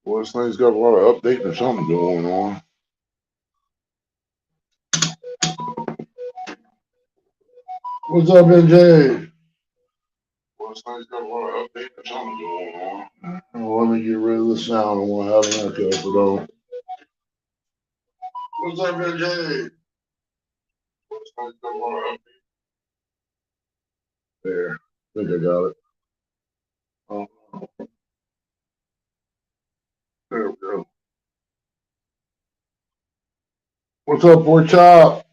Well, this thing's got a lot of updating or something going on. What's up, NJ? Well, this thing's got a lot of updating or something going on. Well, let me get rid of the sound. I want to have an echo for those. What's up, NJ? Well, this thing's got a lot of updating. There. I think I got it. Oh, there we go. What's up, Pork Chop?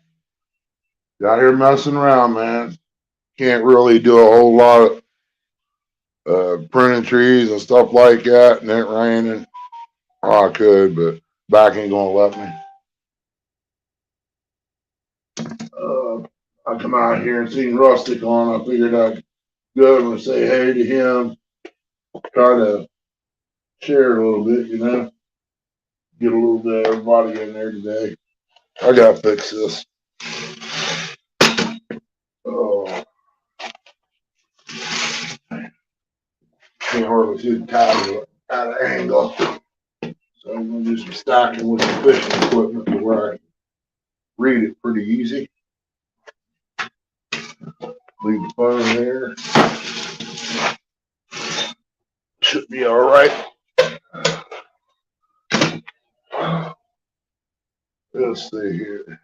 Out here messing around, man. Can't really do a whole lot of pruning trees and stuff like that, and it raining. Oh, I could, but back ain't gonna let me. I come out here and seen Rustic on. I figured I'd go over and say hey to him. Try to share a little bit, get a little bit of everybody in there today. I gotta fix this. Oh, can't hardly see the title at an angle. So I'm gonna do some stacking with the fishing equipment to where I read it pretty easy. Leave the phone there. Should be all right. Let's see here.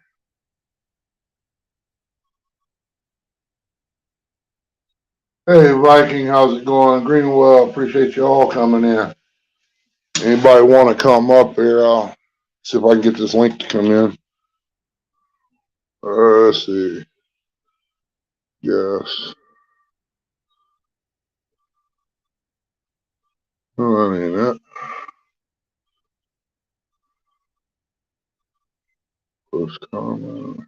Hey Viking, how's it going? Greenwell, appreciate you all coming in. Anybody want to come up here? I'll see if I can get this link to come in. Let's see. Yes. Oh, that ain't it. Post comment.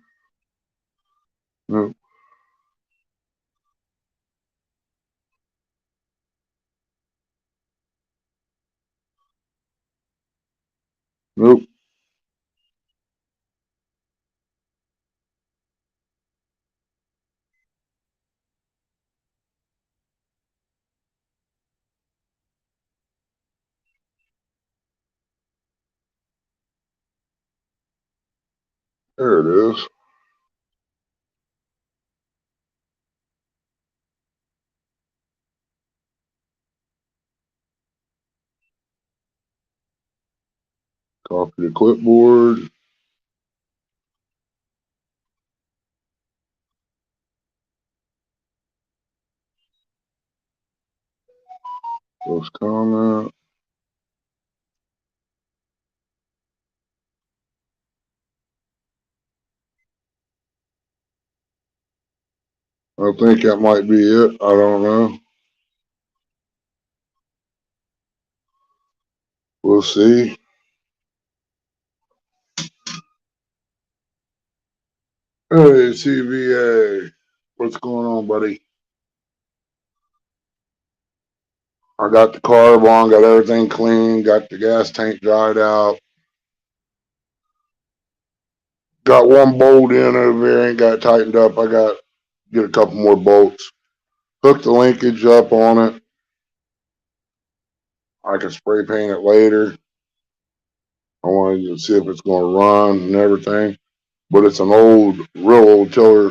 Nope. Nope. There it is. Copy the clipboard. Post comment. I think that might be it. I don't know. We'll see. Hey, CVA. What's going on, buddy? I got the carb on, got everything clean, got the gas tank dried out. Got one bolt in over there, ain't got tightened up. I got get a couple more bolts. Hook the linkage up on it. I can spray paint it later. I want to see if it's going to run and everything. But it's an old, real old tiller.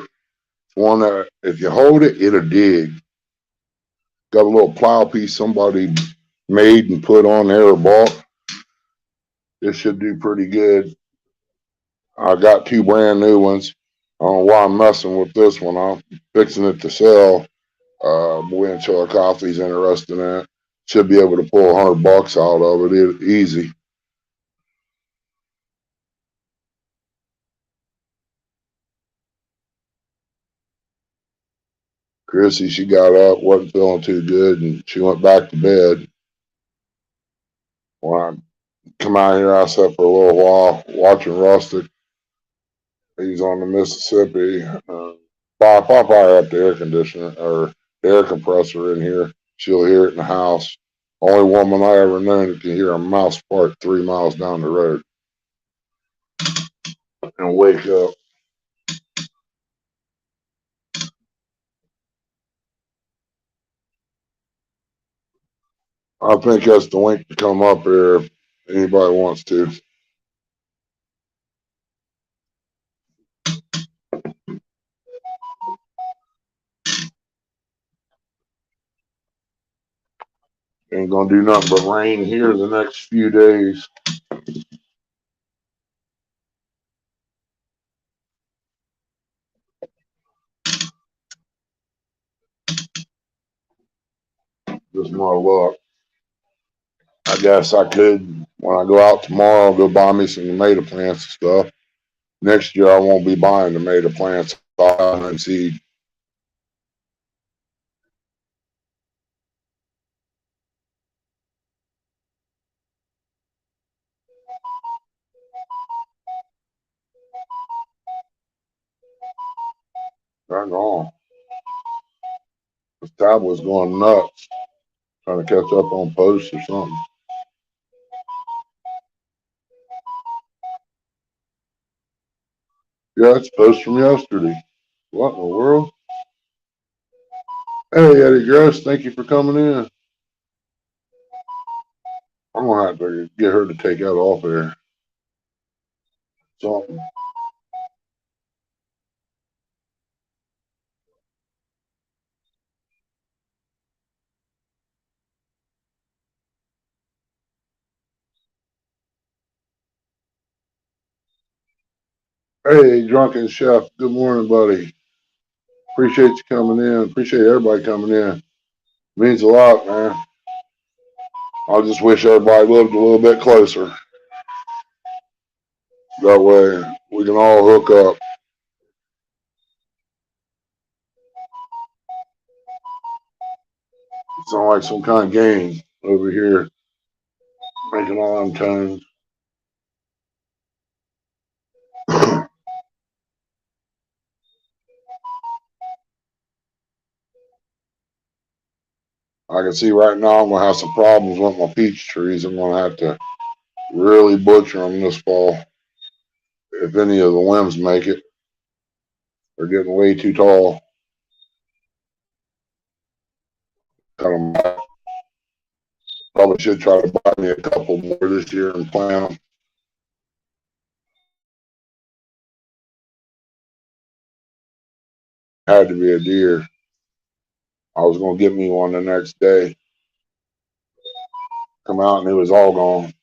One that if you hold it, it'll dig. Got a little plow piece somebody made and put on there or bought. This should do pretty good. I got two brand new ones. I don't know why I'm messing with this one. I'm fixing it to sell. Boy and Chiller Coffee's interested in it. Should be able to pull $100 out of it easy. Chrissy, she got up, wasn't feeling too good, and she went back to bed. When I come out here, I sat for a little while watching Rustic. He's on the Mississippi. I'll fire up the air conditioner or the air compressor in here. She'll hear it in the house. Only woman I ever known that can hear a mouse fart 3 miles down the road and wake up. I think that's the link to come up here. Anybody wants to. Ain't gonna do nothing but rain here the next few days. Just my luck. I guess I could, when I go out tomorrow, go buy me some tomato plants and stuff. Next year, I won't be buying tomato plants. I'll buy and seed. Dang on. This tablet's going nuts, trying to catch up on posts or something. Yeah, it's post from yesterday. What in the world? Hey, Eddie Gross, thank you for coming in. I'm gonna have to get her to take that off there. Something. Hey, Drunken Chef. Good morning, buddy. Appreciate you coming in. Appreciate everybody coming in. Means a lot, man. I just wish everybody lived a little bit closer. That way we can all hook up. Sound like some kind of game over here, making all them tones. I can see right now I'm gonna have some problems with my peach trees. I'm gonna have to really butcher them this fall. If any of the limbs make it, they're getting way too tall. Cut them back. Probably should try to buy me a couple more this year and plant them. Had to be a deer. I was gonna get me one the next day. Come out and it was all gone.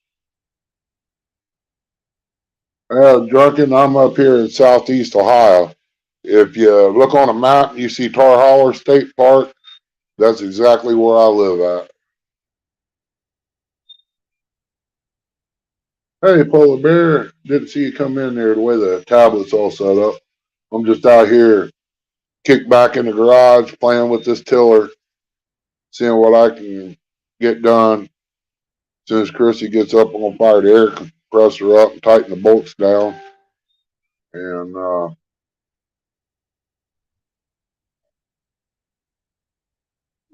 Drunken, I'm up here in southeast Ohio. If you look on a map, you see Tar Holler State Park. That's exactly where I live at. Hey, Polar Bear, didn't see you come in there the way the tablet's all set up. I'm just out here, kicked back in the garage, playing with this tiller, seeing what I can get done. As soon as Chrissy gets up, I'm gonna fire the air compressor up and tighten the bolts down, and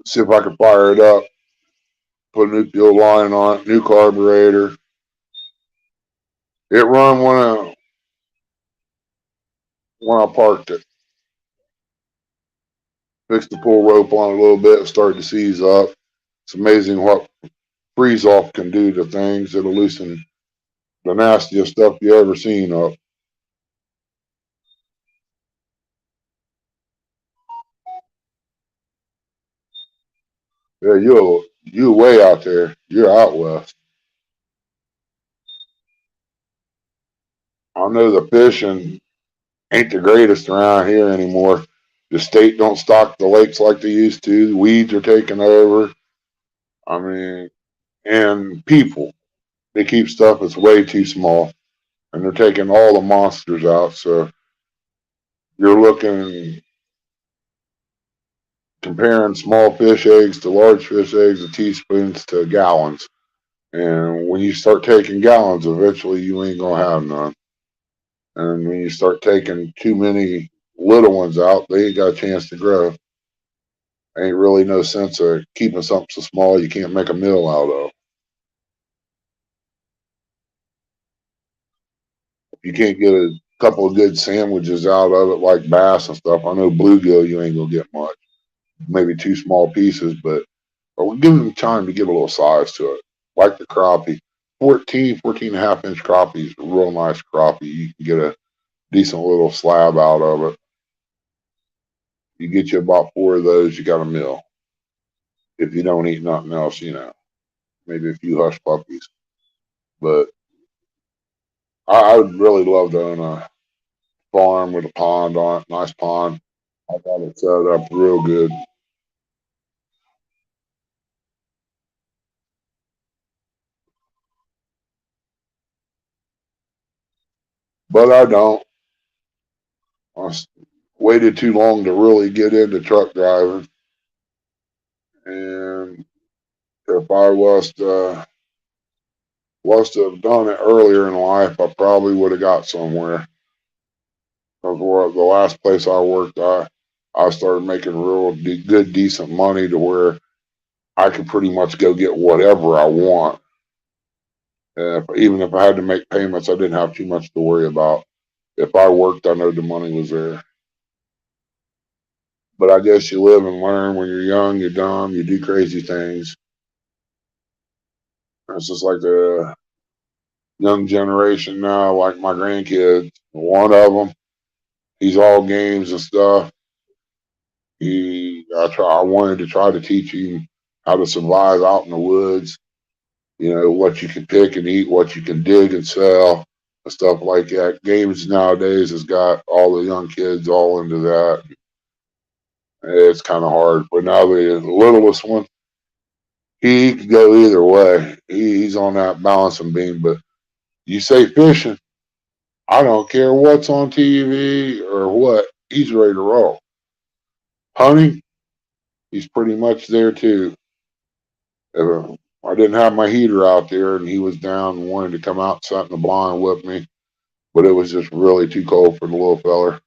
see if I can fire it up. Put a new fuel line on it, new carburetor. It run when I parked it. Fixed the pull rope on it a little bit, started to seize up. It's amazing what freeze off can do to things. It'll loosen the nastiest stuff you ever seen up. Yeah, you way out there. You're out west. I know the fishing ain't the greatest around here anymore. The state don't stock the lakes like they used to. The weeds are taking over. I mean, and people, they keep stuff that's way too small, and they're taking all the monsters out. So you're looking comparing small fish eggs to large fish eggs, to teaspoons to gallons. And when you start taking gallons, eventually you ain't gonna have none. And when you start taking too many little ones out, they ain't got a chance to grow. Ain't really no sense of keeping something so small you can't make a meal out of. You can't get a couple of good sandwiches out of it like bass and stuff. I know bluegill you ain't gonna get much. Maybe two small pieces, but we're giving them time to give a little size to it. Like the crappie. 14 and a half inch crappie is a real nice crappie. You can get a decent little slab out of it. You get you about 4 of those, you got a meal. If you don't eat nothing else, maybe a few hush puppies. But I would really love to own a farm with a pond on it, nice pond. I got it set up real good. But I don't. Waited too long to really get into truck driving. And if I was to have done it earlier in life, I probably would have got somewhere. Because the last place I worked, I started making real good, decent money to where I could pretty much go get whatever I want. And even if I had to make payments, I didn't have too much to worry about. If I worked, I know the money was there. But I guess you live and learn. When you're young, you're dumb, you do crazy things. It's just like the young generation now, like my grandkids. One of them, he's all games and stuff. I wanted to try to teach him how to survive out in the woods. What you can pick and eat, what you can dig and sell, and stuff like that. Games nowadays has got all the young kids all into that. It's kind of hard. But now the littlest one, he could go either way. He's on that balancing beam. But you say fishing, I don't care what's on TV or what. He's ready to roll. Hunting, he's pretty much there too. I didn't have my heater out there, and he was down and wanted to come out, sat in the blind with me, but it was just really too cold for the little feller.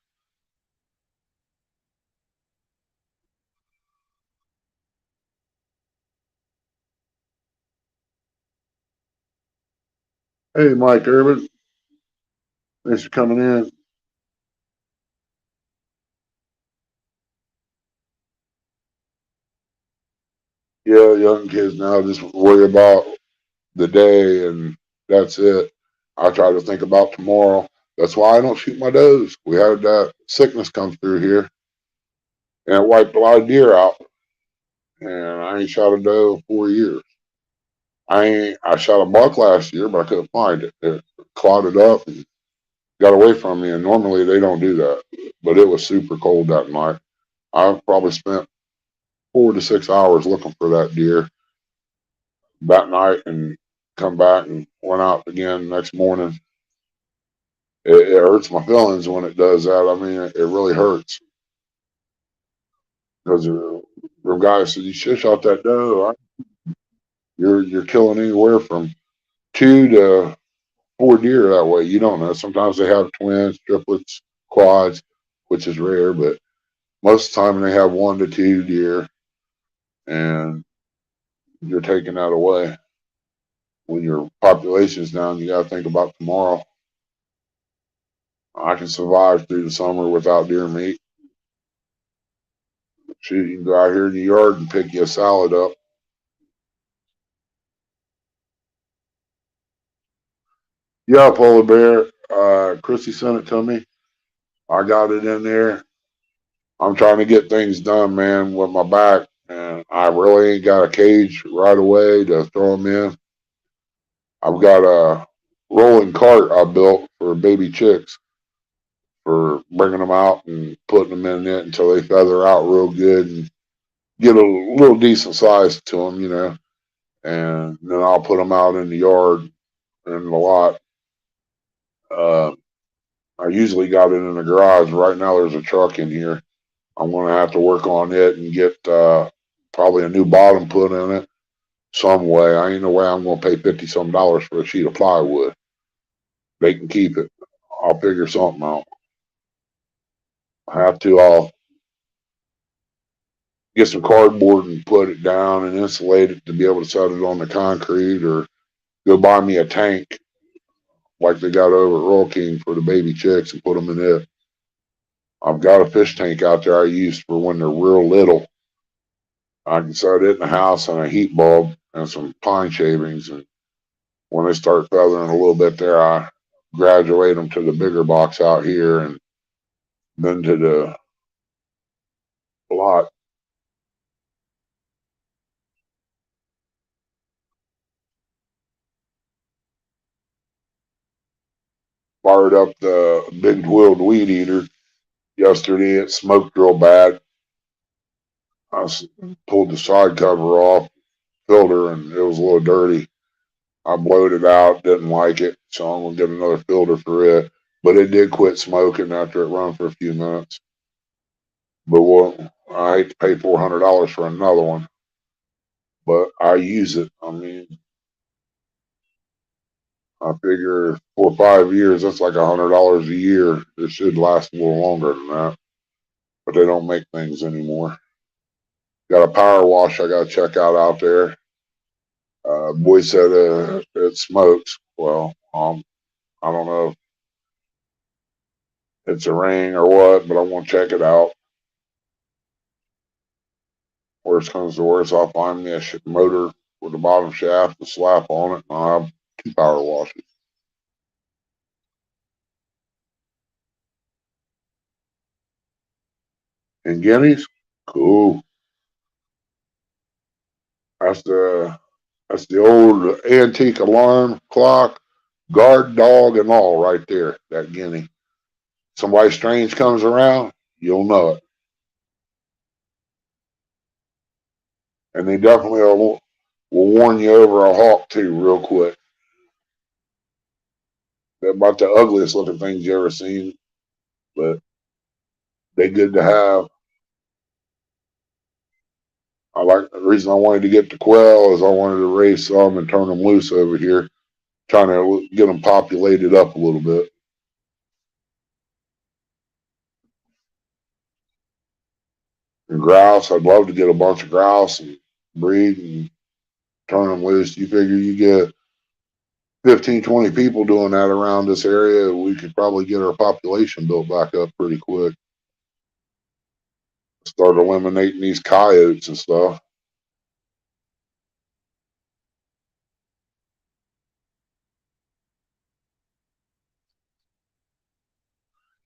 Hey, Mike Urban, thanks for coming in. Yeah, young kids now just worry about the day, and that's it. I try to think about tomorrow. That's why I don't shoot my does. We had that sickness come through here, and it wiped a lot of deer out. And I ain't shot a doe in 4 years. I shot a buck last year, but I couldn't find it. It clotted up and got away from me. And normally they don't do that, but it was super cold that night. I probably spent 4 to 6 hours looking for that deer that night, and come back and went out again next morning. It hurts my feelings when it does that. I mean, it really hurts because the guy said you should shot that doe. You're killing anywhere from 2 to 4 deer that way. You don't know. Sometimes they have twins, triplets, quads, which is rare, but most of the time they have 1 to 2 deer, and you're taking that away. When your population's down, you got to think about tomorrow. I can survive through the summer without deer meat. Shoot, you can go out here in the yard and pick you a salad up. Yeah, polar bear. Chrissy sent it to me. I got it in there. I'm trying to get things done, man, with my back, and I really ain't got a cage right away to throw them in. I've got a rolling cart I built for baby chicks for bringing them out and putting them in it until they feather out real good and get a little decent size to them. And then I'll put them out in the yard in the lot. Uh, I usually got it in the garage. Right now, there's a truck in here. I'm going to have to work on it and get probably a new bottom put in it some way. I ain't no way I'm going to pay $50 for a sheet of plywood. They can keep it. I'll figure something out. I have to. I'll get some cardboard and put it down and insulate it to be able to set it on the concrete, or go buy me a tank like they got over at Royal King for the baby chicks and put them in it. I've got a fish tank out there I use for when they're real little. I can set it in the house and a heat bulb and some pine shavings, and When they start feathering a little bit there, I graduate them to the bigger box out here and then to the lot. Fired up the big wheeled weed eater yesterday. It smoked real bad. I pulled the side cover off, filter, and it was a little dirty. I blowed it out, didn't like it, so I'm gonna get another filter for it. But it did quit smoking after it run for a few minutes. But well, I hate to pay $400 for another one, but I use it. I mean, I figure 4 or 5 years, that's like $100 a year. It should last a little longer than that, but they don't make things anymore. Got a power wash I got to check out there. Boy said it smokes. Well, I don't know if it's a ring or what, but I want to check it out. Worst comes to worst, I'll find me a motor with the bottom shaft to slap on it, and I'll have 2 power washes. And guineas, cool. That's the old antique alarm clock, guard dog, and all right there. That guinea. Somebody strange comes around, you'll know it. And they definitely will warn you over a hawk too, real quick. They're about the ugliest looking things you ever seen, but they good to have. I like the reason I wanted to get the quail is I wanted to raise some and turn them loose over here, trying to get them populated up a little bit. And grouse, I'd love to get a bunch of grouse and breed and turn them loose. You figure you get 15, 20 people doing that around this area, we could probably get our population built back up pretty quick. Start eliminating these coyotes and stuff.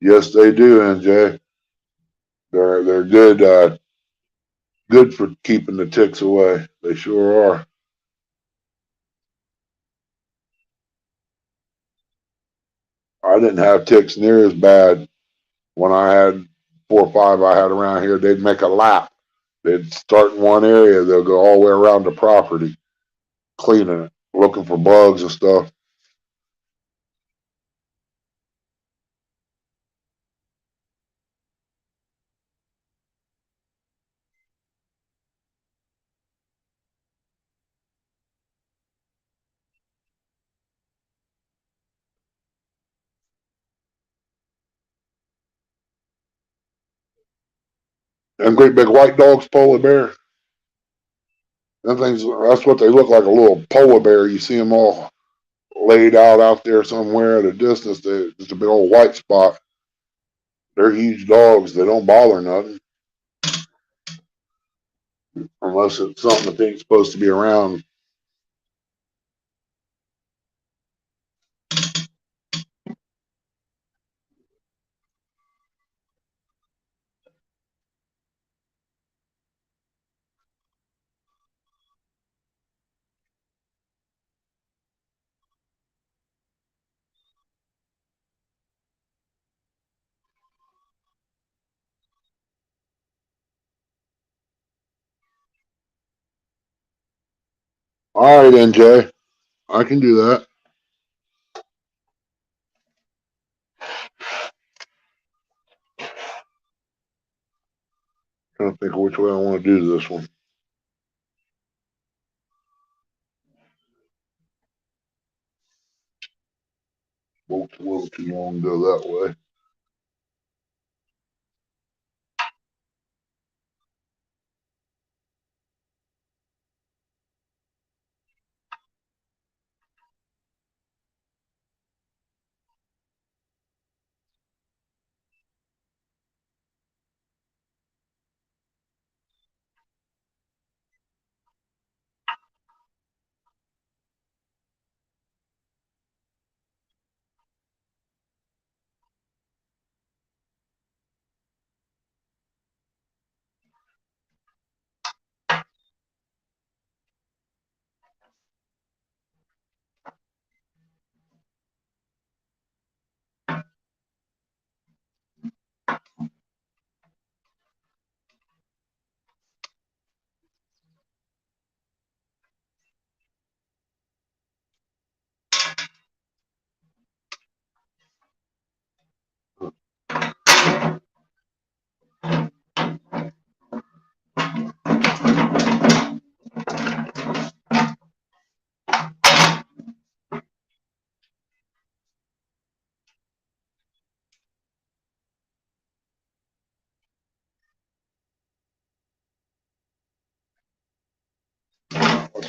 Yes, they do, NJ. They're good for keeping the ticks away. They sure are. I didn't have ticks near as bad when I had 4 or 5 I had around here. They'd make a lap. They'd start in one area. They'll go all the way around the property, cleaning it, looking for bugs and stuff. And great big white dogs, polar bear. Them things, that's what they look like, a little polar bear. You see them all laid out there somewhere at a distance. They're just a big old white spot. They're huge dogs. They don't bother nothing unless it's something that ain't supposed to be around. All right, NJ, I can do that. Trying to think of which way I want to do this one. Spoke's a little too long to go that way.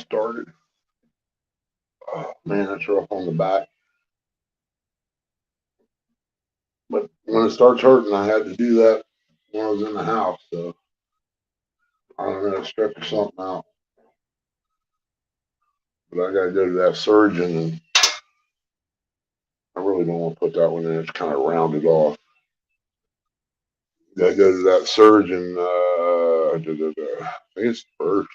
started. Oh man, that's rough on the back. But when it starts hurting, I had to do that when I was in the house. So I don't know, stretch something out. But I gotta go to that surgeon, and I really don't want to put that one in. It's kind of rounded off. Gotta go to that surgeon. I think it's the first.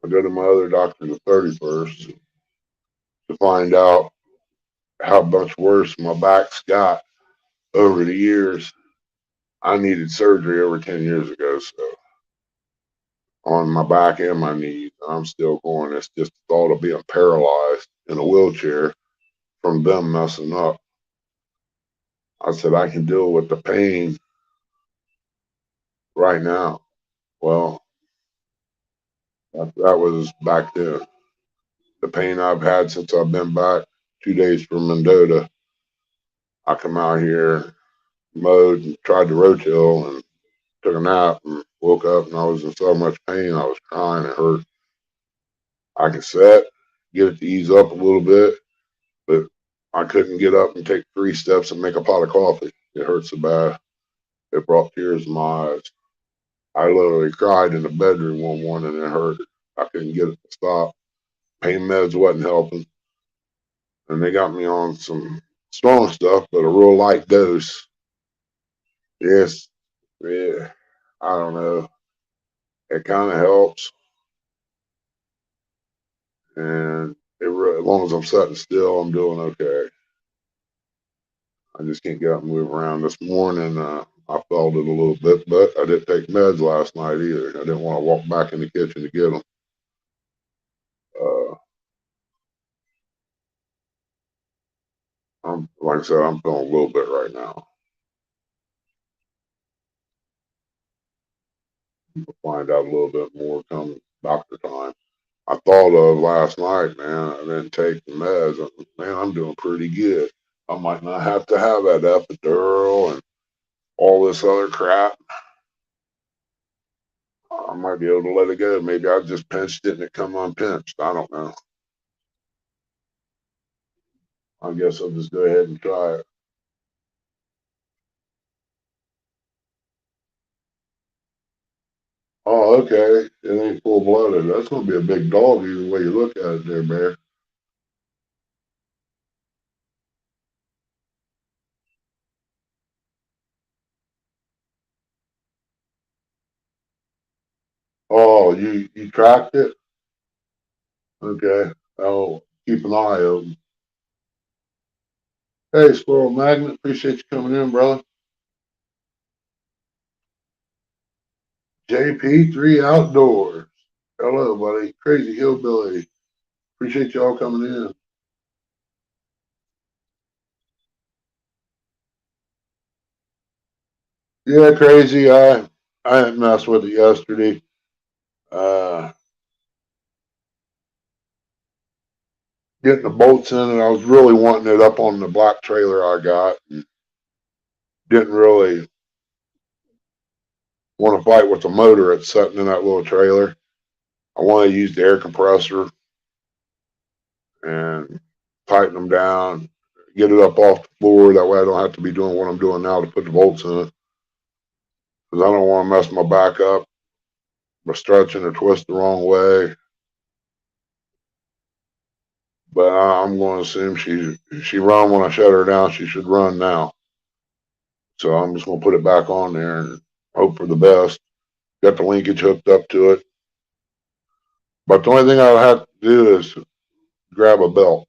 I go to my other doctor the 31st to find out how much worse my back's got over the years. I needed surgery over 10 years ago, so on my back and my knees. I'm still going. It's just the thought of being paralyzed in a wheelchair from them messing up. I said, I can deal with the pain right now. Well, that was back then. The pain I've had since I've been back 2 days from Mendota. I come out here, mowed, and tried to roadkill, and took a nap, and woke up, and I was in so much pain. I was crying. It hurt. I could sit, get it to ease up a little bit, but I couldn't get up and take 3 steps and make a pot of coffee. It hurt so bad. It brought tears to my eyes. I literally cried in the bedroom one morning and it hurt. I couldn't get it to stop. Pain meds wasn't helping. And they got me on some strong stuff, but a real light dose. Yes, yeah, I don't know. It kind of helps. And as long as I'm sitting still, I'm doing okay. I just can't get up and move around. This morning, I felt it a little bit, but I didn't take meds last night either. I didn't want to walk back in the kitchen to get them. I'm like I said, I'm feeling a little bit right now. We'll find out a little bit more come doctor time. I thought of last night, man. I didn't take the meds. Man, I'm doing pretty good. I might not have to have that epidural and all this other crap. I might be able to let it go. Maybe I just pinched it and it come unpinched. I don't know. I guess I'll just go ahead and try it. Oh, okay. It ain't full blooded. That's gonna be a big dog either way you look at it there, Bear. Oh, you tracked it? Okay. I'll keep an eye open. Hey, Squirrel Magnet, appreciate you coming in, brother. JP3 Outdoors. Hello, buddy. Crazy Hillbilly. Appreciate y'all coming in. Yeah, crazy. I didn't mess with it yesterday. Uh, Getting the bolts in, and I was really wanting it up on the black trailer I got. And didn't really want to fight with the motor that's sitting in that little trailer. I want to use the air compressor and tighten them down, get it up off the floor. That way I don't have to be doing what I'm doing now to put the bolts in it. Because I don't want to mess my back up by stretching or twist the wrong way. But I'm going to assume she run when I shut her down. She should run now. So I'm just going to put it back on there and hope for the best. Got the linkage hooked up to it. But the only thing I have to do is grab a belt,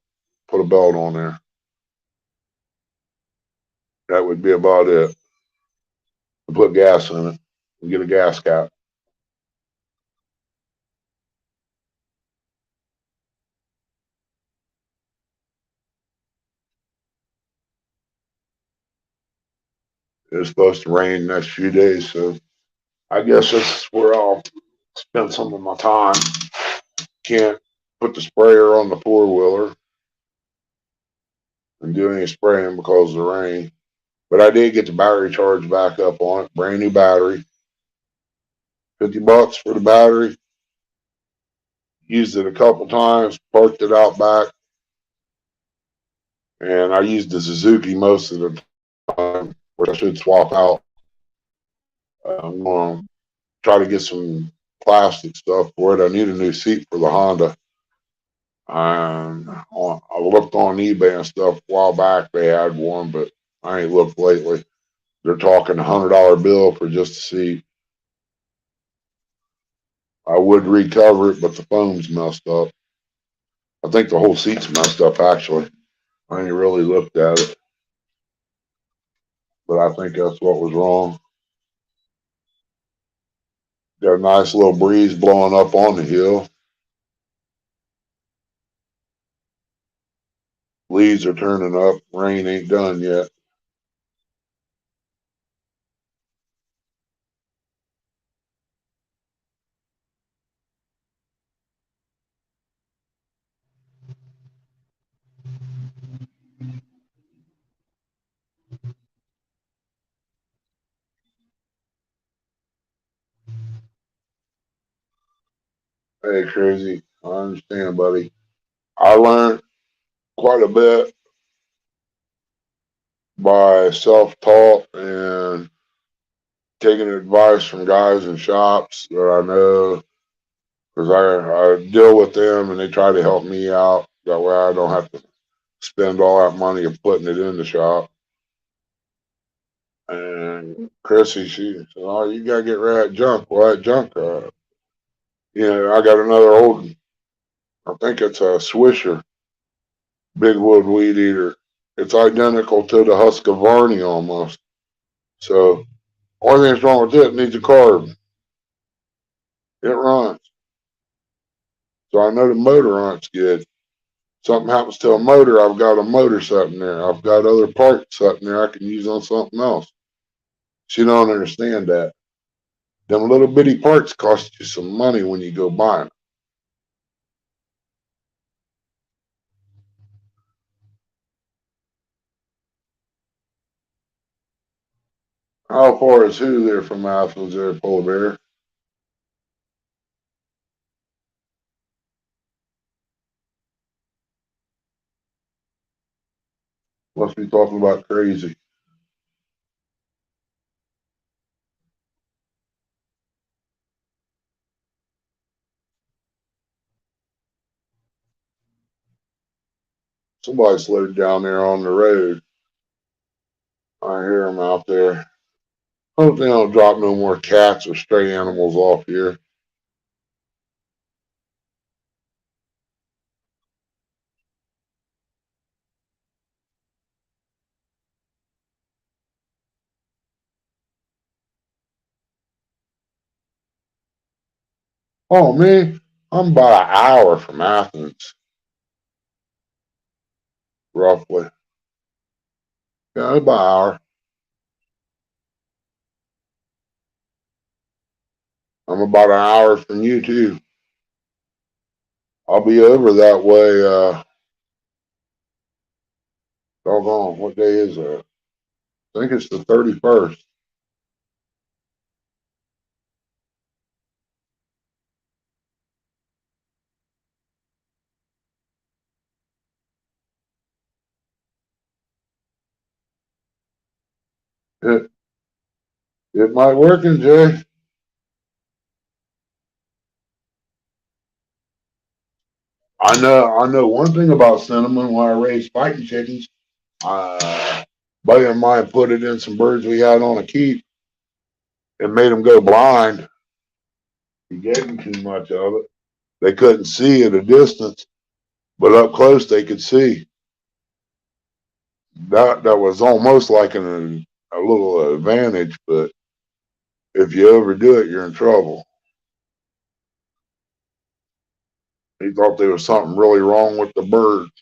put a belt on there. That would be about it. Put gas in it and get a gas cap. It's supposed to rain next few days, so I guess that's where I'll spend some of my time. Can't put the sprayer on the four wheeler and do any spraying because of the rain. But I did get the battery charged back up on it. Brand new battery. $50 for the battery. Used it a couple times, parked it out back, and I used the Suzuki most of the time, which I should swap out. I'm going to try to get some plastic stuff for it. I need a new seat for the Honda. I looked on eBay and stuff a while back. They had one, but I ain't looked lately. They're talking $100 bill for just a seat. I would recover it, but the foam's messed up. I think the whole seat's messed up, actually. I ain't really looked at it, but I think that's what was wrong. Got a nice little breeze blowing up on the hill. Leaves are turning up. Rain ain't done yet. Hey, crazy. I understand, buddy. I learned quite a bit by self-taught and taking advice from guys in shops that I know, because I deal with them and they try to help me out. That way I don't have to spend all that money of putting it in the shop. And Chrissy, she said, "Oh, you gotta get rid of that junk." Well, that junk, I got another old. I think it's a Swisher Big Wood Weed Eater. It's identical to the Husqvarna almost. So only thing that's wrong with it needs a carb. It runs. So I know the motor runs good. Something happens to a motor, I've got a motor sitting there. I've got other parts sitting there I can use on something else. She don't understand that. Them little bitty parts cost you some money when you go buy them. How far is who there from Athens there, Polar Bear? Must be talking about crazy. Somebody slowed down there on the road. I hear them out there. Hope they don't drop no more cats or stray animals off here. Oh, me? I'm about an hour from Athens, roughly. Yeah, about an hour. I'm about an hour from you, too. I'll be over that way, doggone, what day is that? I think it's the 31st. It, it might work, Jay. I know one thing about cinnamon when I raised fighting chickens. Buddy of mine put it in some birds we had on a keep and made them go blind. He gave them too much of it. They couldn't see at a distance, but up close they could see. That was almost like a little advantage, but if you overdo it, you're in trouble. He thought there was something really wrong with the birds.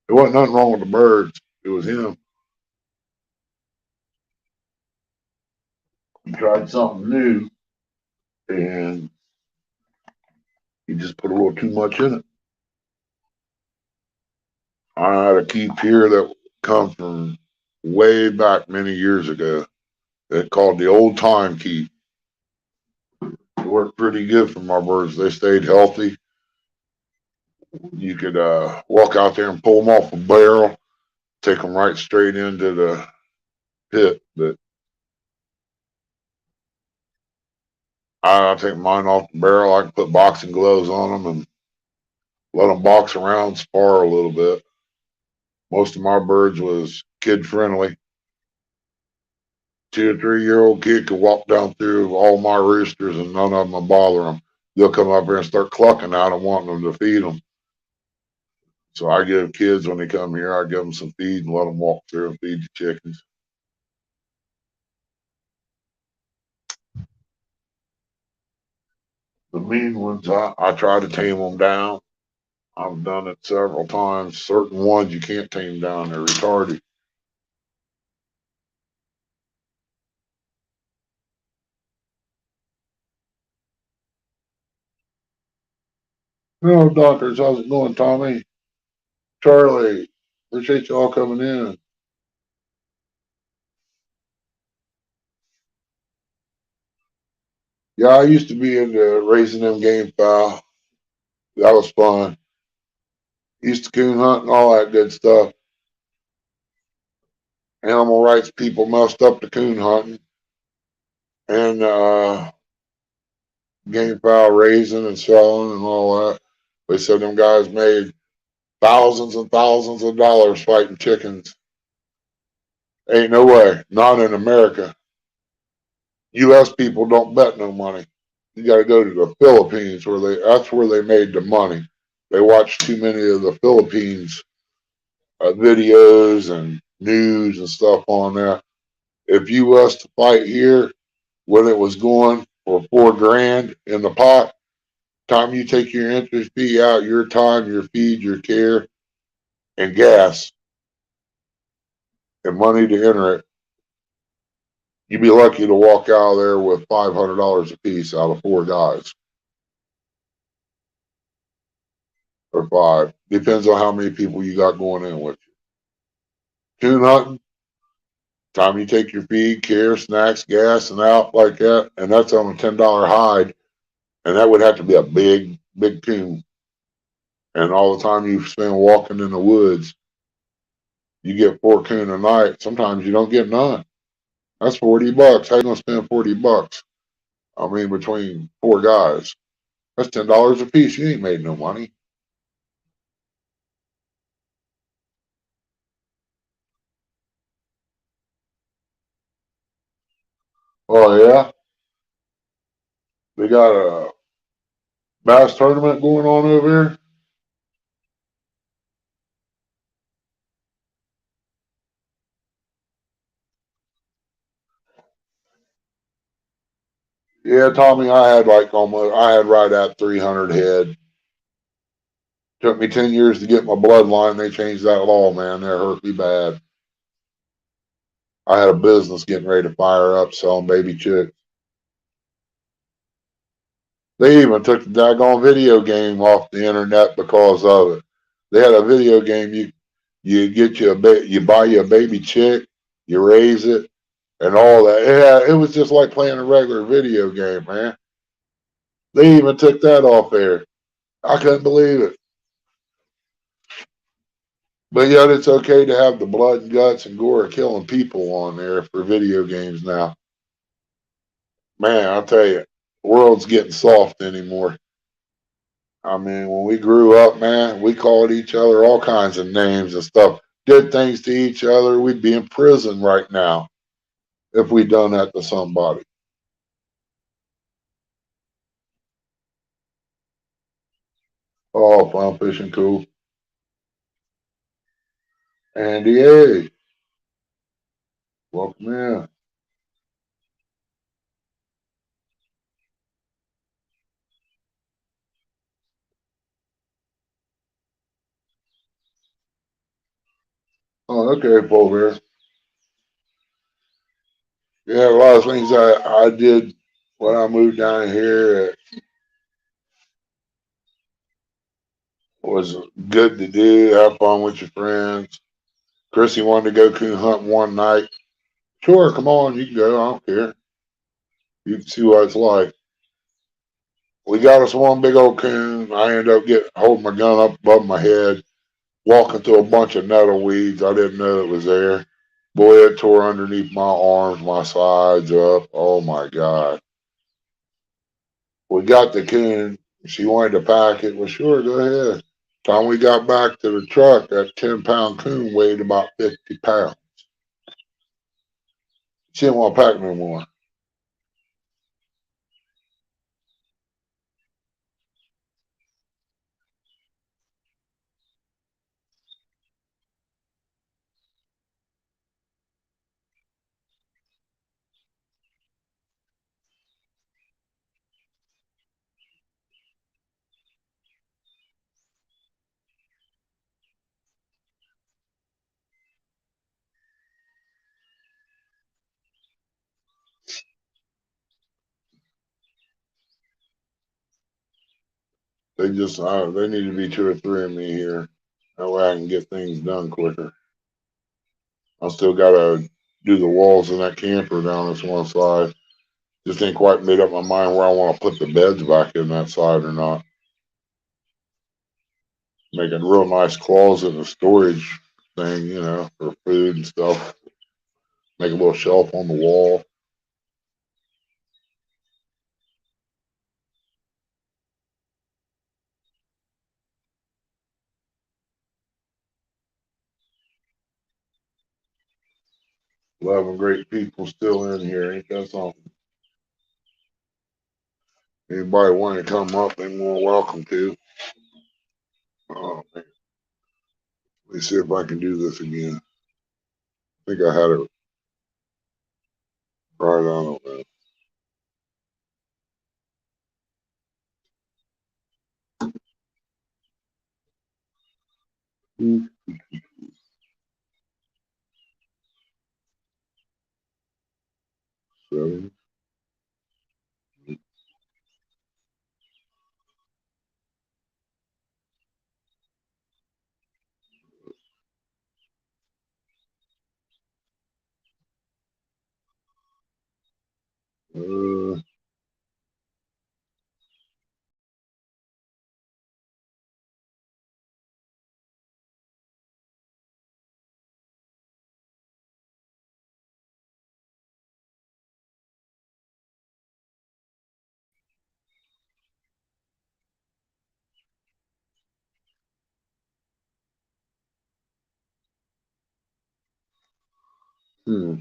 There wasn't nothing wrong with the birds. It was him. He tried something new and he just put a little too much in it. I had a keep here that come from way back many years ago. It called the old time keep. It worked pretty good for my birds. They stayed healthy. You could walk out there and pull them off a barrel, take them right straight into the pit. But I take mine off the barrel. I can put boxing gloves on them and let them box around, spar a little bit. Most of my birds was kid friendly. 2 or 3 year old kid could walk down through all my roosters and none of them will bother them. They'll come up here and start clucking at them, wanting them to feed them. So I give kids when they come here, I give them some feed and let them walk through and feed the chickens. The mean ones, I try to tame them down. I've done it several times. Certain ones you can't tame down; they're retarded. Hello, doctors. How's it going, Tommy? Charlie, appreciate you all coming in. Yeah, I used to be into raising them game fowl. That was fun. Used to coon hunt and all that good stuff. Animal rights people messed up the coon hunting and game fowl raising and selling and all that. They said them guys made thousands and thousands of dollars fighting chickens. Ain't no way. Not in America. U.S. people don't bet no money. You got to go to the Philippines where that's where they made the money. They watched too many of the Philippines videos and news and stuff on that. If you was to fight here when it was going for 4 grand in the pot, time you take your interest fee out, your time, your feed, your care, and gas and money to enter it, you'd be lucky to walk out of there with $500 a piece out of 4 guys or 5. Depends on how many people you got going in with you. Coon hunting, time you take your feed, care, snacks, gas, and out like that, and that's on a $10 hide, and that would have to be a big, big coon. And all the time you spend walking in the woods, you get 4 coon a night. Sometimes you don't get none. That's $40. How you gonna spend $40? I mean, between 4 guys, that's $10 a piece. You ain't made no money. Oh yeah, they got a bass tournament going on over here. Yeah, Tommy, I had right at 300 head. Took me 10 years to get my bloodline. They changed that law, man. That hurt me bad. I had a business getting ready to fire up selling baby chicks. They even took the daggone video game off the internet because of it. They had a video game you get you buy you a baby chick, you raise it, and all that. It was just like playing a regular video game, man. They even took that off there. I couldn't believe it. But yet it's okay to have the blood and guts and gore of killing people on there for video games now. Man, I'll tell you, the world's getting soft anymore. I mean, when we grew up, man, we called each other all kinds of names and stuff. Did things to each other. We'd be in prison right now if we'd done that to somebody. Oh, fun fishing, cool. Andy A, welcome in. Oh, okay, Paul Bear. Yeah, a lot of things I did when I moved down here was good to do. Have fun with your friends. Chrissy wanted to go coon hunt one night. Sure, come on, you can go. I don't care. You can see what it's like. We got us one big old coon. I ended up getting holding my gun up above my head, walking through a bunch of nettle weeds. I didn't know it was there. Boy, it tore underneath my arms, my sides up. Oh my God. We got the coon. She wanted to pack it. Well, sure, go ahead. Time we got back to the truck, that 10-pound coon weighed about 50 pounds. She didn't want to pack no more. 'They need to be two or three of me here. That way I can get things done quicker. I still gotta do the walls in that camper down this one side. Just ain't quite made up my mind where I want to put the beds back in that side or not. Make a real nice closet and a storage thing, for food and stuff. Make a little shelf on the wall. 11 great people still in here. Ain't that something? Anybody want to come up, they're more welcome to. Oh, man. Let me see if I can do this again. I think I had it right on it. 7. Uh, hmm.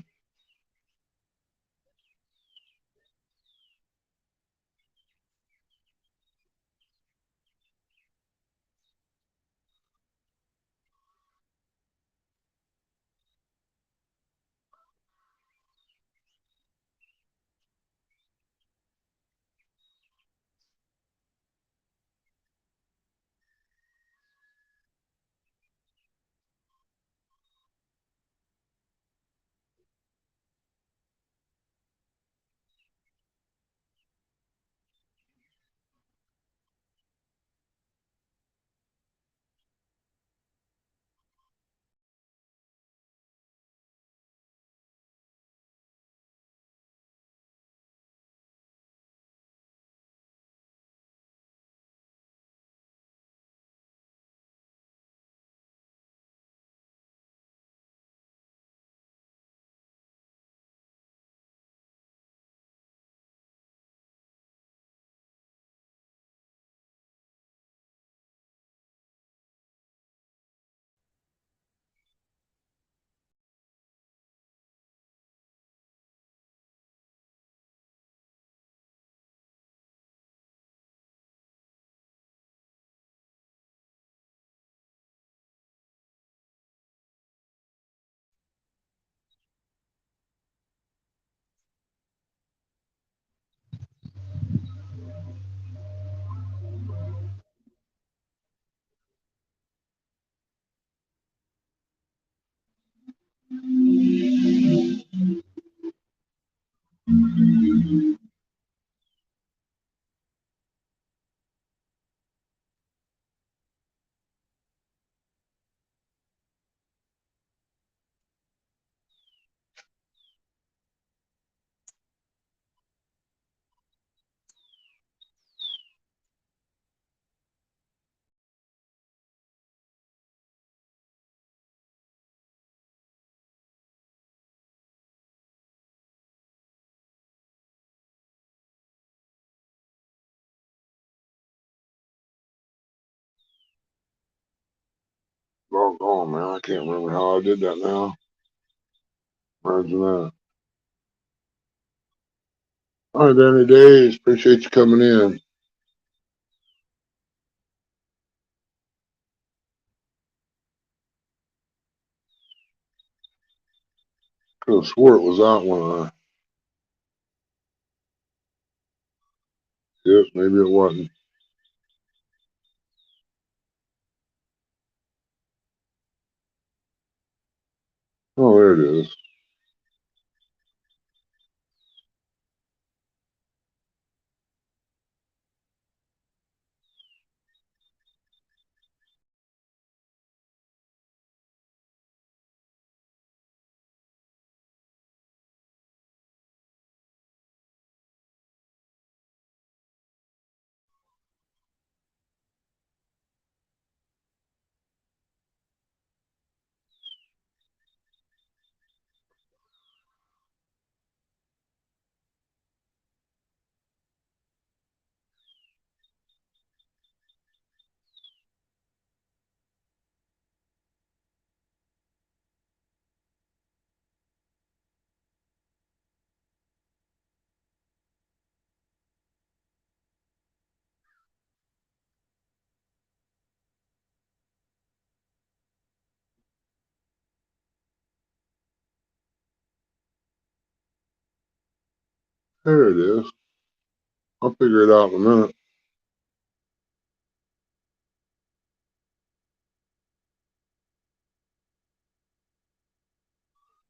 Oh man, I can't remember how I did that now. Imagine that. All right, Danny Days, appreciate you coming in. Could have swore it was that one. Yep, maybe it wasn't. Oh, there it is. There it is. I'll figure it out in a minute.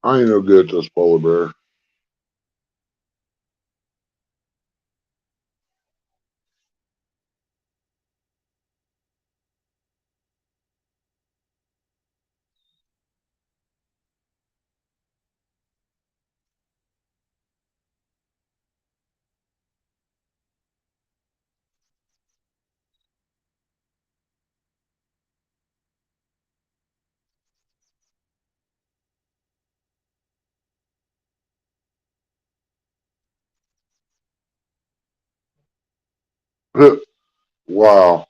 I ain't no good at this polar bear. Wow.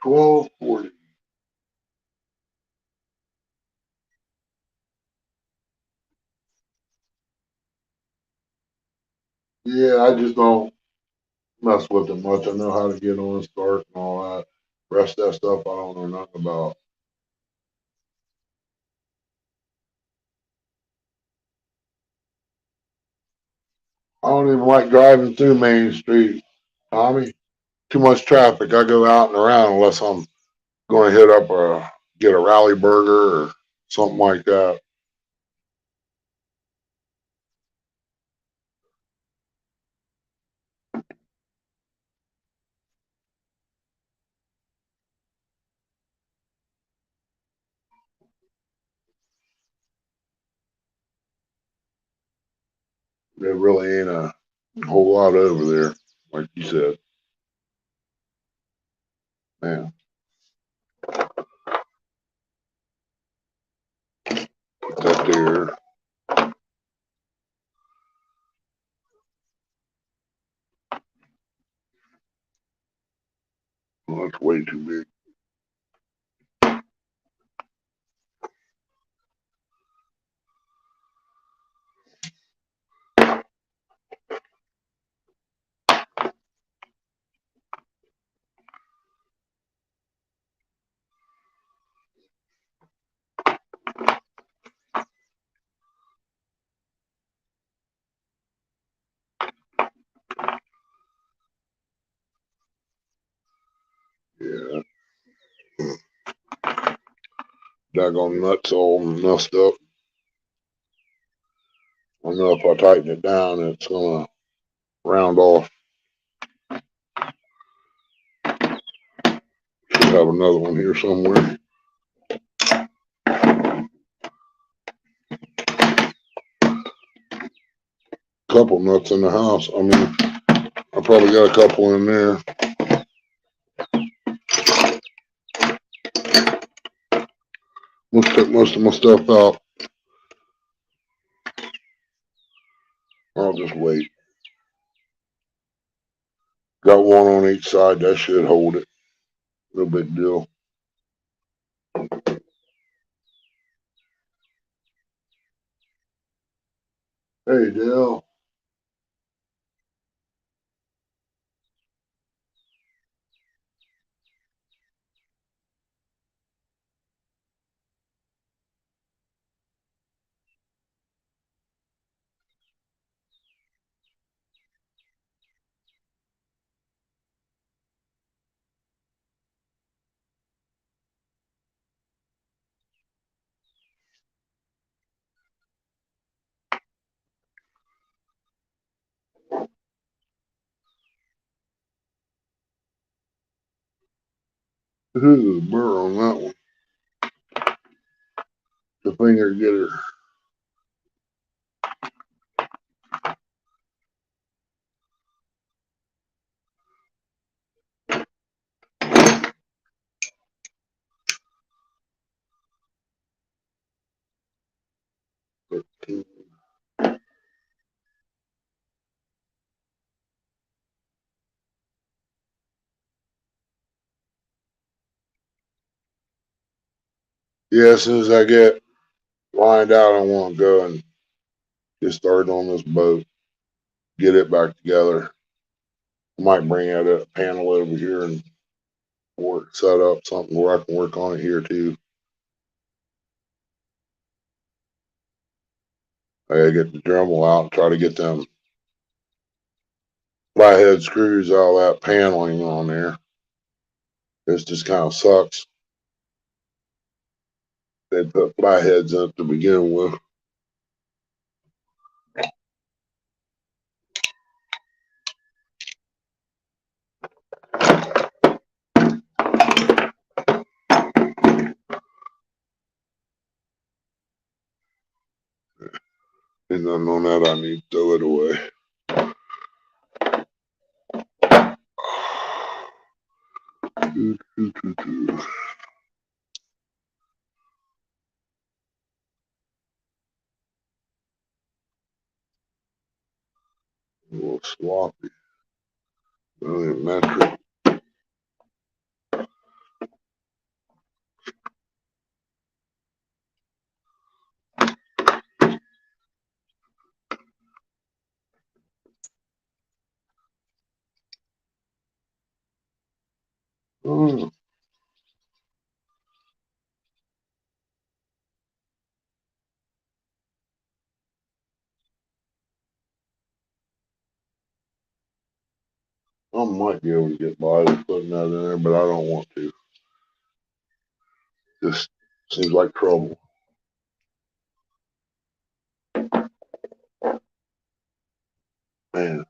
1240. Yeah, I just don't mess with it much. I know how to get on, start, and all that. Rest of that stuff I don't know nothing about. I don't even like driving through Main Street, Tommy. Too much traffic. I go out and around unless I'm going to hit up get a rally burger or something like that. There really ain't a whole lot over there, like you said. Man, put that there. Oh, that's way too big. Yeah, daggone nuts all messed up. I know if I tighten it down, it's gonna round off. Should have another one here somewhere. couple nuts in the house. I mean, I probably got a couple in there. Let's took most of my stuff out. I'll just wait. Got one on each side. That should hold it. No big deal. Hey, Dale. Ooh, burr on that one. The finger getter. Yeah, as soon as I get lined out, I want to go and get started on this boat. Get it back together. I might bring out a panel over here and work set up something where I can work on it here too. I gotta get the Dremel out and try to get them flathead screws out of that paneling on there. This just kind of sucks. They put flatheads in it to begin with. Ain't nothing on that. I need to throw it away. A little sloppy. Really metric. Oh, I might be able to get by with putting that in there, but I don't want to. Just seems like trouble. Man.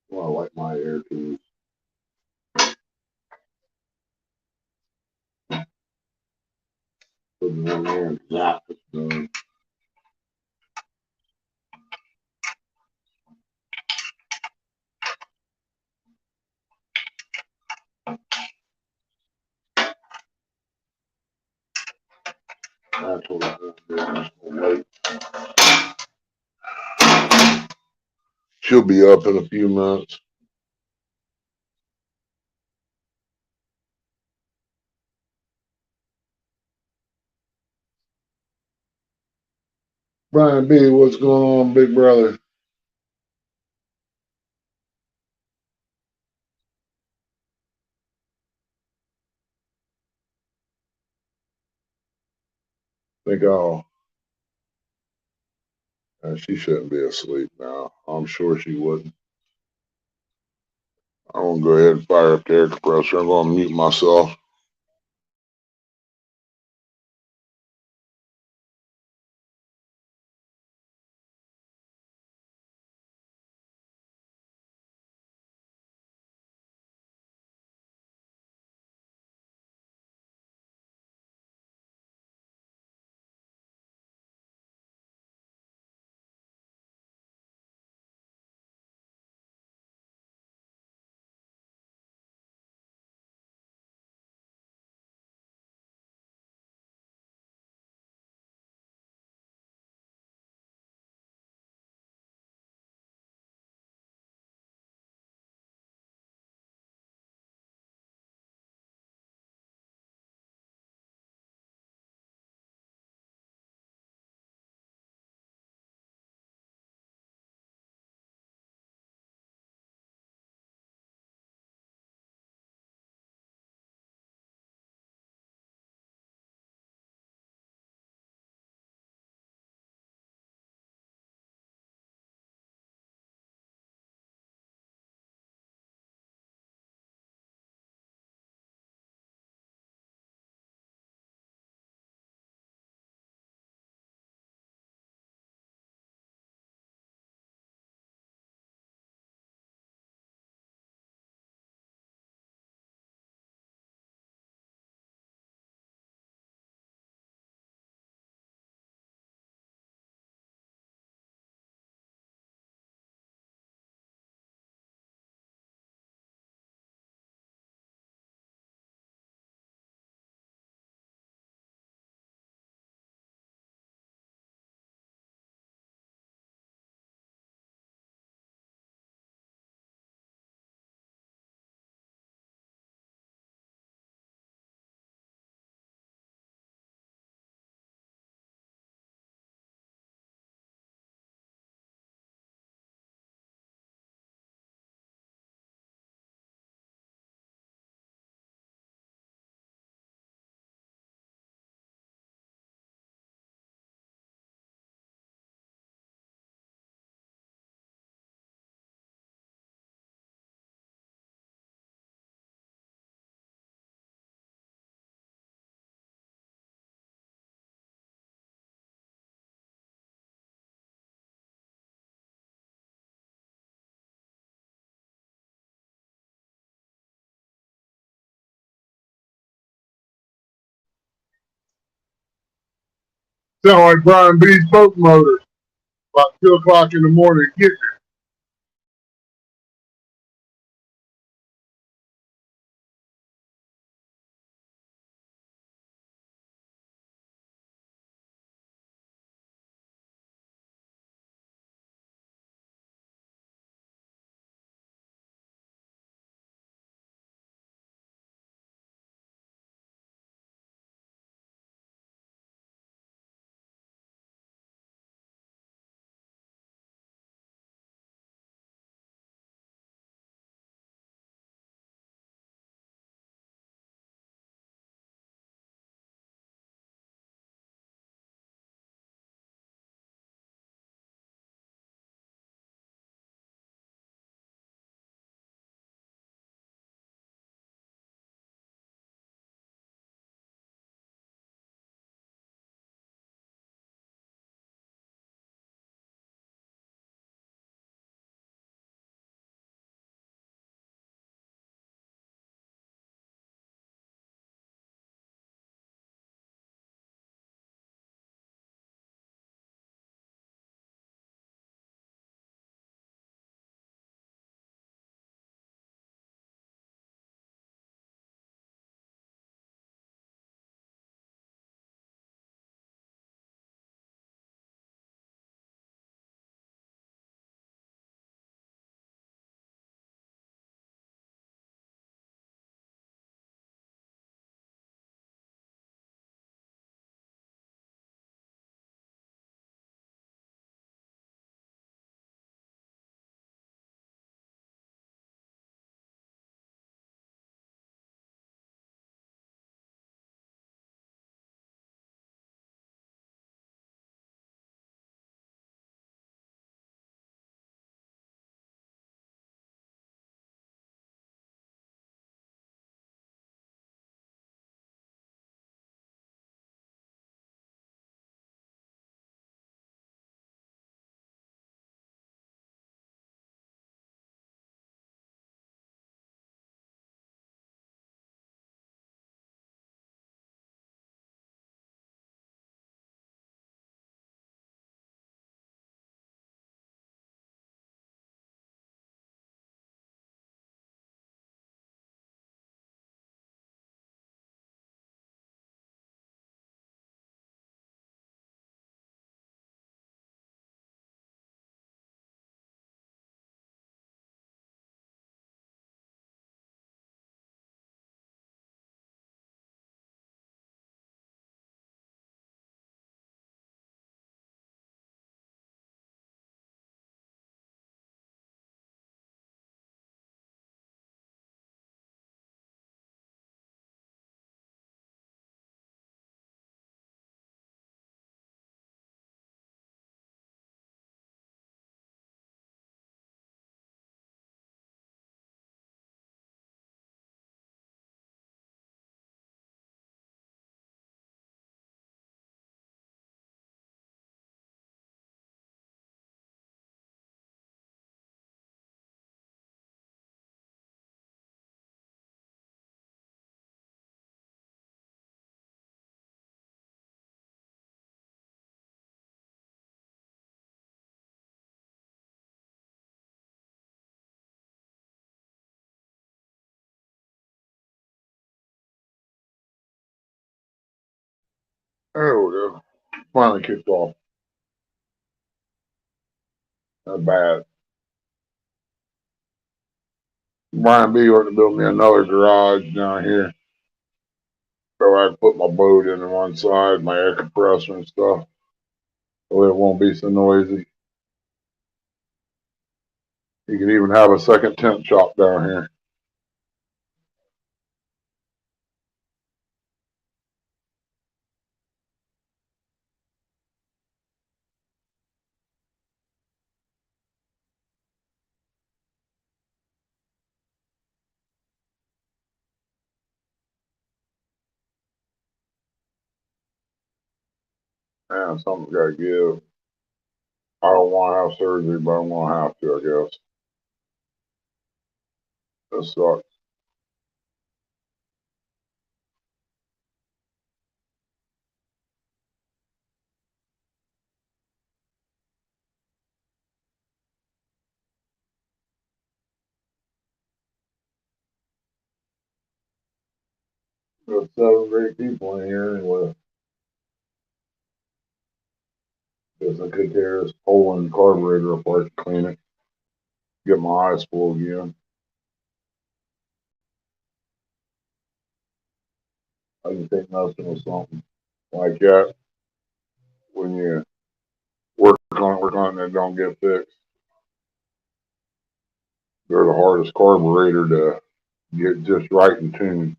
Well, I like my air tools. Putting it in there and zap, it's done. That's what I'm gonna do. Wait. She'll be up in a few minutes. Brian B, what's going on, big brother? Think I'll. She shouldn't be asleep now. I'm sure she wouldn't. I'm gonna go ahead and fire up the air compressor. I'm gonna mute myself. Sound like Brian B's boat motor about 2 o'clock in the morning. Get There we go. Finally kicked off. Not bad. Brian B. wanted to build me another garage down here so I can put my boat in on one side, my air compressor and stuff, so it won't be so noisy. You can even have a second tent shop down here. Man, something's got to give. I don't want to have surgery, but I'm going to have to, I guess. This sucks. There's 7 great people in here anyway. Guess I could tear this Poland carburetor apart to clean it. Get my eyes full again. I can take nothing with something like that when you work on it, and don't get fixed. They're the hardest carburetor to get just right in tune.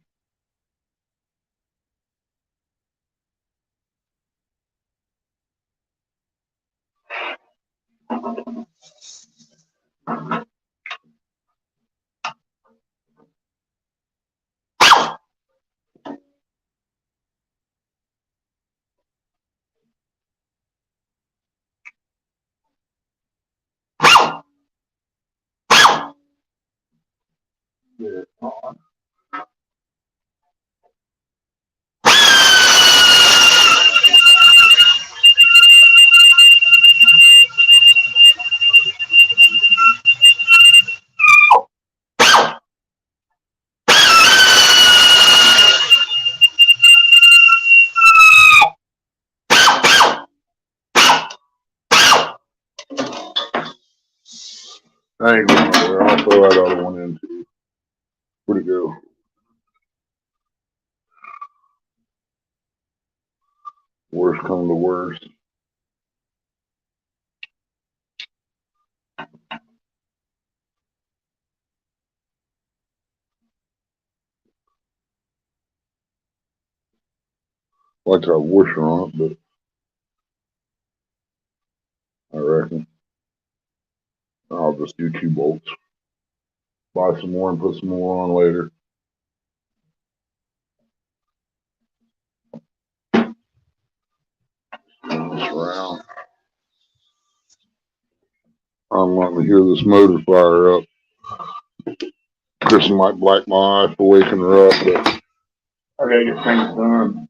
Yeah. I ain't going nowhere. I'll throw that other one in too. Where'd it go? Worst come to worst. I like to have a washer on it, but I reckon I'll just do 2 bolts. Buy some more and put some more on later. Turn this around. I'm wanting to hear this motor fire up. Kristen might black my eye for waking her up, but I gotta get things done.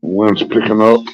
The wind's picking up.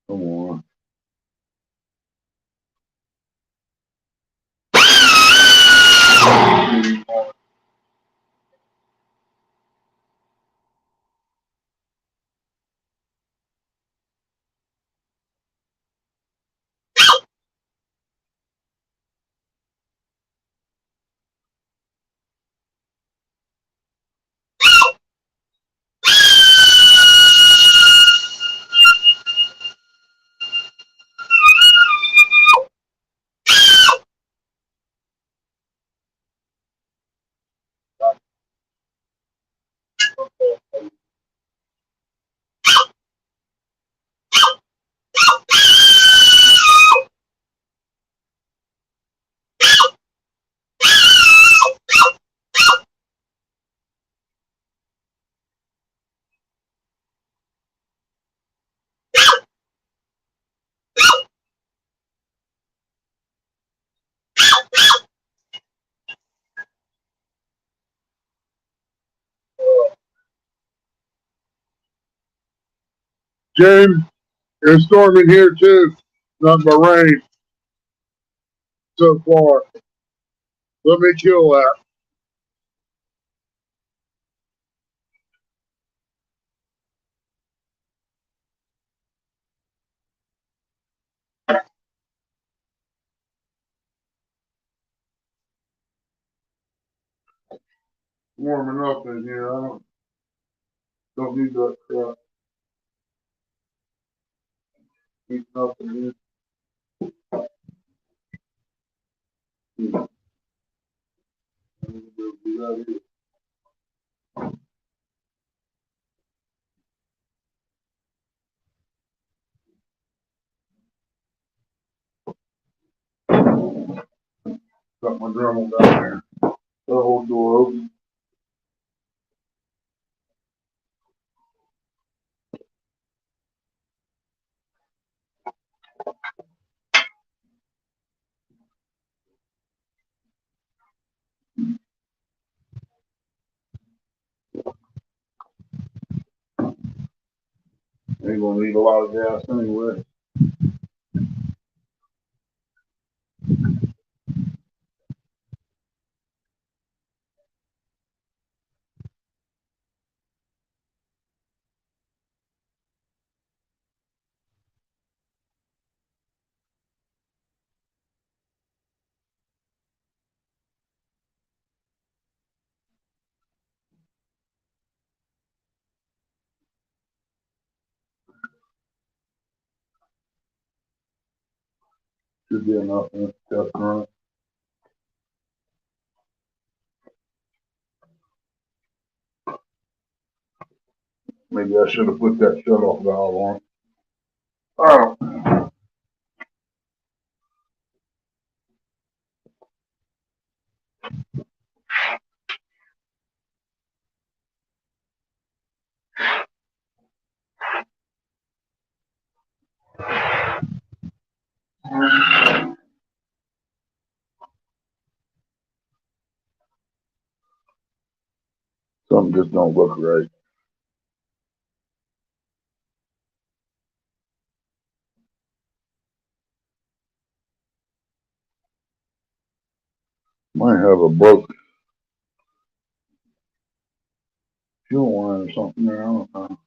Come on. James, it's storming here too. Nothing but rain so far. Let me kill that. Warming up in here. I don't need that crap. Heating up in here. Got my Dremel down there. The whole door open. Ain't gonna need a lot of gas anyway. Should be enough in this test run. Maybe I should have put that shut-off valve on. Oh. Something just don't look right. Might have a broke fuel line or something there. I don't know.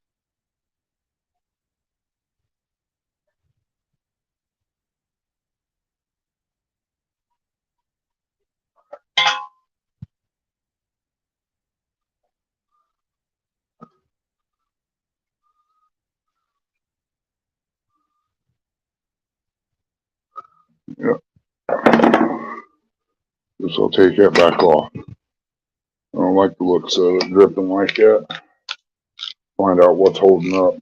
Yep. Guess I'll take that back off. I don't like the looks of it dripping like that. Find out what's holding up.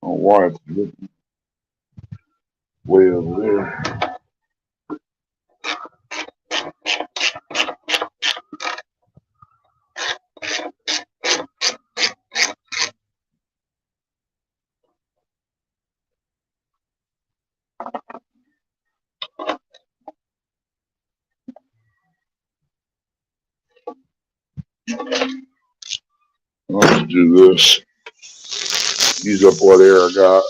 Oh, why it's dripping way over there. Let's do this. Use up what air I got.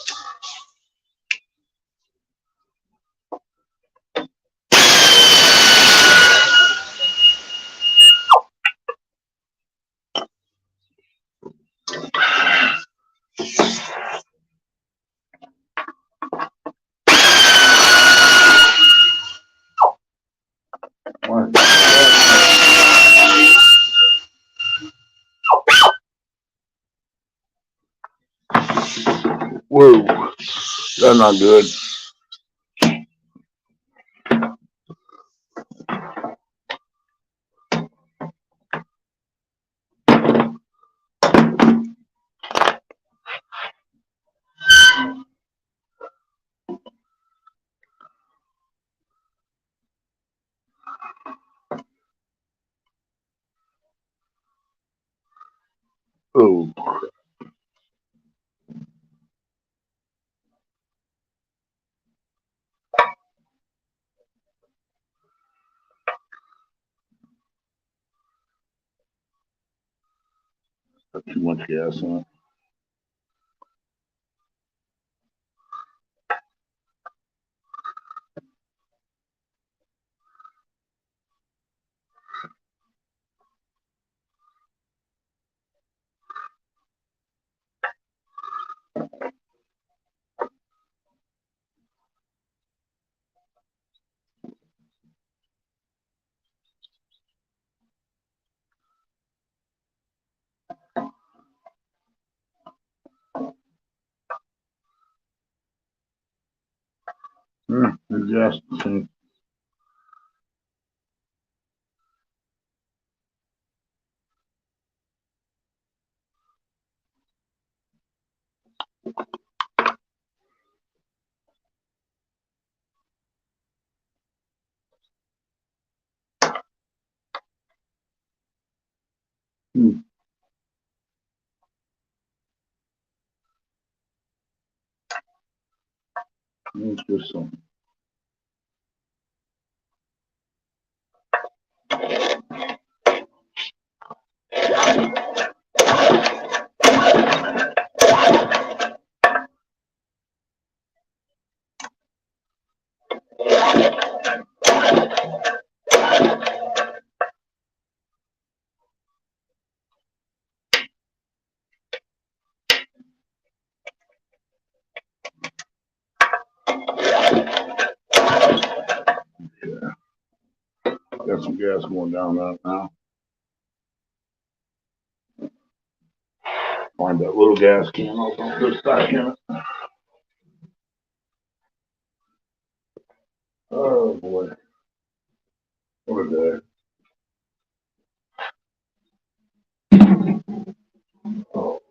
Whoa, that's not good. Oh, got too much gas on it. The gas tank. It's just something. Yeah, got some gas going down that now. Find that little gas can. I'll put this back in it. Oh boy, what a day. Oh,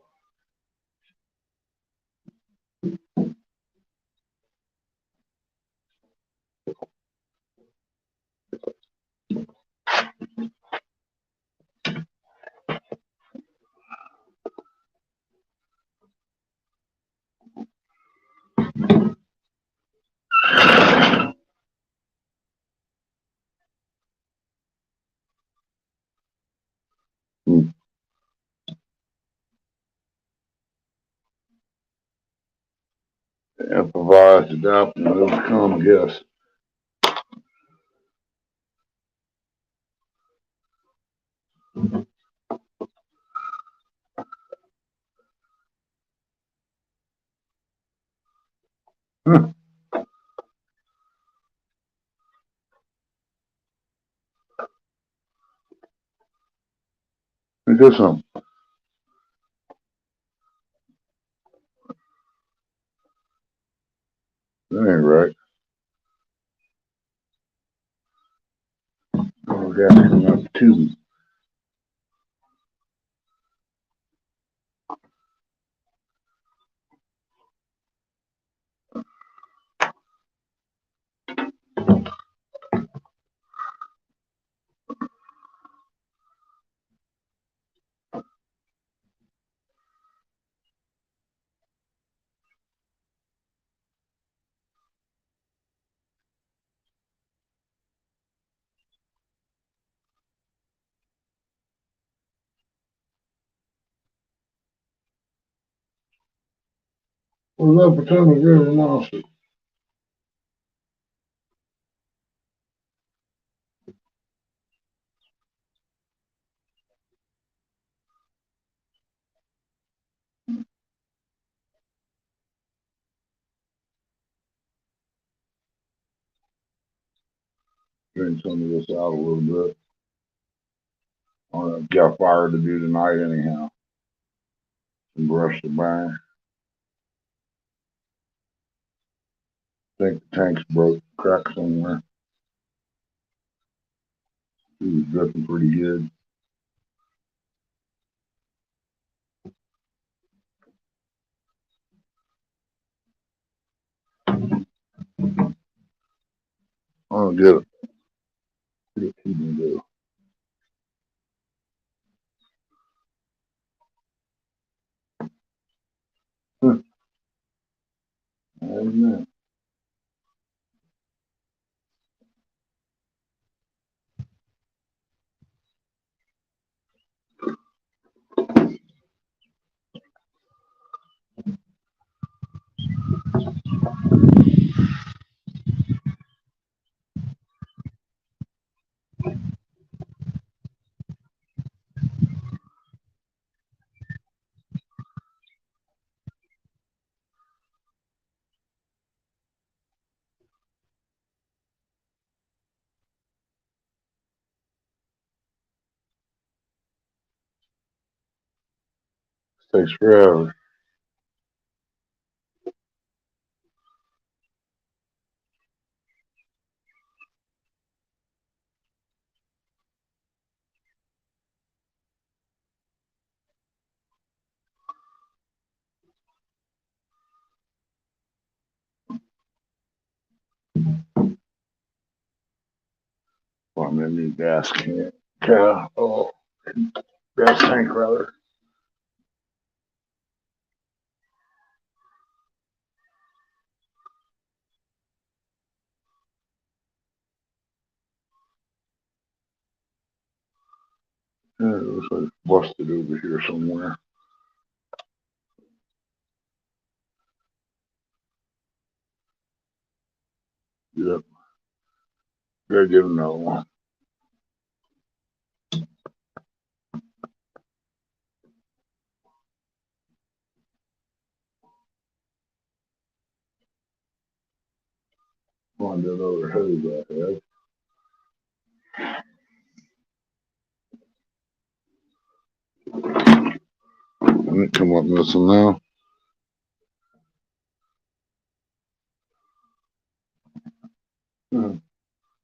improvise, adapt, and overcome, I guess. Huh, let me do something. That ain't right. Little gas coming out the tube. What's up, Potomac River Monster? Drain some of this out a little bit. Got fire to do tonight anyhow. And brush the barn. Think the tank's broke, cracked somewhere. It was dripping pretty good. Oh, get it. Get it, keep it go. Amen. Takes forever. Find that new gas can. Oh, gas tank rather. Yeah, it looks like it's busted over here somewhere. Yep. Gotta get another one. Find that other hose I had. And it come up missing now.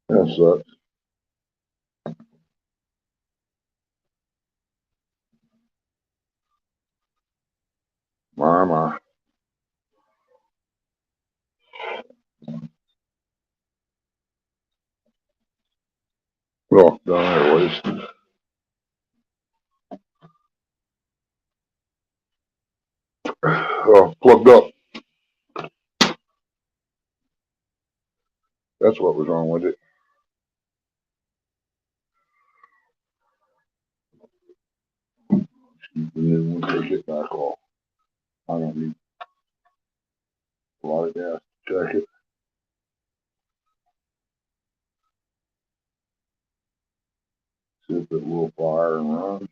That sucks. My. Well, down there waste. Oh, plugged up. That's what was wrong with it. The new one, take it back off. I don't need a lot of gas to check it. See if it will fire and run.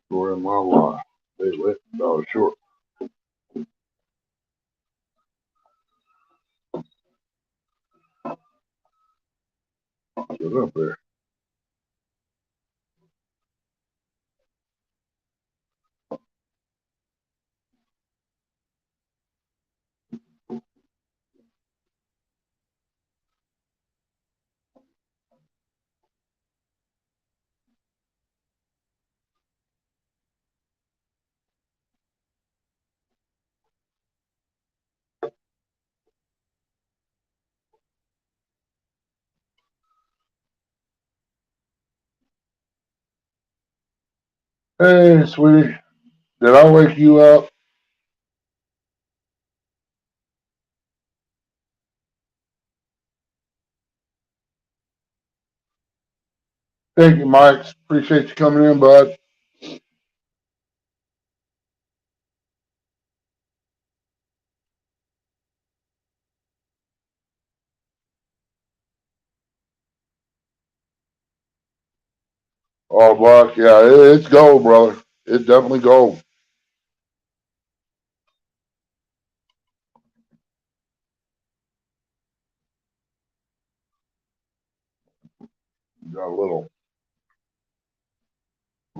Story of my life. They let me short. Get up there. Hey, sweetie. Did I wake you up? Thank you, Mike. Appreciate you coming in, bud. Oh, Buck, yeah, it's gold, brother. It's definitely gold. Got a little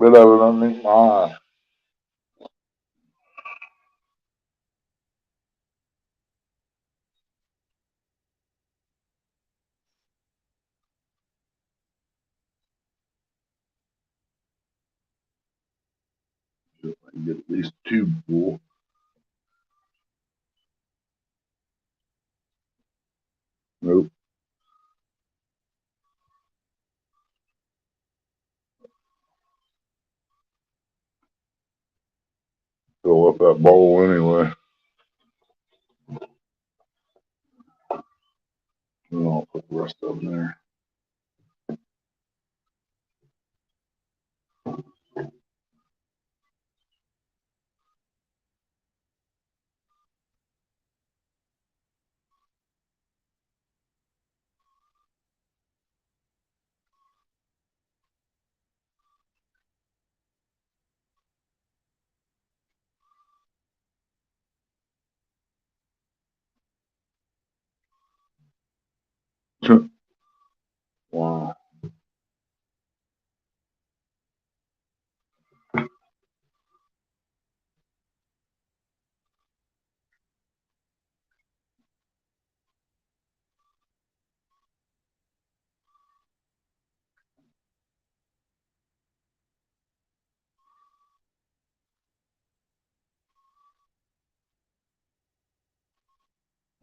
bit of it underneath my eye. See if I can get at least two full. Nope. Fill up that bowl anyway. And I'll put the rest of them there. Wow.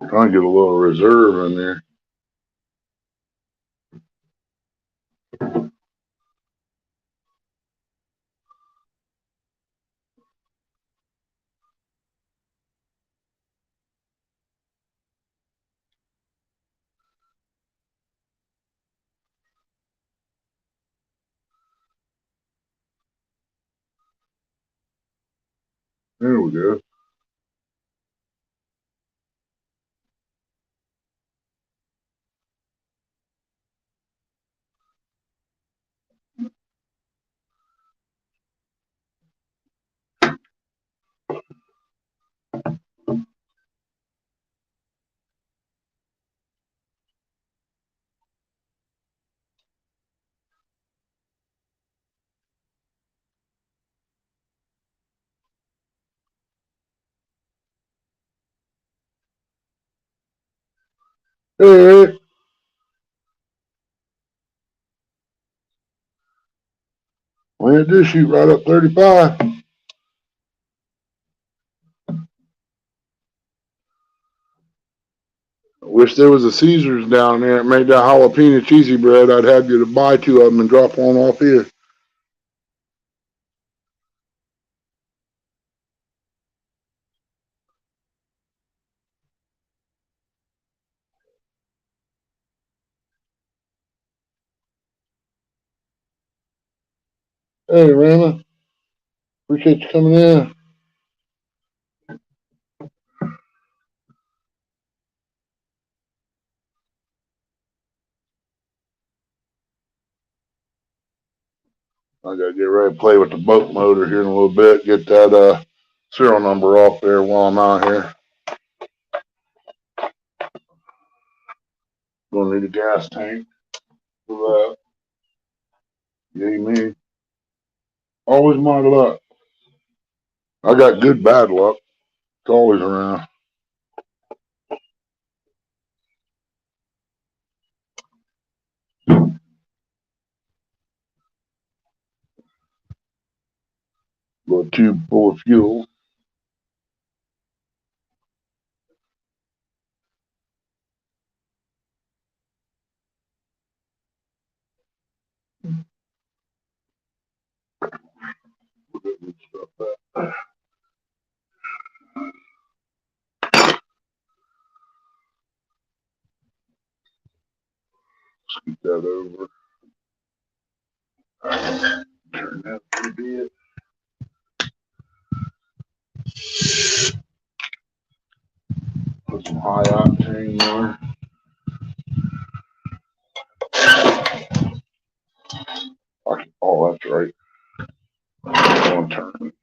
Trying to get a little reserve in there. There we go. Hey, well, it did shoot right up 35. I wish there was a Caesars down there that made that jalapeno cheesy bread. I'd have you to buy two of them and drop one off here. Hey, Rama. Appreciate you coming in. I gotta get ready to play with the boat motor here in a little bit. Get that serial number off there while I'm out here. Gonna need a gas tank for that. Yay me. Always my luck. I got good bad luck. It's always around. Got a tube full of fuel. Scoot that over. Turn that to be it. Put some high octane there. Oh, that's right. One turn.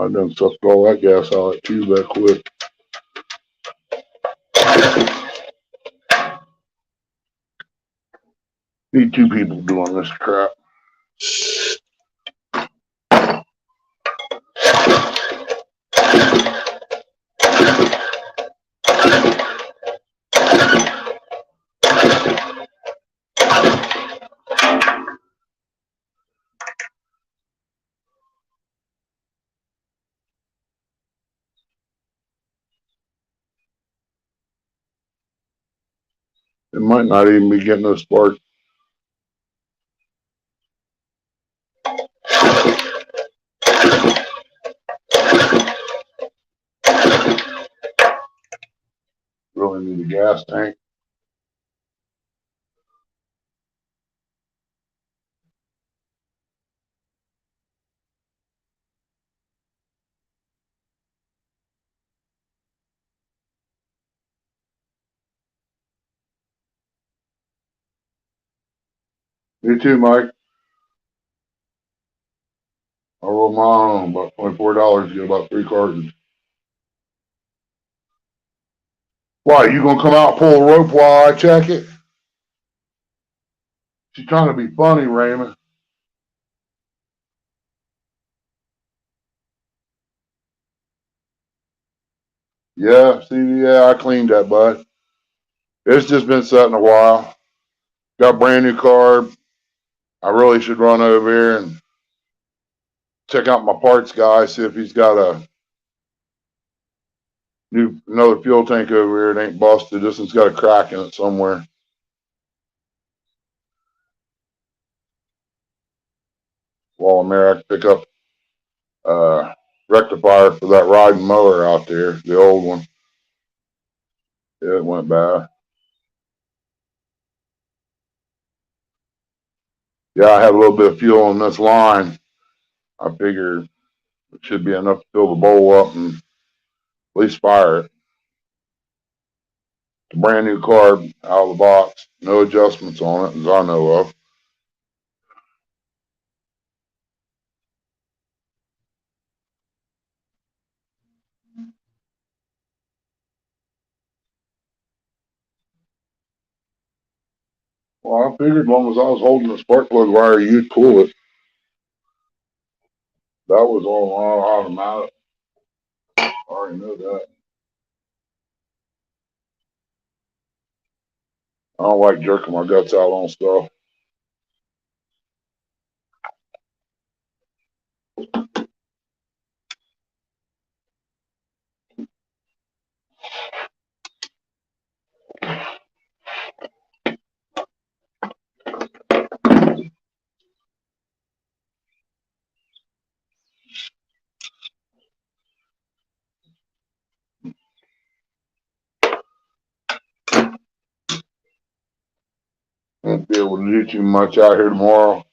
I done sucked all that gas out of that tube that quick. Need two people doing this crap. It might not even be getting a spark. Really need a gas tank. Me too, Mike. I rolled mine on about $24 to get about 3 cartons. Why, you gonna come out and pull the rope while I check it? She's trying to be funny, Raymond. Yeah, see, yeah, I cleaned that, bud. It's just been sitting a while. Got a brand new carb. I really should run over here and check out my parts guy, see if he's got another fuel tank over here. It ain't busted. This one's got a crack in it somewhere. While I'm there, I can pick up rectifier for that riding mower out there, the old one. Yeah, it went bad. Yeah, I have a little bit of fuel in this line. I figure it should be enough to fill the bowl up and at least fire it. It's a brand new carb out of the box. No adjustments on it, as I know of. Well, I figured as long as I was holding the spark plug wire, you'd pull it. That was all automatic. I already know that. I don't like jerking my guts out on stuff. Won't be able to do too much out here tomorrow.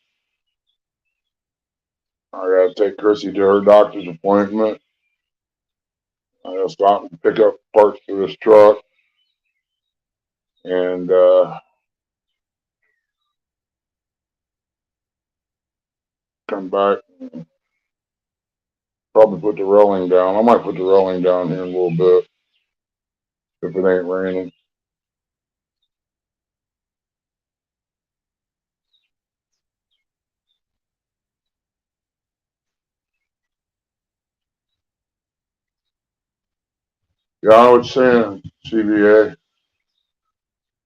I gotta take Chrissy to her doctor's appointment. I gotta stop and pick up parts for this truck and come back. Probably put the rolling down. I might put the rolling down here in a little bit if it ain't raining. Yeah, I know what you're saying, CBA.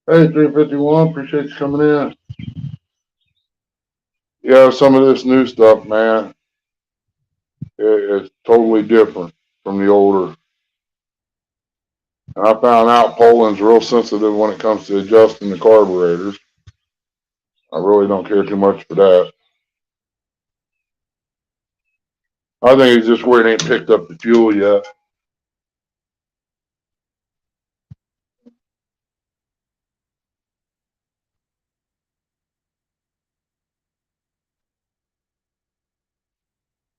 Hey, 351, appreciate you coming in. Yeah, some of this new stuff, man, it's totally different from the older. And I found out Poland's real sensitive when it comes to adjusting the carburetors. I really don't care too much for that. I think it's just where it ain't picked up the fuel yet.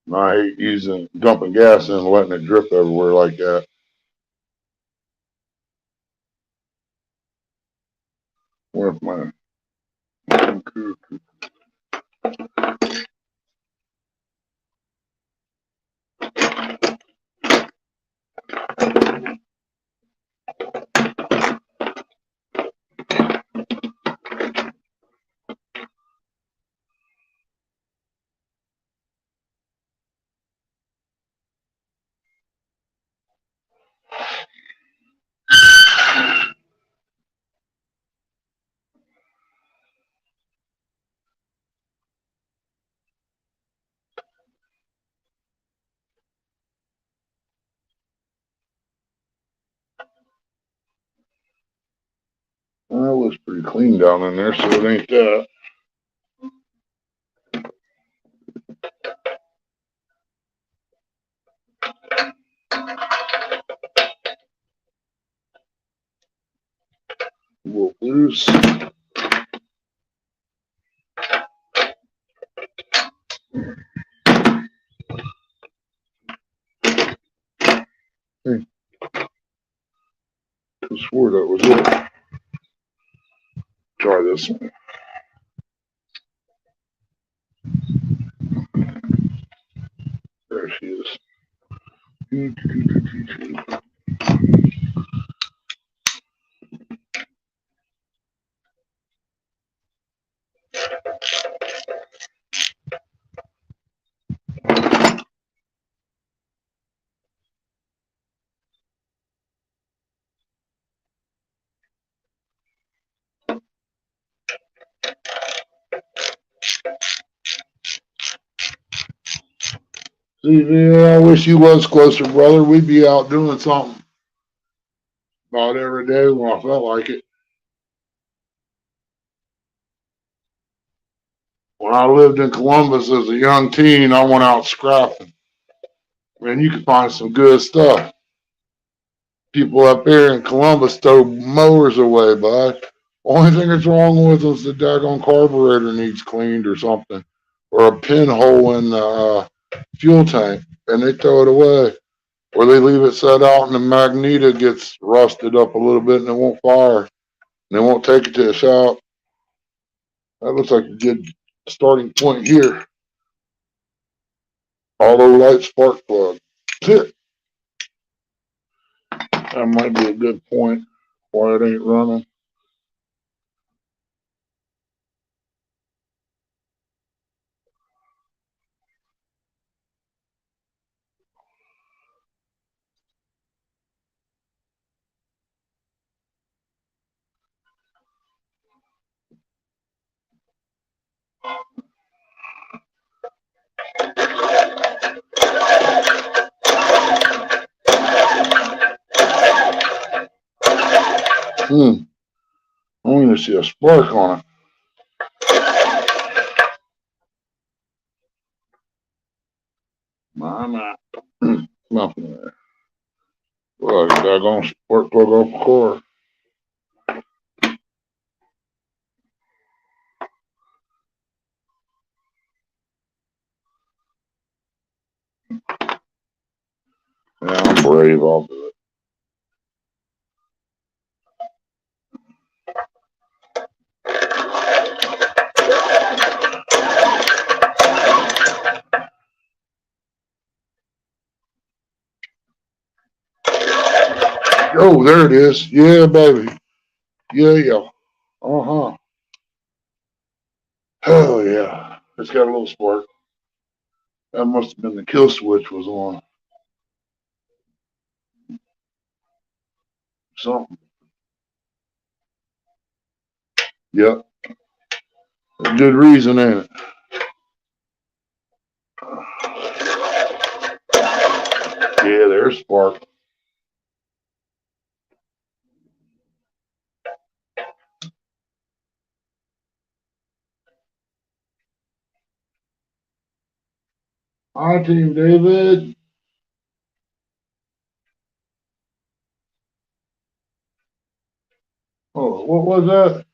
And I hate dumping gas in and letting it drip everywhere like that. Where's my Well, it looks pretty clean down in there, so it ain't that. A little loose. Hey, I swore that was it. Try this one. There she is. See, yeah, I wish you was closer, brother. We'd be out doing something about every day when I felt like it. When I lived in Columbus as a young teen, I went out scrapping. Man, you could find some good stuff. People up here in Columbus throw mowers away, bud. Only thing that's wrong with them is the daggone carburetor needs cleaned or something, or a pinhole in the fuel tank, and they throw it away. Or they leave it set out and the magneto gets rusted up a little bit and it won't fire. And they won't take it to the shop. That looks like a good starting point here. Auto light spark plug. That might be a good point why it ain't running. I don't even see a spark on it. My. Nothing there. Well, you daggone spark plug off the car. Yeah, I'm brave. I'll do it. Oh, there it is. Yeah, baby. Yeah, yeah. Uh huh. Hell yeah. It's got a little spark. That must have been the kill switch was on. Something. Yep. Good reason, ain't it? Yeah, there's spark. Hi, Team David. Oh, what was that?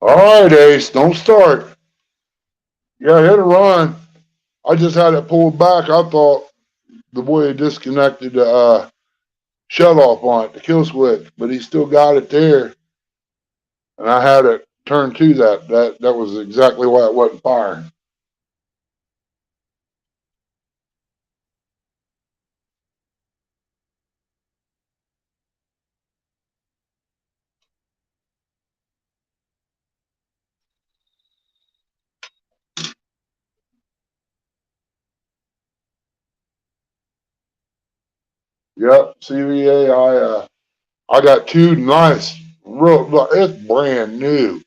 All right, Ace, don't start. Yeah, hit a run. I just had it pulled back. I thought the boy had disconnected the shut off on it, the kill switch, but he still got it there. And I had it turned to that. That was exactly why it wasn't firing. Yep, CVA. I got two nice, real. It's brand new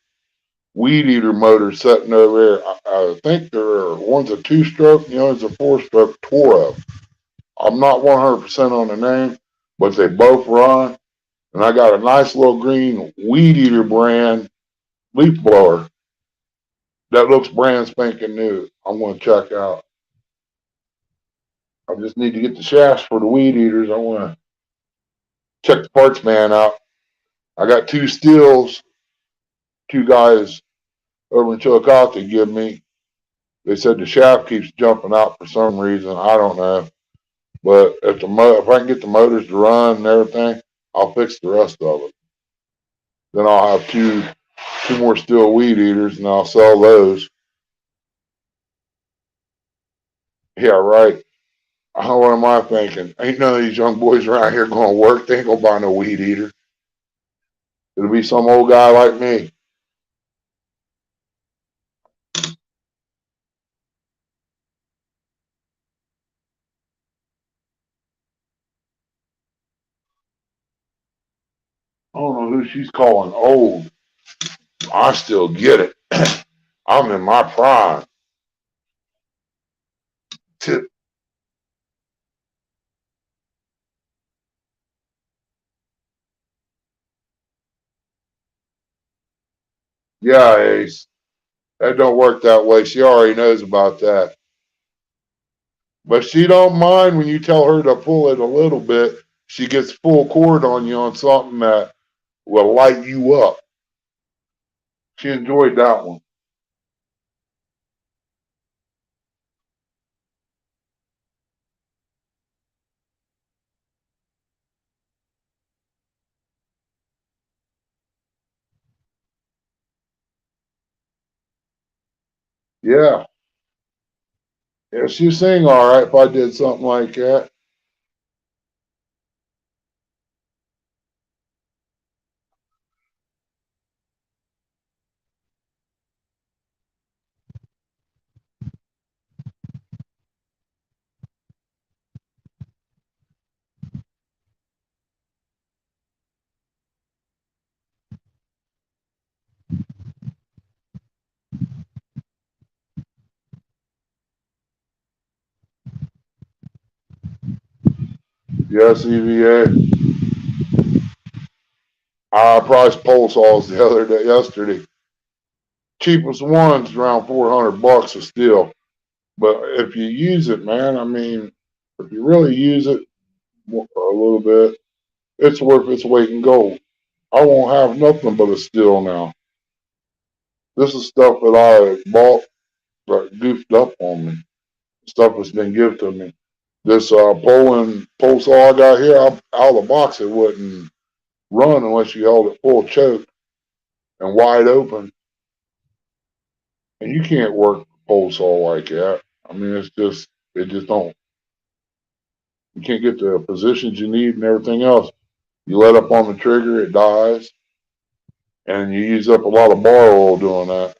weed eater motors sitting over there. I think they're one's a two-stroke, and the other's a four-stroke Toro. I'm not 100% on the name, but they both run. And I got a nice little green weed eater brand leaf blower that looks brand spanking new. I'm going to check out. I just need to get the shafts for the weed eaters. I want to check the parts man out. I got two steels, two guys over in Chillicothe give me. They said the shaft keeps jumping out for some reason. I don't know. But if I can get the motors to run and everything, I'll fix the rest of it. Then I'll have two more steel weed eaters and I'll sell those. Yeah, right. What am I thinking? Ain't none of these young boys around here going to work. They ain't going to buy no weed eater. It'll be some old guy like me. I don't know who she's calling old. I still get it. I'm in my prime. Tip. Yeah, Ace. That don't work that way. She already knows about that. But she don't mind when you tell her to pull it a little bit. She gets full cord on you on something that will light you up. She enjoyed that one. Yeah. Yeah, she'd sing all right if I did something like that. Yes, EVA. I priced pole saws the other day, yesterday. Cheapest one's around $400 a steel. But if you use it, man, I mean, if you really use it a little bit, it's worth its weight in gold. I won't have nothing but a steel now. This is stuff that I bought that goofed up on me. Stuff that's been given to me. This pole saw I got here out of the box, it wouldn't run unless you held it full choke and wide open. And you can't work a pole saw like that. I mean, it just don't. You can't get the positions you need and everything else. You let up on the trigger, it dies, and you use up a lot of bar oil doing that.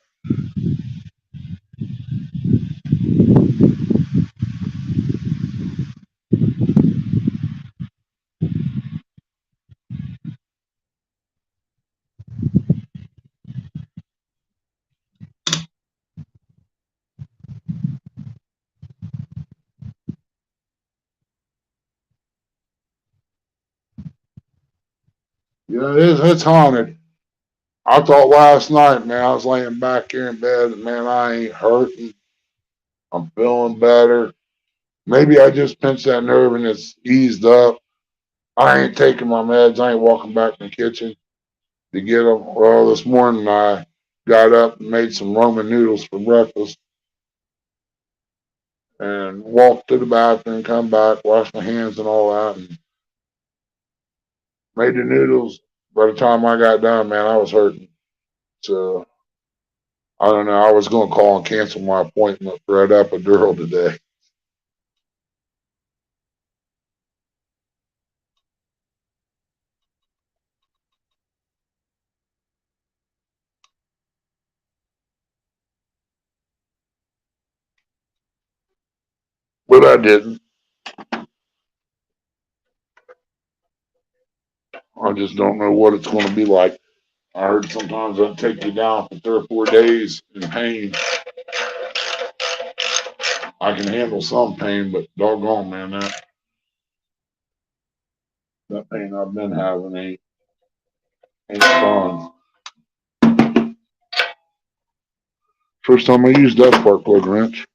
Yeah, it's haunted. I thought last night, man, I was laying back here in bed, and man, I ain't hurting. I'm feeling better. Maybe I just pinched that nerve and it's eased up. I ain't taking my meds. I ain't walking back in the kitchen to get them. Well, this morning I got up and made some Roman noodles for breakfast and walked to the bathroom, come back, washed my hands and all that, and made the noodles. By the time I got done, man, I was hurting. So I don't know. I was going to call and cancel my appointment for that epidural today. But I didn't. I just don't know what it's going to be like. I heard sometimes it'll take you down for 3 or 4 days in pain. I can handle some pain, but doggone, man, that pain I've been having ain't fun. First time I used that spark plug wrench.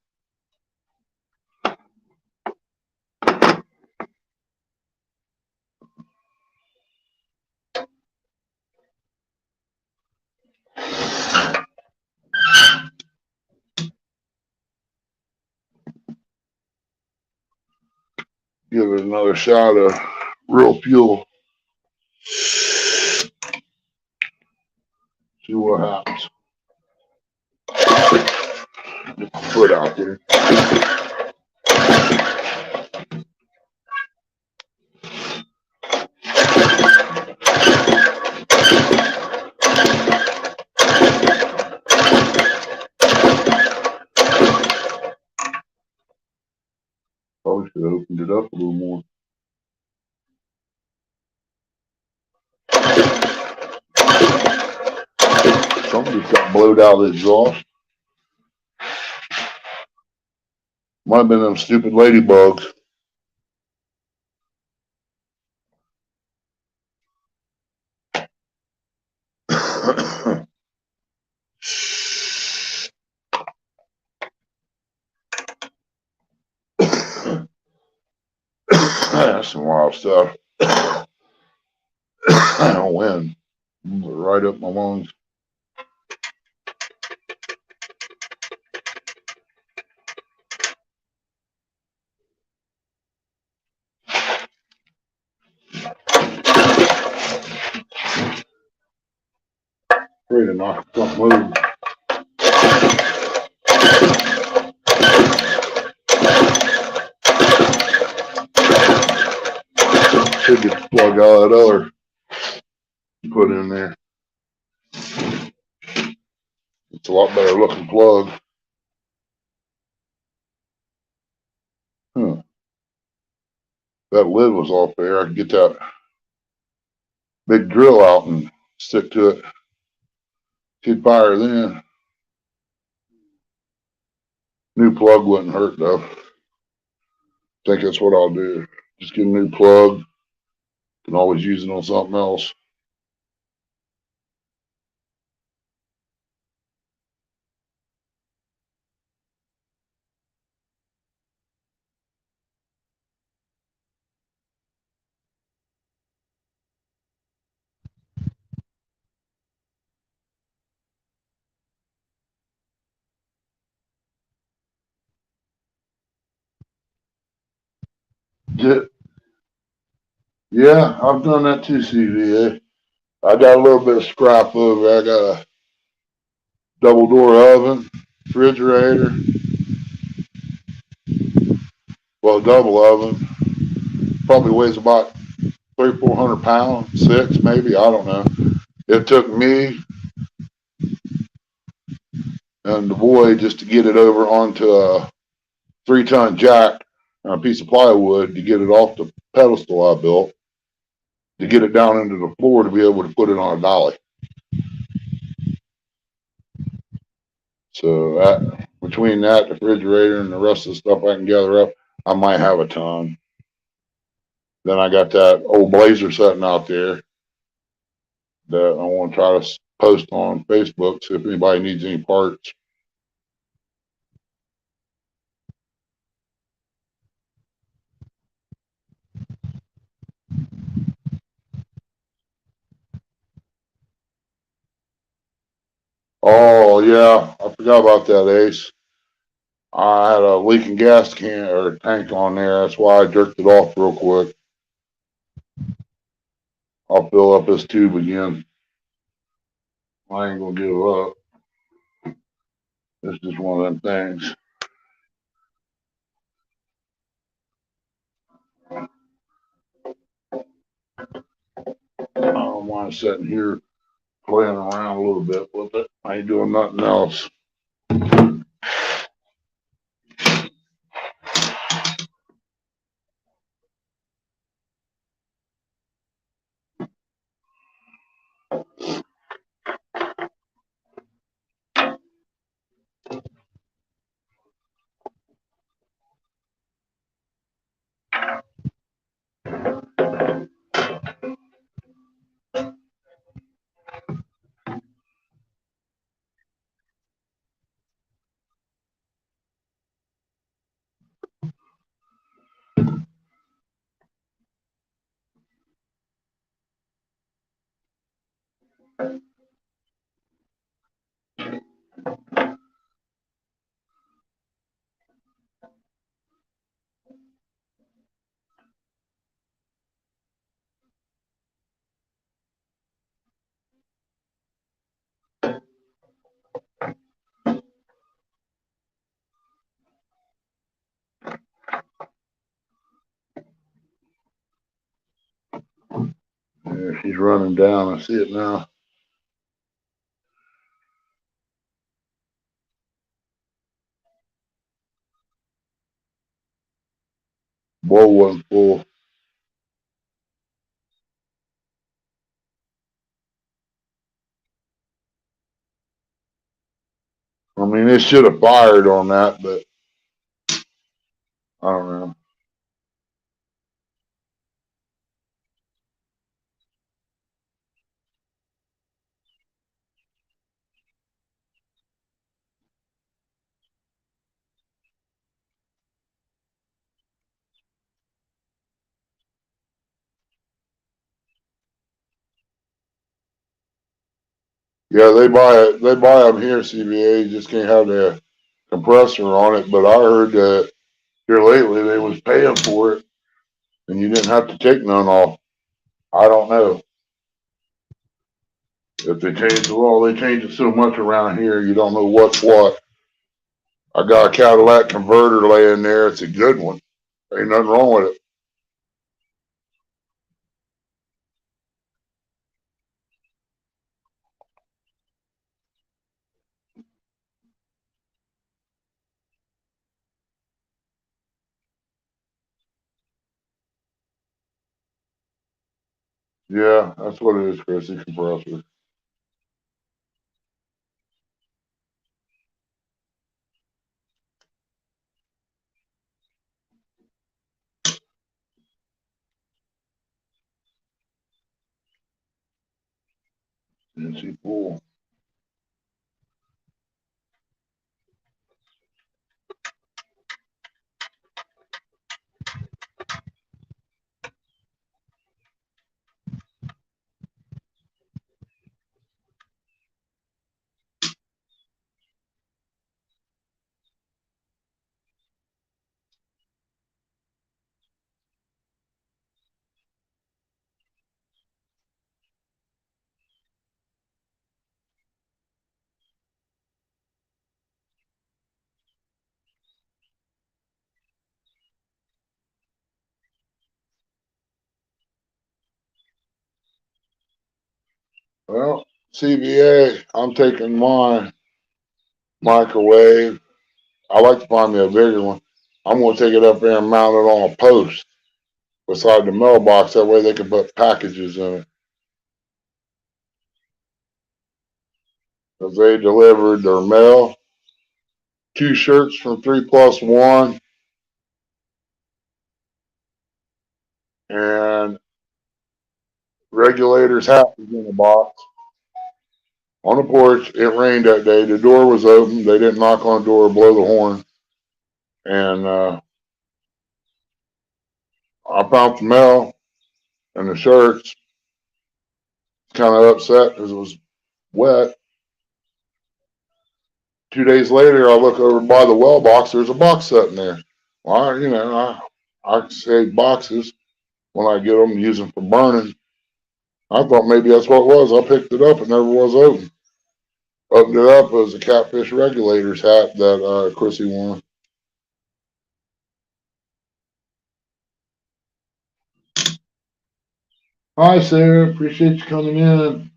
Give it another shot of real fuel. See what happens. Get the foot out there. Probably should have opened it up a little more. Something just got blowed out of the exhaust. Might have been them stupid ladybugs. That's some wild stuff. I don't win. Right up my lungs. Ready to knock something loose. Should get the plug out of that other put in there. It's a lot better looking plug. Huh. That lid was off there. I could get that big drill out and stick to it. She'd fire then. New plug wouldn't hurt though. Think that's what I'll do. Just get a new plug. Can always use it on something else. Yeah, I've done that too, CVA. I got a little bit of scrap over. I got a double door oven, refrigerator, well, double oven. Probably weighs about 300-400 pounds, 6 maybe. I don't know. It took me and the boy just to get it over onto a 3-ton jack and a piece of plywood to get it off the pedestal I built, to get it down into the floor to be able to put it on a dolly. So that, between that, the refrigerator, and the rest of the stuff I can gather up, I might have a ton. Then I got that old Blazer sitting out there that I want to try to post on Facebook, see if anybody needs any parts. Oh, yeah, I forgot about that, Ace. I had a leaking gas can or tank on there. That's why I jerked it off real quick. I'll fill up this tube again. I ain't gonna give up. It's just one of them things. I don't mind sitting here playing around a little bit with it. I ain't doing nothing else. Yeah, she's running down. I see it now. Bowl wasn't full. I mean, it should have fired on that, but I don't know. Yeah, they buy it. They buy them here, CBA. You just can't have the compressor on it. But I heard that here lately they was paying for it, and you didn't have to take none off. I don't know if they changed the law. They changed it so much around here, you don't know what's what. I got a Cadillac converter laying there. It's a good one. Ain't nothing wrong with it. Yeah, that's what it is, Chrissy. Compressor. NC pool. Well, CBA. I'm taking my microwave. I like to find me a bigger one. I'm gonna take it up there and mount it on a post beside the mailbox. That way they can put packages in it. Because they delivered their mail, 2 shirts from 3+1, and regulators hat was in a box on the porch. It rained that day. The door was open. They didn't knock on the door or blow the horn. And I found the mail and the shirts. Kind of upset because it was wet. 2 days later, I look over by the well box. There's a box sitting there. Well, I save boxes when I get them, use them for burning. I thought maybe that's what it was. I picked it up. It never was open. Opened it up. It was a catfish regulator's hat that Chrissy won. Hi, Sarah. Appreciate you coming in.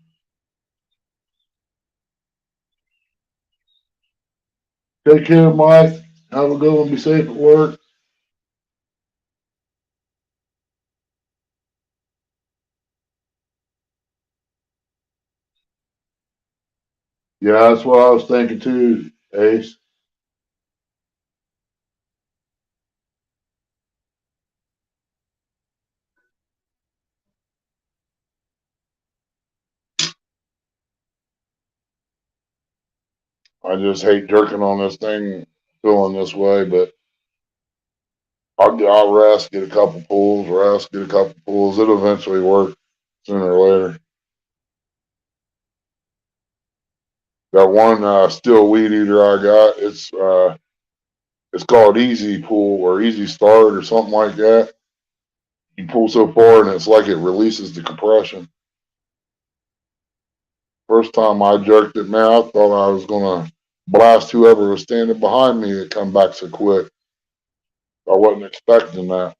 Take care, Mike. Have a good one. Be safe at work. Yeah, that's what I was thinking too, Ace. I just hate jerking on this thing, feeling this way, but I'll rest, get a couple pulls, rest, get a couple pulls. It'll eventually work sooner or later. That one steel weed eater I got, it's called Easy Pull or Easy Start or something like that. You pull so far and it's like it releases the compression. First time I jerked it, man, I thought I was gonna blast whoever was standing behind me to come back so quick. I wasn't expecting that.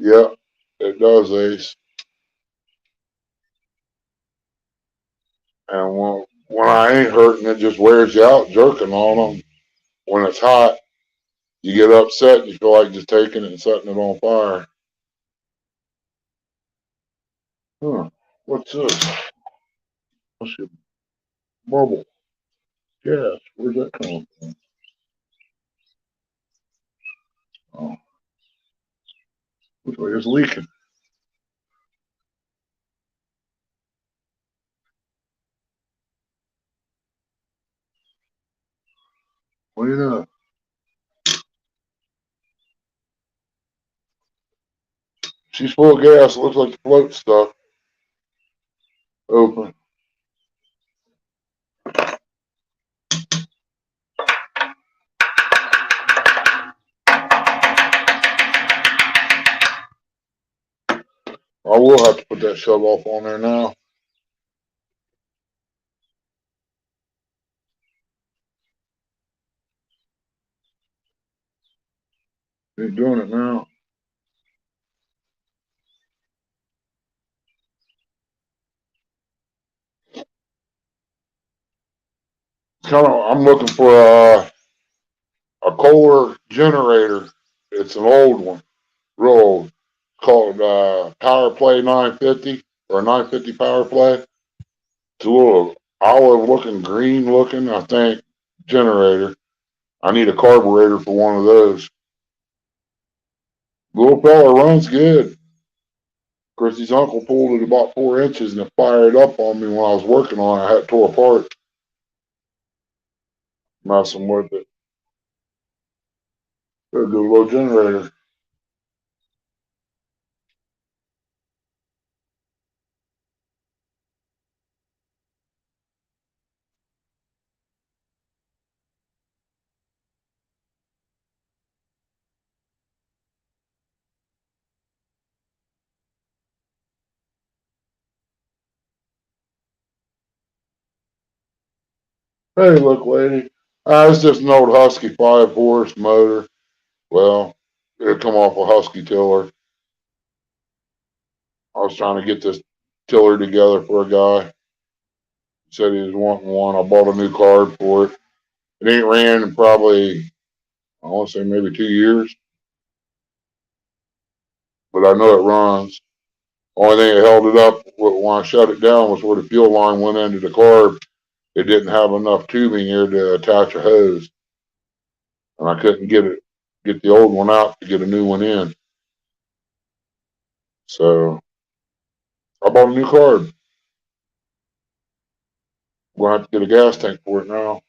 Yeah, it does, Ace. And when I ain't hurting, it just wears you out jerking on them. When it's hot, you get upset and you feel like just taking it and setting it on fire. Huh. What's this? What's your bubble? Yes. Where's that coming from? Oh, looks like it's leaking. What do you know? She's full of gas. Looks like the float stuff. Open. I will have to put that shove off on there now. Ain't doing it now. I'm looking for a Kohler generator. It's an old one, real old. It's called Power Play 950 or 950 Power Play. It's a little olive looking, green looking, I think, generator. I need a carburetor for one of those. Little fella runs good. Chrissy's uncle pulled it about 4 inches and it fired up on me when I was working on it. I had it tore apart, messing with it. Got a good little generator. Hey, look, lady. It's just an old Husky 5 horse motor. Well, it'll come off a Husky tiller. I was trying to get this tiller together for a guy. He said he was wanting one. I bought a new card for it. It ain't ran in probably, I want to say maybe 2 years. but I know it runs. Only thing that held it up when I shut it down was where the fuel line went into the carb. It didn't have enough tubing here to attach a hose, and I couldn't get the old one out to get a new one in. So I bought a new carb. I'm gonna have to get a gas tank for it now.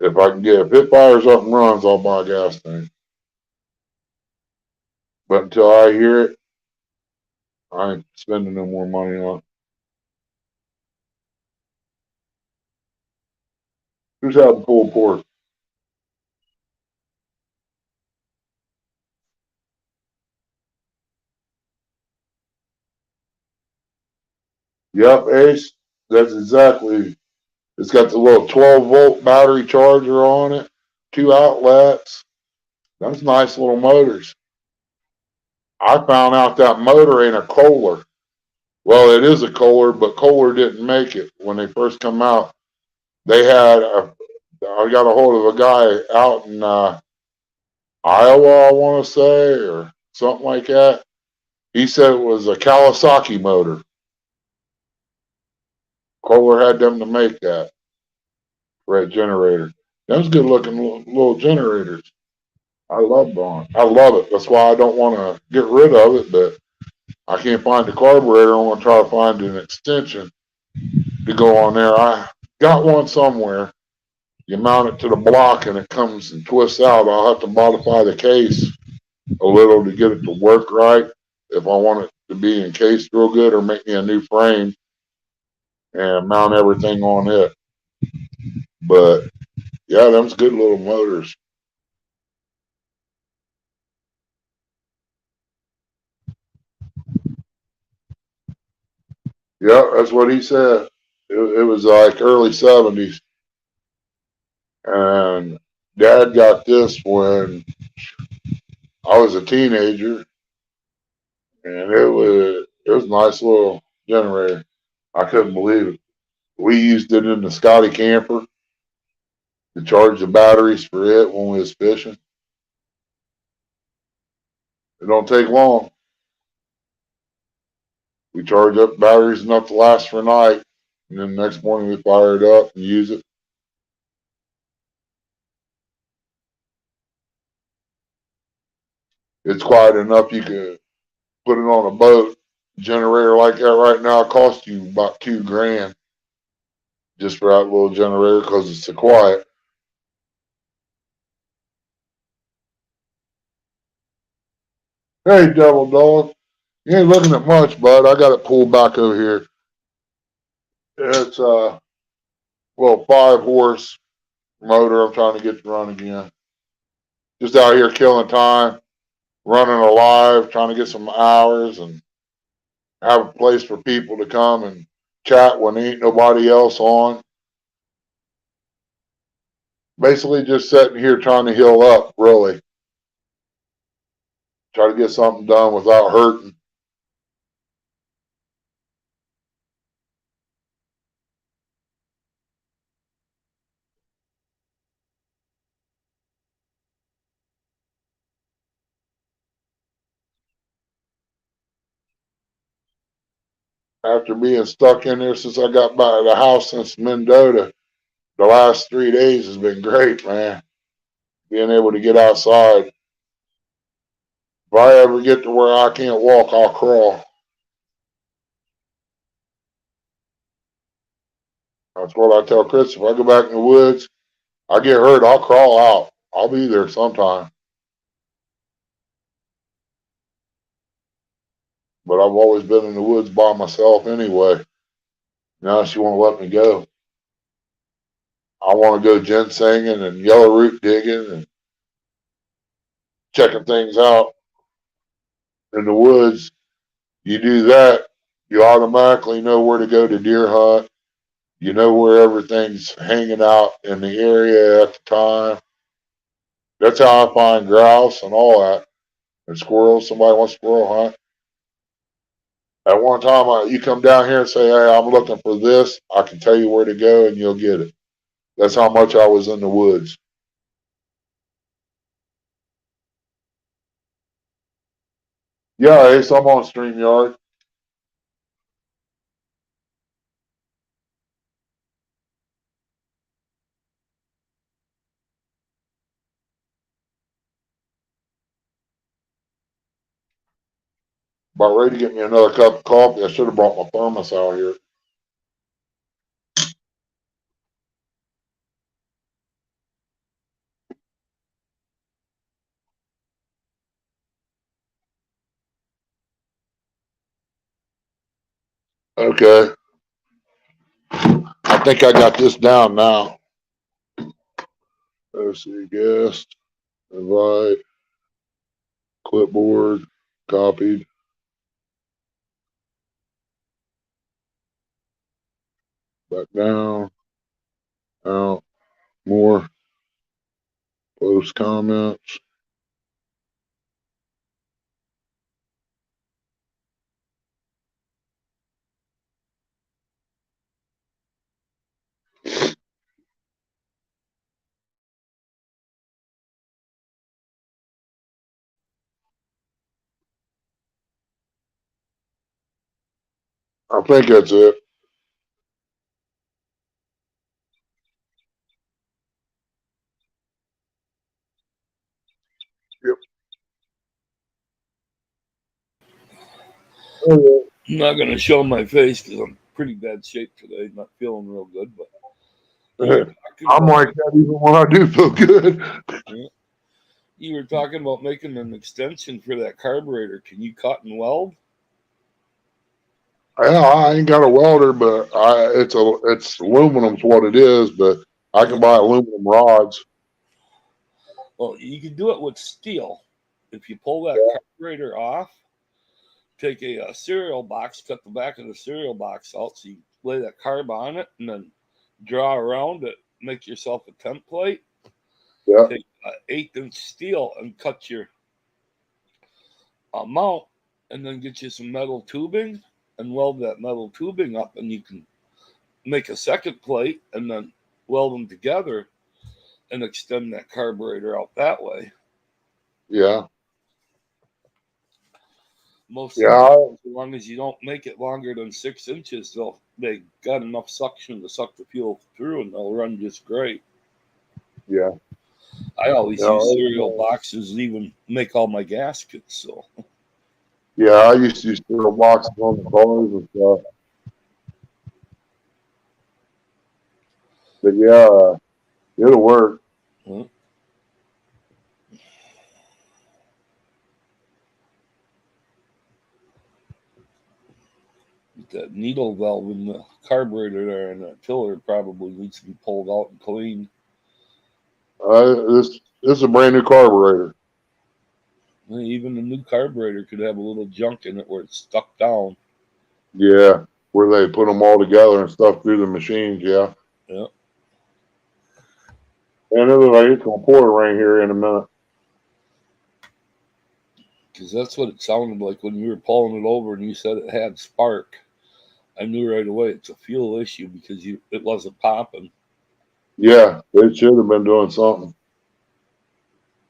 If it fires up and runs, I'll buy a gas tank. But until I hear it, I ain't spending no more money on it. Who's having pulled pork? Yep, Ace. That's exactly. It's got the little 12-volt battery charger on it, two outlets. Those nice little motors. I found out that motor ain't a Kohler. Well, it is a Kohler, but Kohler didn't make it when they first come out. They had I got a hold of a guy out in Iowa, I want to say, or something like that. He said it was a Kawasaki motor. Kohler had them to make that for that generator. Those good looking little generators. I love them. I love it. That's why I don't want to get rid of it, but I can't find the carburetor. I'm going to try to find an extension to go on there. I got one somewhere. You mount it to the block and it comes and twists out. I'll have to modify the case a little to get it to work right if I want it to be encased real good, or make me a new frame and mount everything on it. But yeah, them's good little motors. Yeah, that's what he said. It was like early 70s. And Dad got this when I was a teenager, and it was a nice little generator. I couldn't believe it. We used it in the Scotty camper to charge the batteries for it when we was fishing. It don't take long. We charge up batteries enough to last for a night, and then the next morning we fire it up and use it. It's quiet enough you could put it on a boat. Generator like that right now costs you about $2,000 just for that little generator because it's so quiet. Hey, Devil Dog. You ain't looking at much, bud. I got it pulled back over here. It's a little 5 horse motor I'm trying to get to run again. Just out here killing time, running alive, trying to get some hours and have a place for people to come and chat when there ain't nobody else on. Basically just sitting here trying to heal up, really. Try to get something done without hurting. After being stuck in there since I got back to the house since Mendota, the last 3 days has been great, man. Being able to get outside. If I ever get to where I can't walk, I'll crawl. That's what I tell Chris. If I go back in the woods, I get hurt, I'll crawl out. I'll be there sometime. But I've always been in the woods by myself anyway. Now she won't let me go. I want to go ginsenging and yellow root digging and checking things out in the woods. You do that, you automatically know where to go to deer hunt. You know where everything's hanging out in the area at the time. That's how I find grouse and all that. And squirrels. Somebody wants squirrel hunt. At one time, you come down here and say, "Hey, I'm looking for this." I can tell you where to go, and you'll get it. That's how much I was in the woods. Yeah, Ace, I'm on StreamYard. About ready to get me another cup of coffee. I should have brought my thermos out here. Okay. I think I got this down now. Let's see, guest, invite, clipboard, copied, back down, out, more, post comments. I think that's it. Yep. Oh, I'm not going to show my face because I'm pretty bad shape today. Not feeling real good, but you were yeah. talking I'm about like that even when I do feel good. yeah, you were talking about making an extension for that carburetor. Can you cut and weld? Yeah, I ain't got a welder, but it's aluminum's what it is, but I Yeah. can buy aluminum rods. Well, you can do it with steel. If you pull that Yeah, carburetor off, take a cereal box, cut the back of the cereal box out, so you lay that carb on it, and then draw around it. Make yourself a template. yeah, Take 1/8 inch steel and cut your mount, and then get you some metal tubing and weld that metal tubing up, and you can make a second plate and then weld them together and extend that carburetor out that way. yeah, Most of the yeah, as long as you don't make it longer than 6 inches, they got enough suction to suck the fuel through, and they'll run just great. yeah. I always use cereal Yeah, boxes, even make all my gaskets. So yeah, I used to use cereal boxes on the cars and stuff. But yeah, it'll work. well, that needle valve in the carburetor there and that filler probably needs to be pulled out and cleaned. This is a brand new carburetor. Even a new carburetor could have a little junk in it where it's stuck down. Yeah, where they put them all together and stuff through the machines. Yeah, Yeah, and it looks like it's gonna pour rain here in a minute. because that's what it sounded like when you were pulling it over and you said it had spark. I knew right away it's a fuel issue because it wasn't popping. Yeah, it should have been doing something.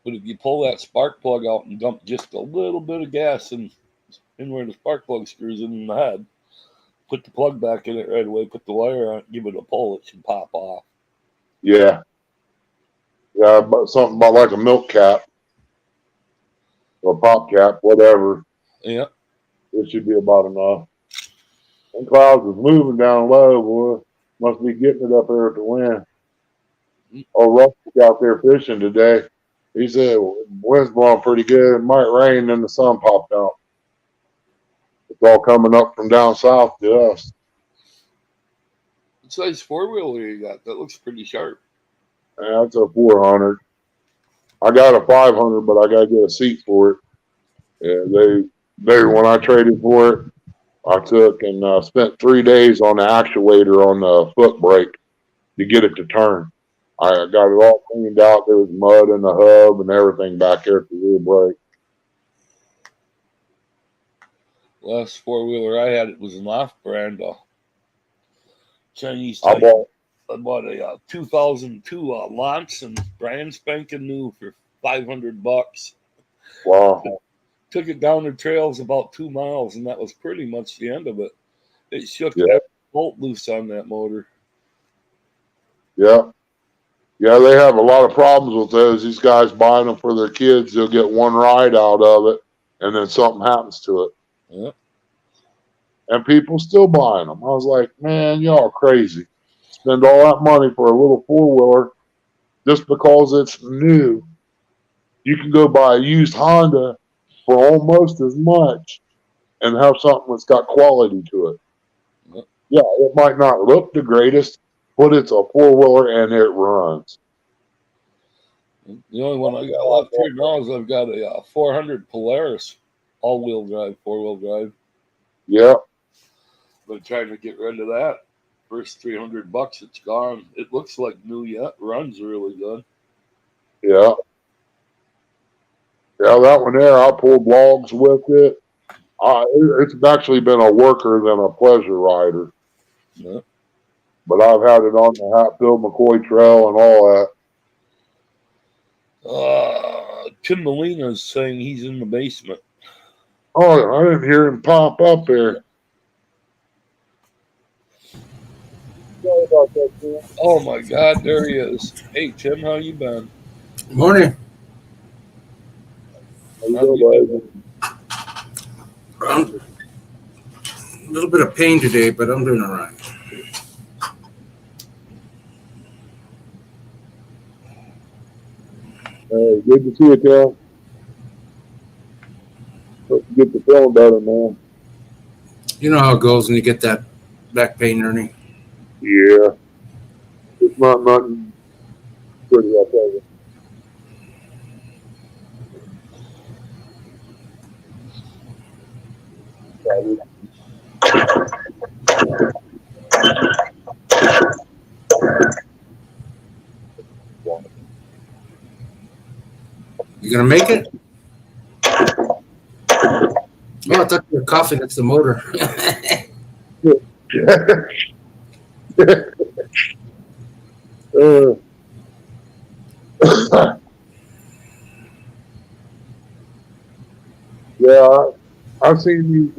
But if you pull that spark plug out and dump just a little bit of gas in where the spark plug screws in the head, put the plug back in it right away, put the wire on it, give it a pull, it should pop off. Yeah, yeah, but something about like a milk cap or pop cap, whatever. Yeah. It should be about enough. And clouds is moving down low, boy. Must be getting it up there at the wind. Oh, Russ was out there fishing today. He said wind's blowing pretty good. It might rain, then the sun popped out. It's all coming up from down south to us. What size 4-wheeler you got? That looks pretty sharp. And that's a 400. I got a 500, but I got to get a seat for it. Yeah, they when I traded for it, I took and spent 3 days on the actuator on the foot brake to get it to turn. I got it all cleaned out. There was mud in the hub and everything back there at the rear brake. Last 4-wheeler I had, it was an off-brand Chinese I type. bought, I bought a 2002 Lance and brand spanking new for $500. wow, took it down the trails about 2 miles, and that was pretty much the end of it. It shook Yeah. every bolt loose on that motor. Yeah. Yeah, they have a lot of problems with those. These guys buying them for their kids, they'll get one ride out of it, and then something happens to it. Yeah. And people still buying them. I was like, man, y'all crazy. Spend all that money for a little four-wheeler just because it's new. You can go buy a used Honda for almost as much and have something that's got quality to it. Yep. Yeah, it might not look the greatest, but it's a four-wheeler and it runs. The only one I got left here now is I've got a 400 Polaris all-wheel drive, four-wheel drive. Yeah. Been trying to get rid of that. First $300, it's gone. It looks like new yet. Runs really good. Yeah. Yeah, that one there, I pulled logs with it. It's actually been a worker than a pleasure rider. Yeah. But I've had it on the Hatfield McCoy Trail and all that. Tim Molina's saying he's in the basement. Oh, I didn't hear him pop up there. Sorry about that, Tim. Oh my God, there he is. Hey Tim, how you been? Morning. How you doing, I'm a little bit of pain today, but I'm doing all right. Hey, good to see you, Tim. Hope you get the feeling better, man. You know how it goes when you get that back pain, Ernie. Yeah. It's not nothing pretty, I'll tell you. You gonna make it? Oh, I thought you were coughing. That's the motor. Yeah, I've seen these,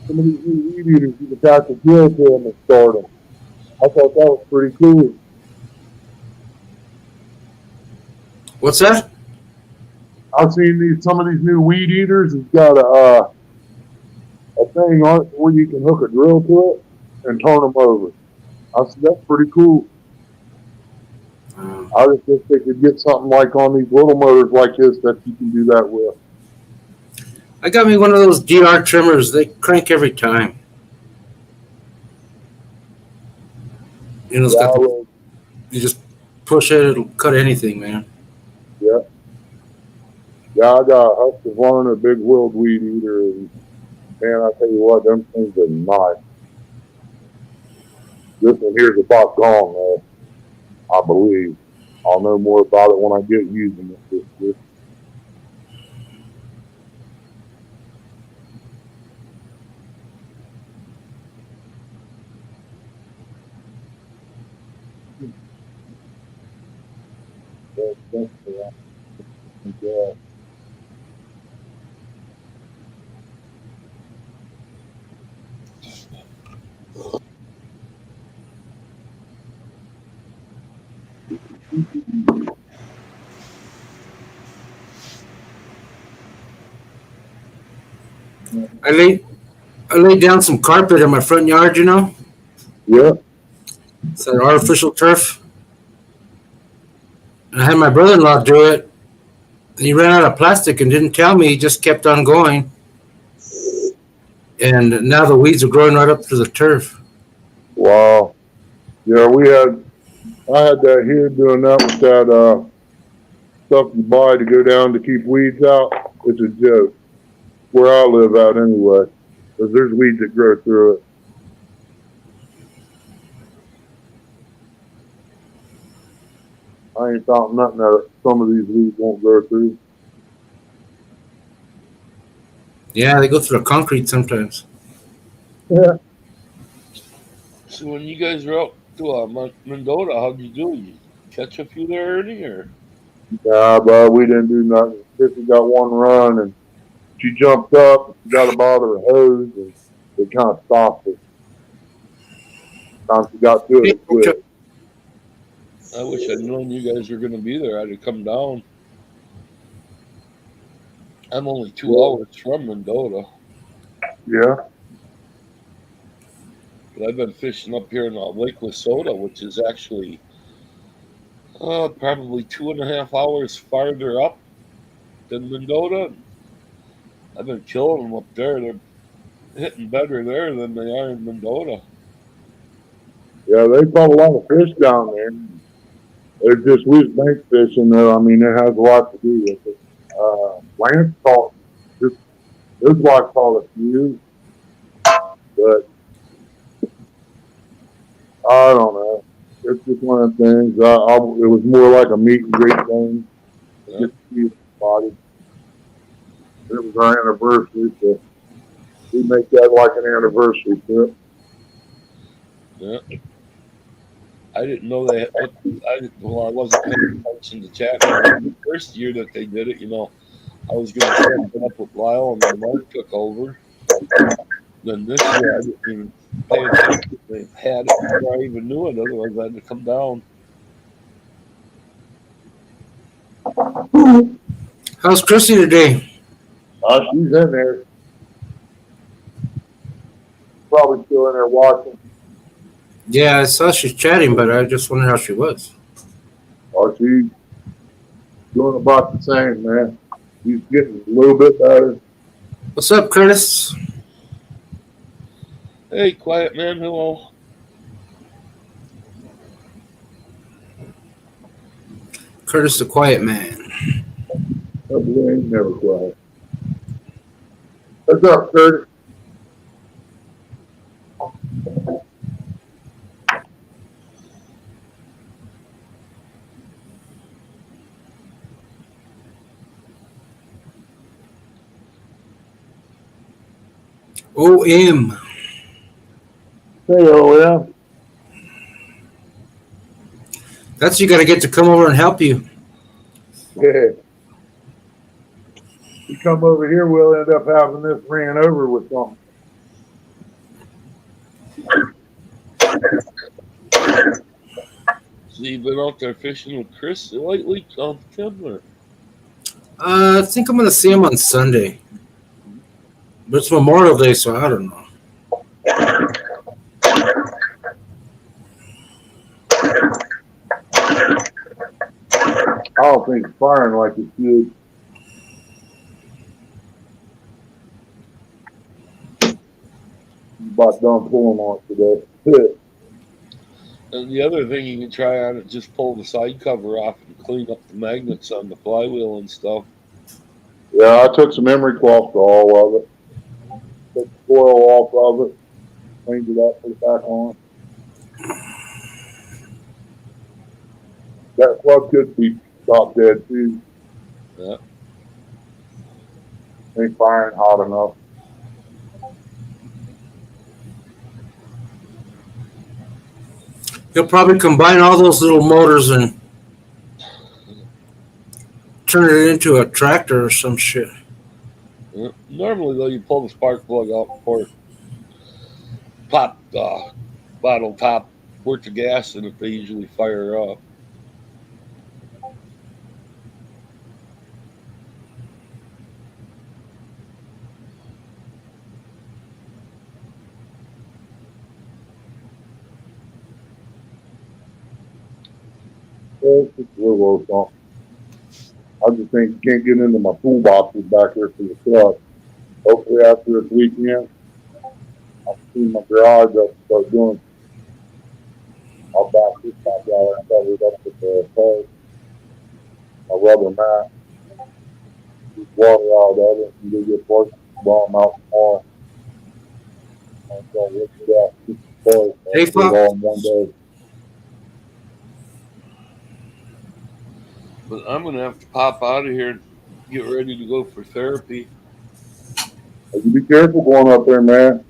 some of these new weed eaters, you can attach a drill to them and start them. I thought that was pretty cool. What's that? I've seen some of these new weed eaters. It's got a thing on it where you can hook a drill to it and turn them over. I said that's pretty cool. I just wish they could get something like on these little motors like this that you can do that with. I got me one of those DR trimmers. They crank every time. You know, it's got you just push it, it'll cut anything, man. Yeah. Yeah, I got a Husqvarna, a big wheeled weed eater, and man, I tell you what, them things are nice. This one here's about gone, though, I believe. I'll know more about it when I get using it this year. Yeah. I laid down some carpet in my front yard, you know? Yeah. It's an artificial turf. And I had my brother-in-law do it. And he ran out of plastic and didn't tell me. He just kept on going. And now the weeds are growing right up to the turf. Wow. Yeah, I had that here doing that with that stuff you buy to go down to keep weeds out. It's a joke. Where I live out anyway. Because there's weeds that grow through it. I ain't found nothing that some of these weeds won't grow through. Yeah, they go through the concrete sometimes. Yeah. So when you guys were out to Mendota, how'd you do? You catch a few there, Ernie, or? Nah, but we didn't do nothing. Chrissy got one run, and she jumped up, she got about her hose, and it kind of stopped her. Time she got to it, it quit. I wish I'd known you guys were going to be there. I'd have come down. I'm only 2 hours from Mendota, Yeah, but I've been fishing up here in Lake Wissota, which is actually probably 2.5 hours farther up than Mendota. I've been killing them up there. They're hitting better there than they are in Mendota. yeah, they caught a lot of fish down there. It's just we was bank fishing there. I mean, it has a lot to do with it. Lance caught his wife caught a few, but I don't know. It's just one of the things. It was more like a meet and greet thing. Yeah. Just to see somebody. It was our anniversary, so we make that like an anniversary trip. Yeah. I didn't know they. I wasn't paying attention to chat. The first year that they did it, I was going to set it up with Lyle, and then Mark took over. Then this year, I didn't even pay attention. They had it before I even knew it. Otherwise, I had to come down. How's Chrissy today? She's in there. Probably still in there watching. Yeah, I saw she's chatting, but I just wondered how she was. She's doing about the same, man. She's getting a little bit better. What's up, Curtis? Hey, quiet man, hello. Curtis the quiet man. That boy ain't never quiet. What's up, Curtis? OM. Hey, OM. That's you got to get to come over and help you. Yeah. You come over here, we'll end up having this ran over with something. So you've been out there fishing with Chris lately, Tim? Or? I think I'm going to see him on Sunday. But it's Memorial Day, so I don't know. I don't think it's firing like it should. About done pulling on it today. And the other thing you can try on it, just pull the side cover off and clean up the magnets on the flywheel and stuff. Yeah, I took some emery cloth to all of it. Took the foil off of it. Cleaned it up, put it back on. That plug could be stopped dead too. Yeah. Ain't firing hot enough. He'll probably combine all those little motors and turn it into a tractor or some shit. Yeah. Normally, though, you pull the spark plug out before pop bottle top worth of gas in it. They usually fire up. It's just a little something. I just think can't get into my toolboxes back there for the truck. Hopefully after this weekend, I'll clean my garage up and start doing. I'll back this back out and cover it up with the pole, my rubber mat, just water out of it, and go get work, bomb out tomorrow. I'm going to look at that. Hey, do it all in one day. But I'm going to have to pop out of here and get ready to go for therapy. You be careful going up there, man.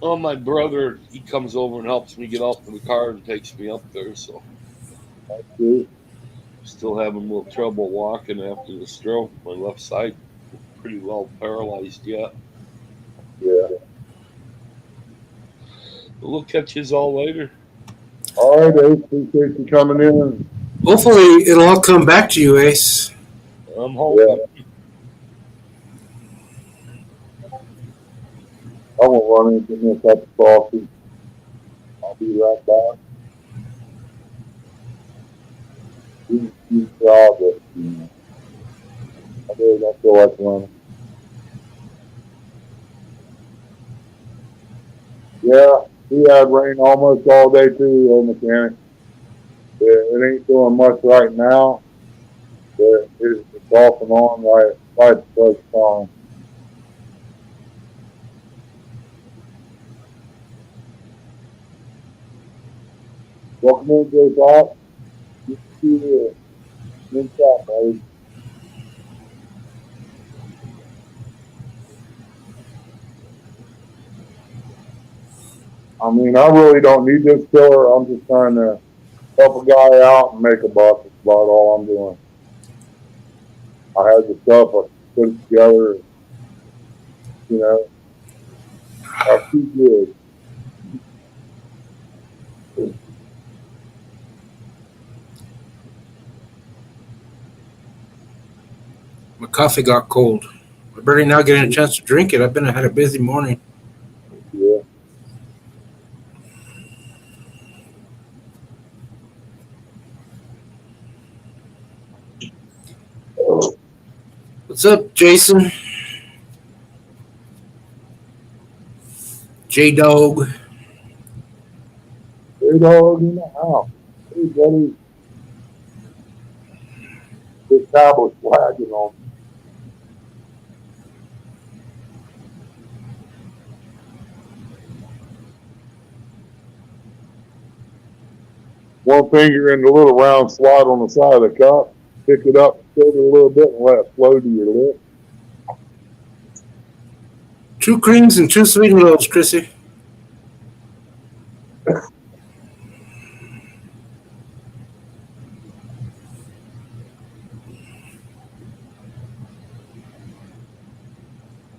Oh, my brother, he comes over and helps me get out to the car and takes me up there, so. That's good. Still having a little trouble walking after the stroke, my left side. pretty well paralyzed yet. Yeah. But we'll catch his all later. All right, Ace. Appreciate you coming in. Hopefully, it'll all come back to you, Ace. I'm hoping. I won't run into this cup of coffee. I'll be right back. You job it. I really don't feel like running. Yeah, we had rain almost all day too, old mechanic. It ain't doing much right now, but it's off and on right the first time. Welcome in, Jay Bob. Good to see you. Good job, buddy. I mean, I really don't need this killer. I'm just trying to help a guy out and make a buck. That's about all I'm doing. I had the stuff, I put it together, you know. I feel good. My coffee got cold. I'm barely now getting a chance to drink it. I had a busy morning. Yeah. What's up, Jason? J Dog. Hey, dog, in the house. Hey, buddy. This tablet's wagging on me. One finger in the little round slot on the side of the cup. Pick it up, stir it a little bit, and let it flow to your lip. 2 creams and 2 sweet rolls, Chrissy.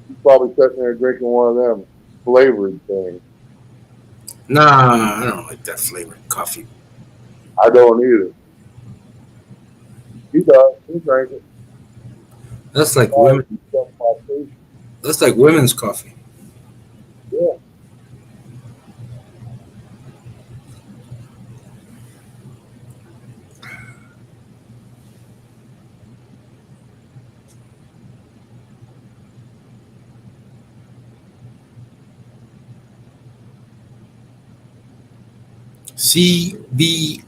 He's probably sitting there drinking one of them flavored things. Nah, I don't like that flavored coffee. I don't either. He does. He drinks it. That's like women. That's like women's coffee. Yeah. CBA.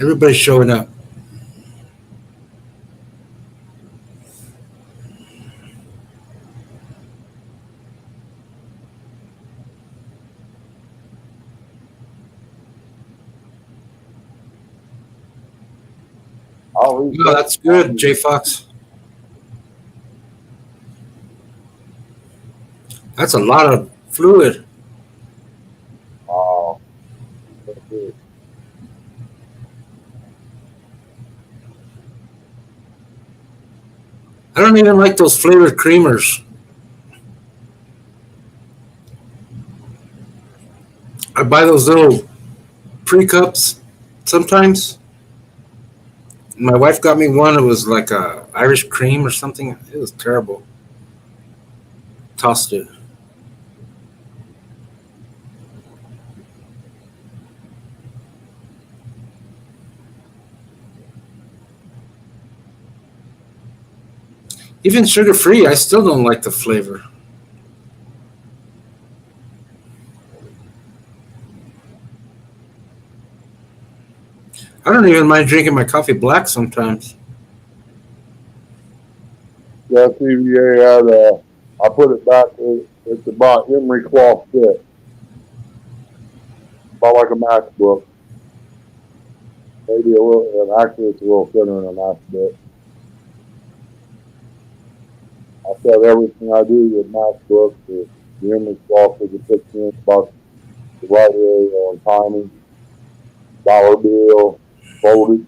Everybody's showing up. Oh, that's good, J Fox. That's a lot of fluid. Oh, that's good. I don't even like those flavored creamers. I buy those little pre-cups sometimes. My wife got me one. It was like a Irish cream or something. It was terrible. Tossed it. Even sugar-free, I still don't like the flavor. I don't even mind drinking my coffee black sometimes. Yeah, CVA had I put it back, it's about Emery cloth fit. About like a MacBook. Maybe a little, and actually it's a little thinner than a MacBook. I said everything I do with MacBooks, the Emery cloth is a 15-inch box the right area on timing, dollar bill, folded.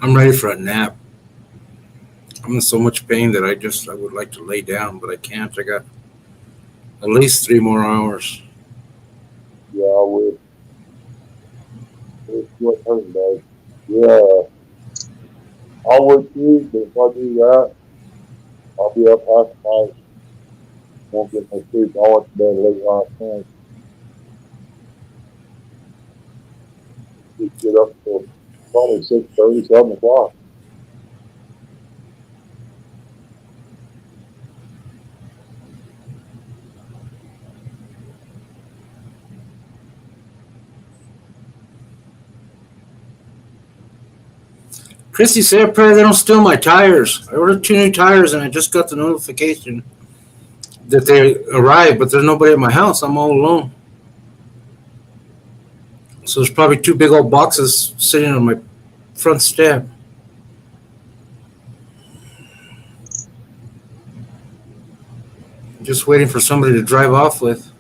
I'm ready for a nap. I'm in so much pain that I would like to lay down, but I can't. I got at least 3 more hours. Yeah, I would. It's what hurting, though. Yeah, I would too, but if I do that, I'll be up half the night. Won't get no sleep. I went to bed late last night. Just get up till probably 6:30, 7 o'clock. Chrissy, say a prayer they don't steal my tires. I ordered 2 new tires and I just got the notification that they arrived, but there's nobody at my house. I'm all alone. So there's probably 2 big old boxes sitting on my front step. Just waiting for somebody to drive off with.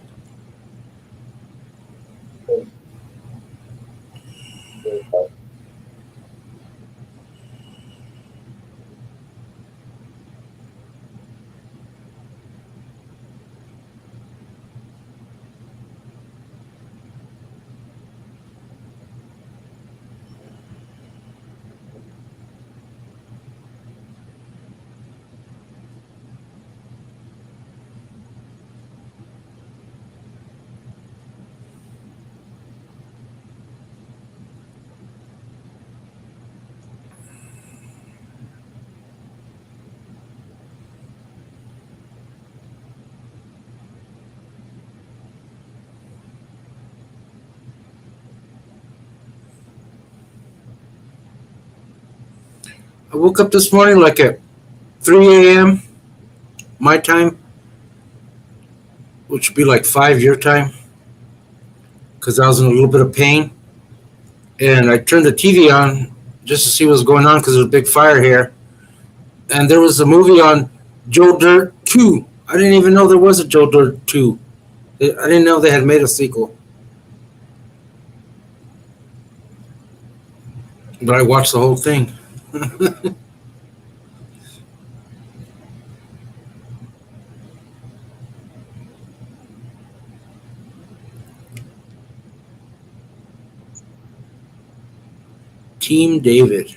I woke up this morning like at 3 a.m. my time, which would be like 5 your time, because I was in a little bit of pain. And I turned the TV on just to see what was going on because there's a big fire here. And there was a movie on Joe Dirt 2. I didn't even know there was a Joe Dirt 2. I didn't know they had made a sequel. But I watched the whole thing. Team David.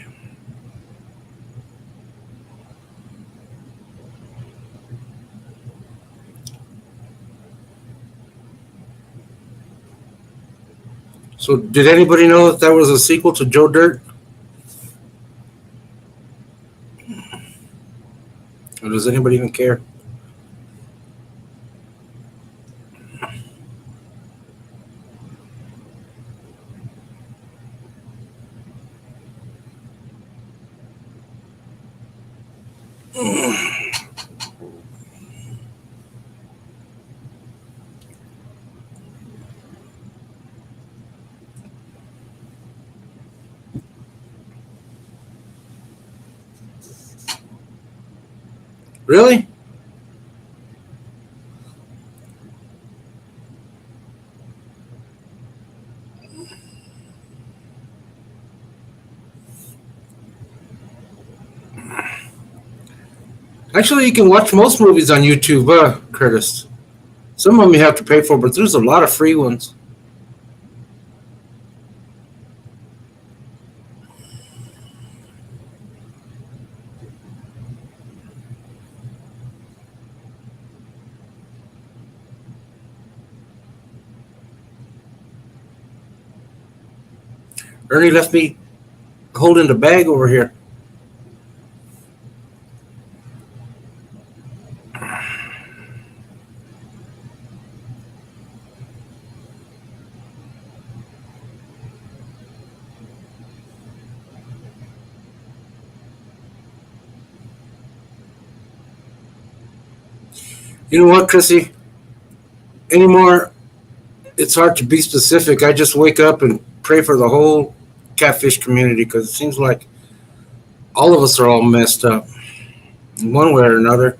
So, did anybody know that was a sequel to Joe Dirt? Or does anybody even care? Really? Actually, you can watch most movies on YouTube, Curtis. Some of them you have to pay for, but there's a lot of free ones. Ernie left me holding the bag over here. You know what, Chrissy? Anymore, it's hard to be specific. I just wake up and pray for the whole catfish community because it seems like all of us are all messed up. one way or another.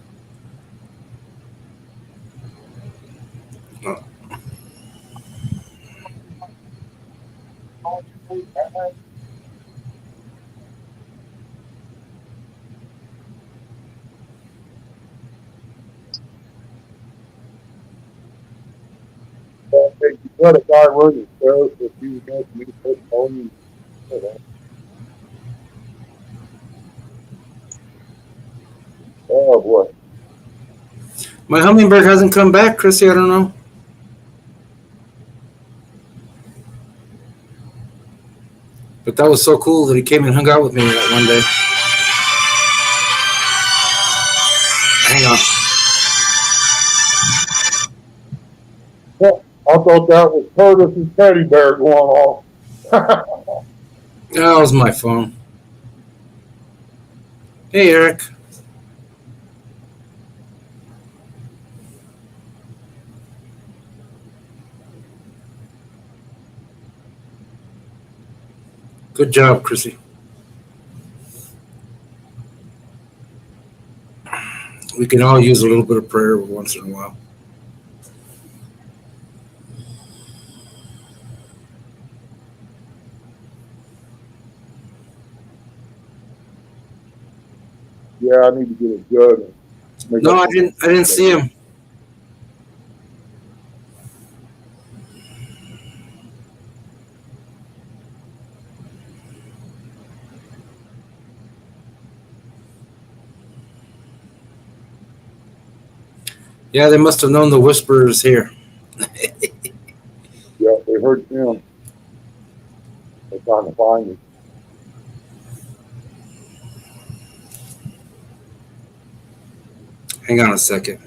Hey, you let a guy run his show if he was making me put on you. Oh boy. My hummingbird hasn't come back, Chrissy. I don't know. But that was so cool that he came and hung out with me that one day. Hang on. Yeah, I thought that was Curtis's teddy bear going off. That was my phone. Hey, Eric. Good job, Chrissy. We can all use a little bit of prayer once in a while. Yeah, I need to get it good. No, I didn't. I didn't see him. Yeah, they must have known the whisperers here. Yeah, they heard him. They're trying to find me. Hang on a second.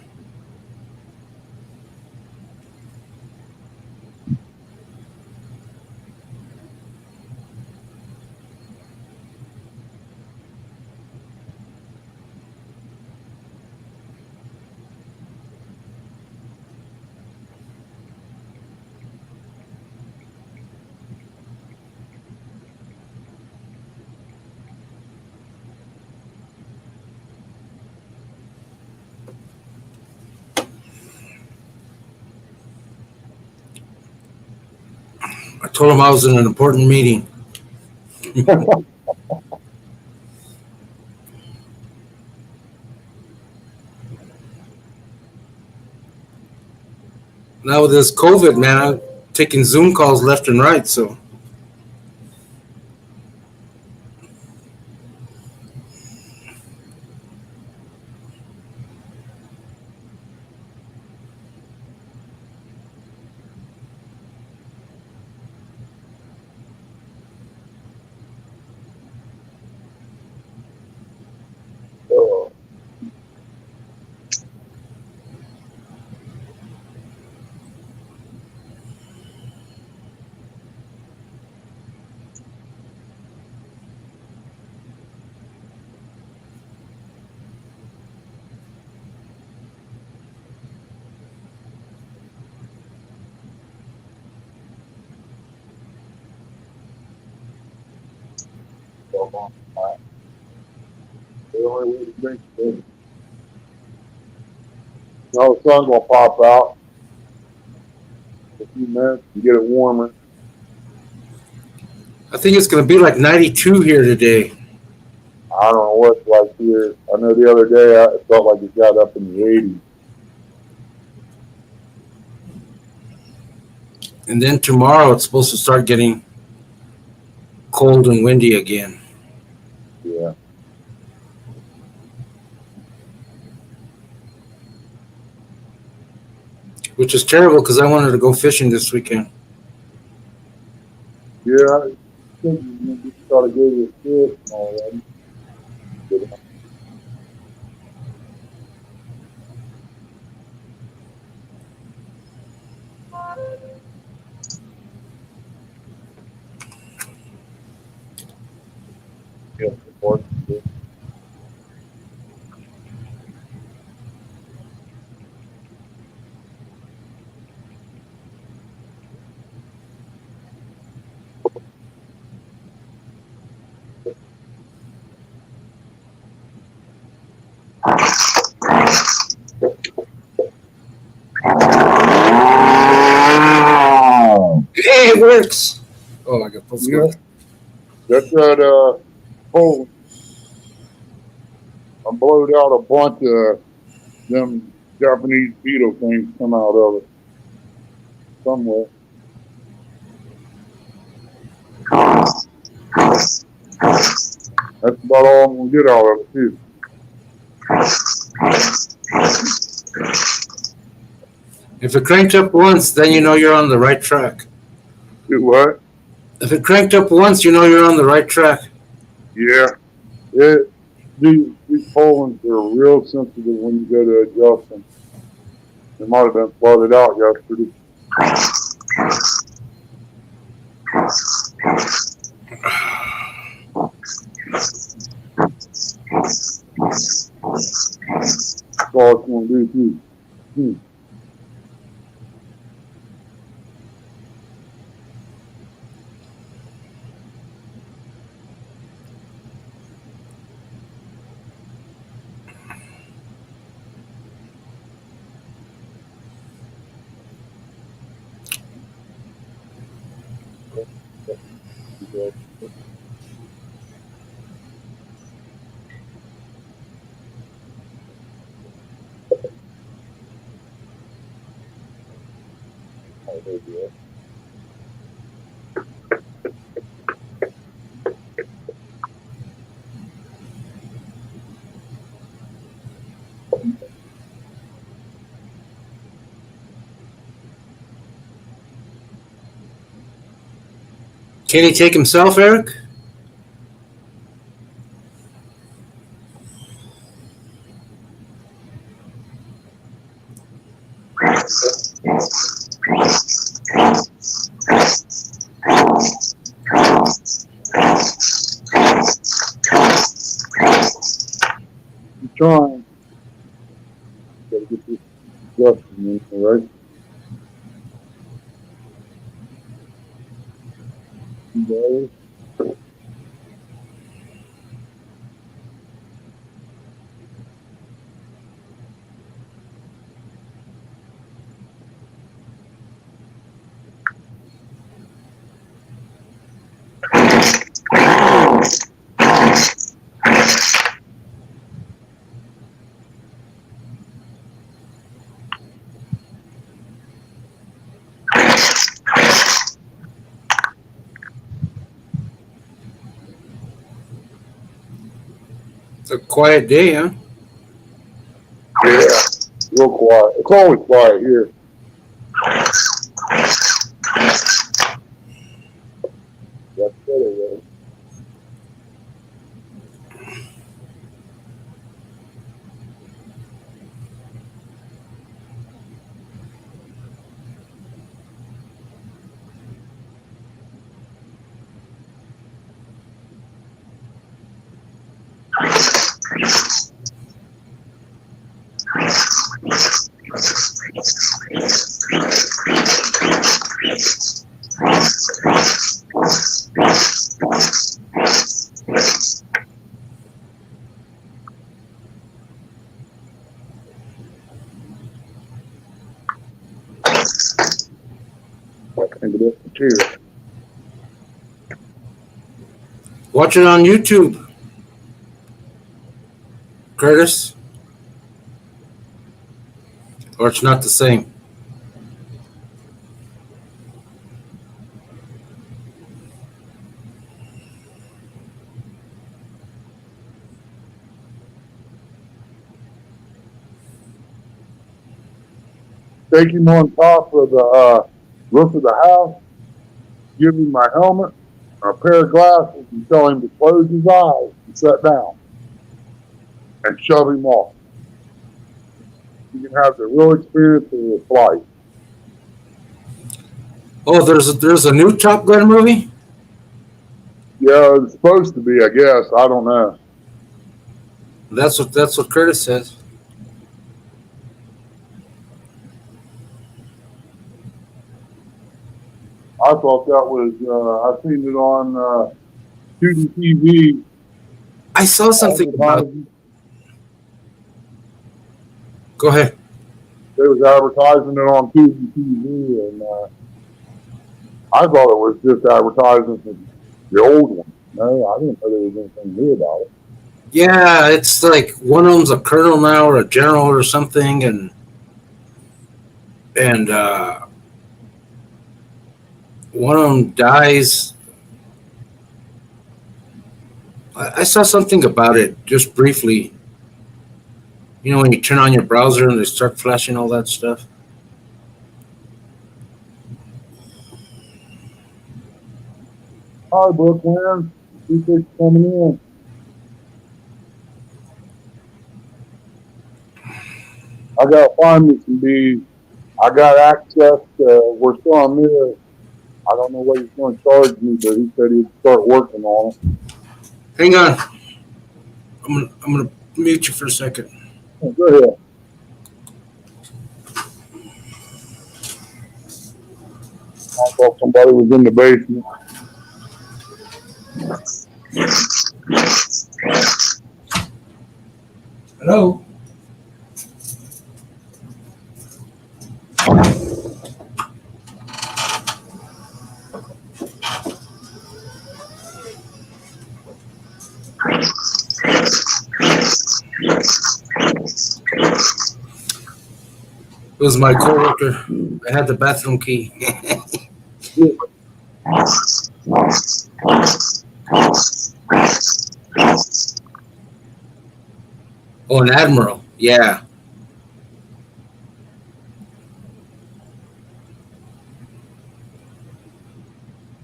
I told him I was in an important meeting. Now with this COVID, man, I'm taking Zoom calls left and right. So Oh, come on. The only way to drink it. Now the sun's gonna pop out in a few minutes and get it warmer. I think it's going to be like 92 here today. I don't know what it's like here. I know the other day it felt like it got up in the 80s. And then tomorrow it's supposed to start getting cold and windy again, Yeah. which is terrible because I wanted to go fishing this weekend. Yeah, I think you just gotta go to the fish and all that. Yeah, support. it works. Oh, I got both. Yeah. That's that, oh, I blowed out a bunch of them Japanese beetle things come out of it somewhere. That's about all I'm gonna get out of it too. If it cranked up once, then you know you're on the right track. Do what? If it cranked up once, you know you're on the right track. Yeah. These Polands are real sensitive when you go to adjust them. They might have been flooded out yesterday. That's all it's gonna do too. Can he take himself, Eric? I'm trying. Gotta get this adjusted in, all right? No. It's a quiet day, huh? Yeah. Real quiet. It's always quiet here. That's better though. I think it up the chair. Watch it on YouTube, Curtis. Or it's not the same. Take him on top of the roof of the house, give him my helmet, a pair of glasses, and tell him to close his eyes and sit down and shove him off. You can have the real experience of the flight. Oh, there's a new Top Gun movie? Yeah, it's supposed to be, I guess. I don't know. That's what Curtis says. I thought that was, I seen it on Tubi TV. I saw something about. Go ahead. They was advertising it on Tubi TV, and I thought it was just advertising for the old one. No, I didn't know there was anything new about it. Yeah, it's like one of them's a colonel now or a general or something, and one of them dies. I saw something about it just briefly. You know, when you turn on your browser and they start flashing all that stuff. Hi, Brooklyn. Appreciate you coming in. I gotta find me some bees. I got access to, we're still on there. I don't know what he's going to charge me, but he said he'd start working on it. Hang on, I'm gonna mute you for a second. Oh, go ahead. I thought somebody was in the basement. Hello. It was my coworker. I had the bathroom key. Oh, an admiral. Yeah.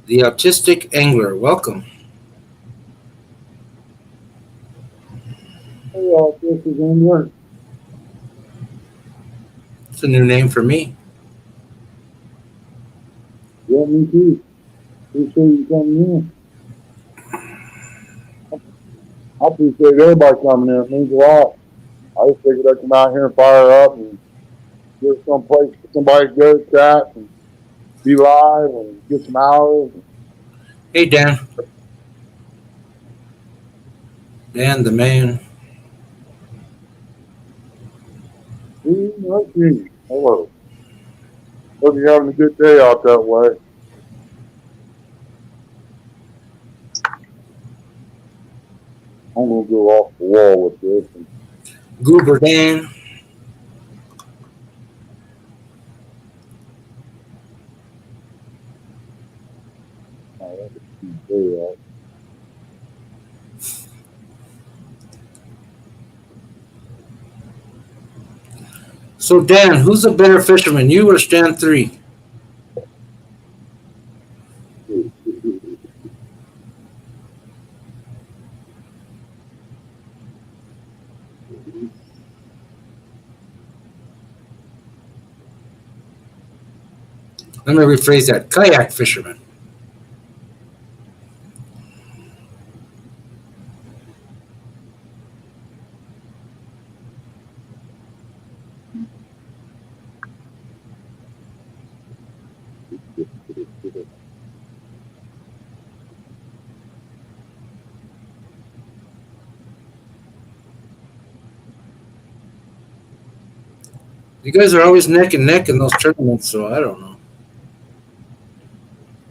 The autistic angler. Welcome. Hey, this is England. It's a new name for me. Yeah, me too. Appreciate you coming in. I appreciate everybody coming in. It means a lot. I just figured I'd come out here and fire up and get some place for somebody to go chat and be live and get some hours. Hey, Dan. Dan, the man. Hello. Hope you're having a good day out that way. I'm going to go off the wall with this. Goober Dan. So, Dan, who's a better fisherman, you or Stan 3? Let me rephrase that. Kayak fisherman. You guys are always neck and neck in those tournaments, so I don't know.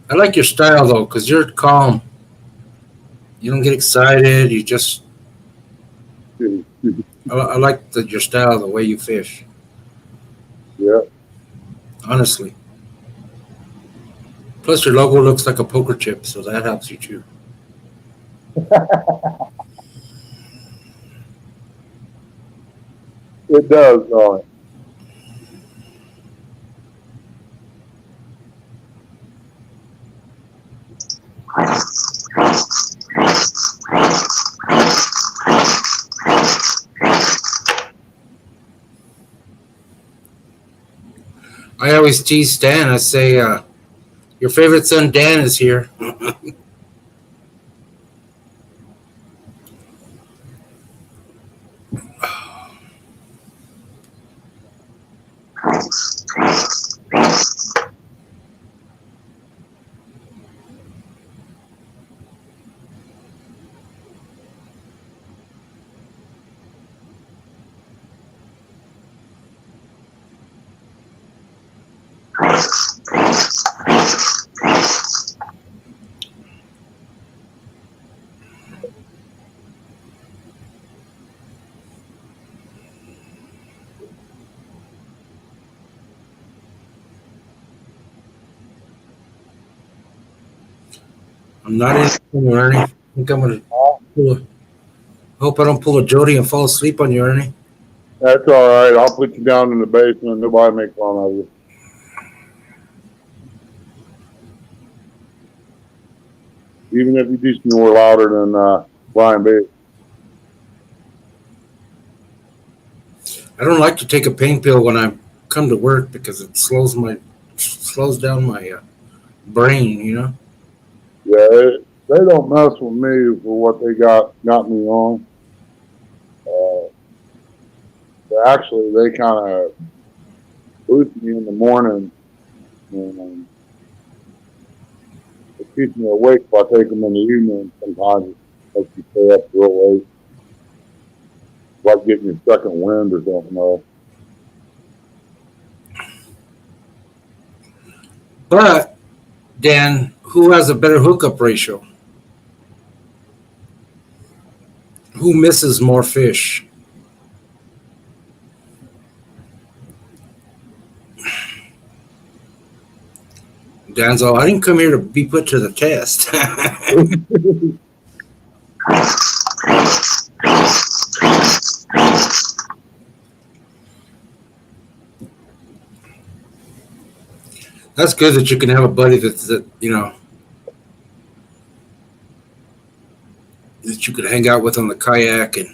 I like your style, though, because you're calm. You don't get excited. You just... I like your style, the way you fish. Yeah. Honestly. Plus, your logo looks like a poker chip, so that helps you, too. It does, don't it? I always tease Stan. I say, your favorite son, Dan, is here. I'm not in Ernie. I think I'm gonna hope I don't pull a Jody and fall asleep on you, Ernie. That's all right. I'll put you down in the basement. Nobody make fun of you. Even if you do snore louder than Brian Bates. I don't like to take a pain pill when I come to work because it slows down my brain. You know. Yeah, they don't mess with me for what they got me on. Actually, they kind of boost me in the morning, and it keeps me awake if I take them in the evening. Sometimes it makes you stay up real late, like getting your second wind or something else. But Dan, who has a better hookup ratio? Who misses more fish? Dan's all, I didn't come here to be put to the test. That's good that you can have a buddy that that you could hang out with on the kayak and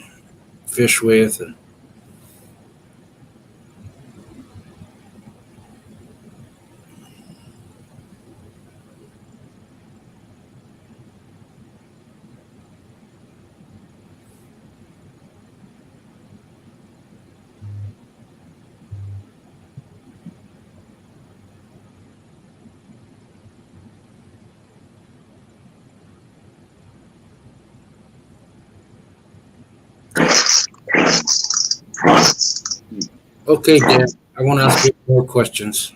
fish with. And okay, Dan, I want to ask you more questions.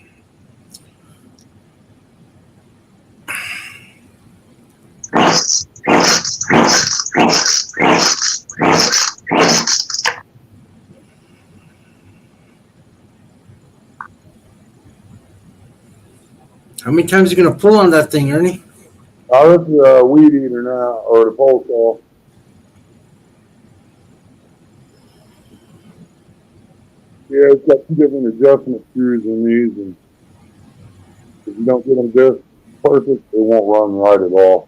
How many times are you going to pull on that thing, Ernie? Oh, this is a weed eater now, or the pole saw. Yeah, it's got two different adjustment screws in these, and if you don't get them just perfect, it won't run right at all.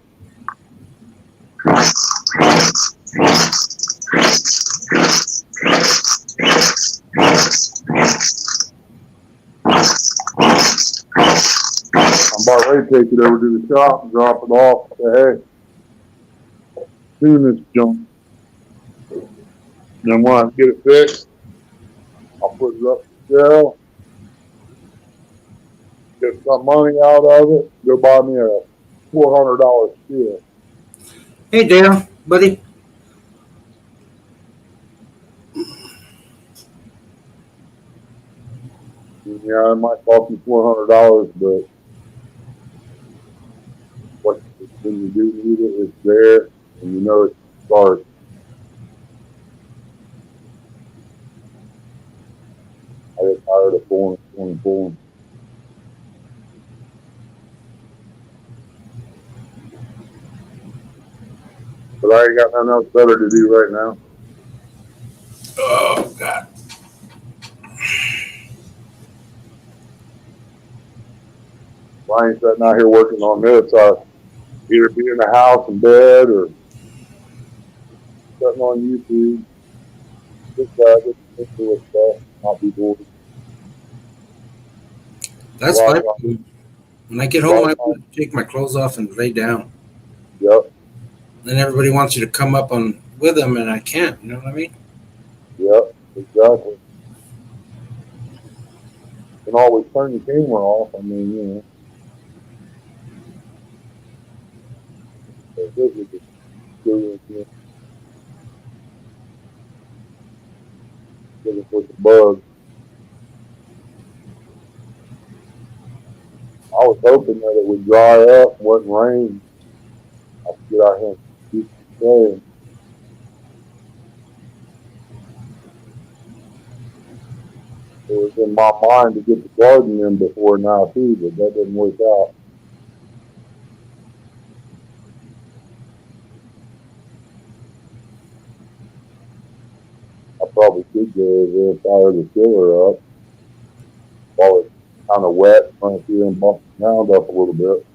I'm about ready to take it over to the shop and drop it off. Say, hey, tune this junk. Then when I get it fixed, I'll put it up for sale, get some money out of it, go buy me a $400 steel. Hey, Dan, buddy. Yeah, it might cost me $400, but when you do need it, it's there, and you know it's starts. I get tired of pulling. But I ain't got nothing else better to do right now. Oh, God. If I ain't sitting out here working on this, I either be in the house in bed or sitting on YouTube. Just get into stuff, not be bored. That's fine. When I get home, I want to take my clothes off and lay down. Yep. Then everybody wants you to come up on with them, and I can't. You know what I mean? Yep, exactly. You can always turn the camera off. I mean, you know. This is just doing it. Looking for the bugs. I was hoping that it would dry up, wouldn't rain. I could get out here and saying. It was in my mind to get the garden in before now too, but that didn't work out. I probably should go over there and fire the chiller up while it's kind of wet, run through and bump the ground up a little bit.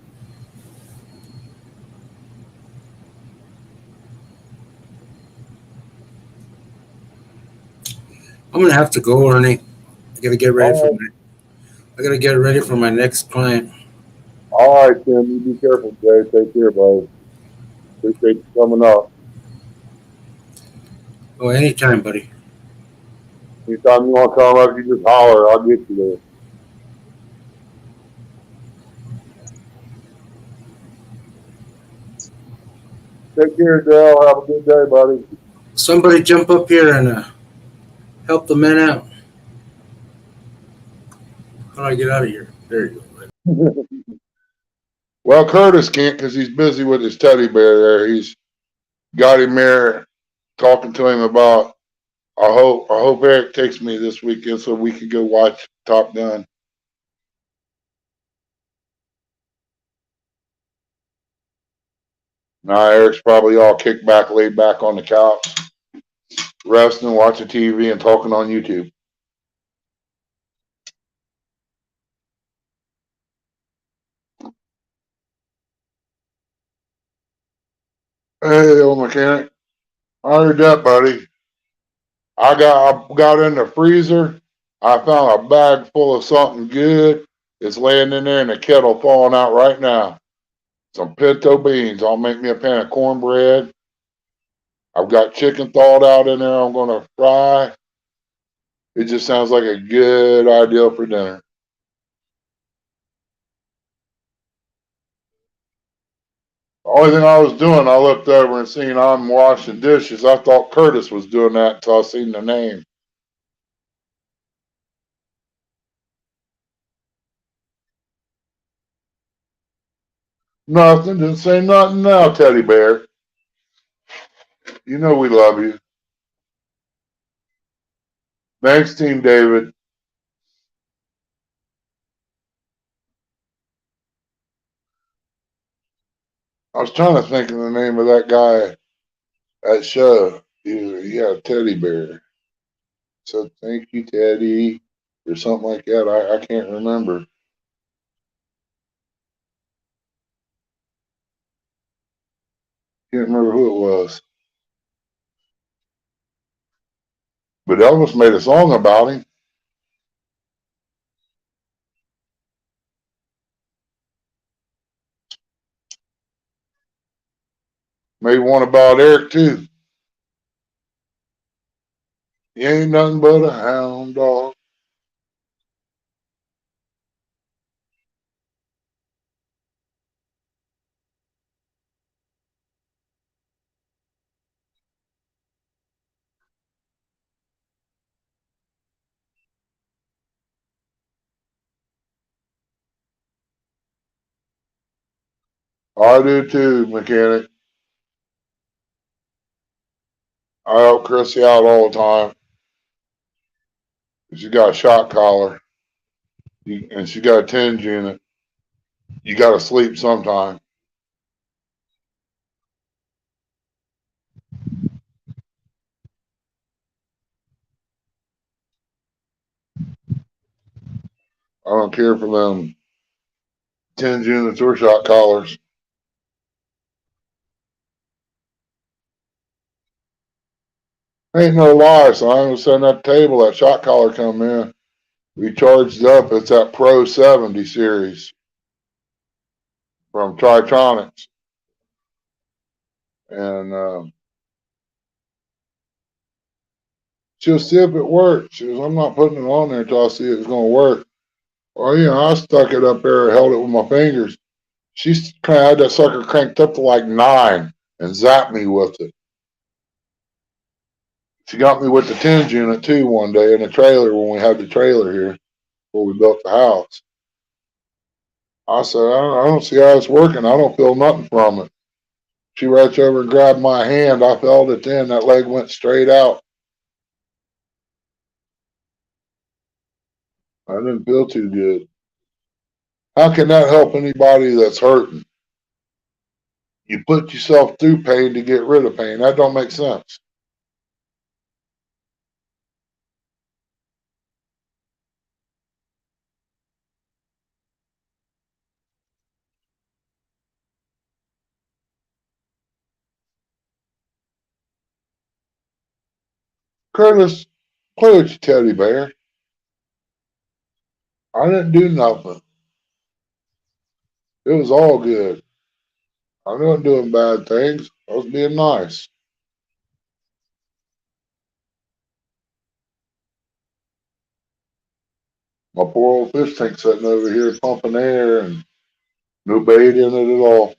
I'm gonna have to go, Ernie. I gotta get ready for All right, my. I gotta get ready for my next client. all right, Tim. You be careful, Jay. Take care, buddy. Appreciate you coming up. Oh, anytime, buddy. Anytime you want to come up, you just holler. I'll get you there. Take care, Dale. Have a good day, buddy. Somebody jump up here and help the men out. How do I get out of here? There you go. Well, Curtis can't because he's busy with his teddy bear there. He's got him there talking to him about. I hope Eric takes me this weekend so we can go watch Top Gun. Now Eric's probably all kicked back, laid back on the couch, resting, watching TV, and talking on YouTube. Hey, old mechanic. I heard that, buddy. I got in the freezer. I found a bag full of something good. It's laying in there in the kettle falling out right now. Some pinto beans. I'll make me a pan of cornbread. I've got chicken thawed out in there I'm going to fry. It just sounds like a good idea for dinner. The only thing I was doing, I looked over and seen I'm washing dishes. I thought Curtis was doing that until I seen the name. Nothing. Didn't say nothing now, teddy bear. You know we love you. Thanks, Team David. I was trying to think of the name of that guy at show. He had a teddy bear. So thank you, Teddy, or something like that. I can't remember. Can't remember who it was. But Elvis made a song about him. Made one about Eric too. He ain't nothing but a hound dog. I do too, mechanic. I help Chrissy out all the time. She got a shot collar, and she got a tinge unit. You got to sleep sometime. I don't care for them tinge units or shot collars. Ain't no lie, so I'm gonna send that table, that shot collar come in. We charged up. It's that Pro 70 series from Tritronics. And she'll see if it works. She goes, I'm not putting it on there until I see it's going to work. Well, I stuck it up there, held it with my fingers. She kind of had that sucker cranked up to like 9 and zapped me with it. She got me with the tinge unit too one day in the trailer when we had the trailer here before we built the house. I said, I don't see how it's working. I don't feel nothing from it. She reached over and grabbed my hand. I felt it then. That leg went straight out. I didn't feel too good. How can that help anybody that's hurting? You put yourself through pain to get rid of pain. That don't make sense. Curtis, play with your teddy bear. I didn't do nothing. It was all good. I wasn't doing bad things. I was being nice. My poor old fish tank sitting over here pumping air and no bait in it at all.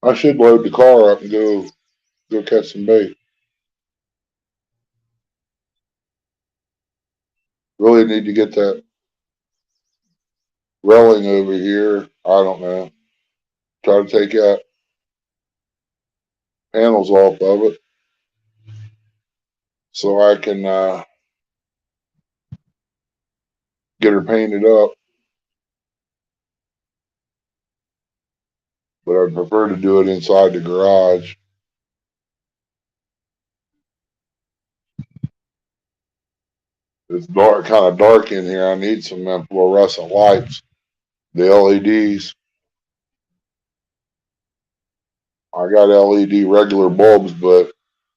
I should load the car up and go catch some bait. Really need to get that railing over here. I don't know. Try to take that panels off of it so I can get her painted up. But I'd prefer to do it inside the garage. It's dark, kind of dark in here. I need some fluorescent lights, the LEDs. I got LED regular bulbs, but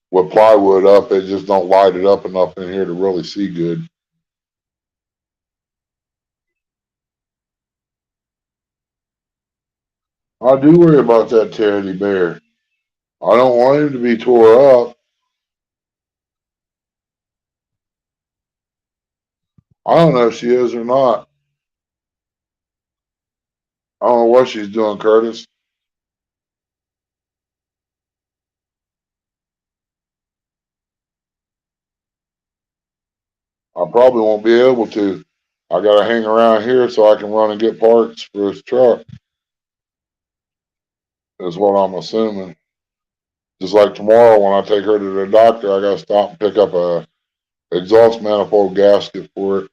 with plywood up, it just don't light it up enough in here to really see good. I do worry about that teddy bear. I don't want him to be tore up. I don't know if she is or not. I don't know what she's doing, Curtis. I probably won't be able to. I gotta hang around here so I can run and get parts for his truck. Is what I'm assuming. Just like tomorrow when I take her to the doctor, I gotta stop and pick up a exhaust manifold gasket for it.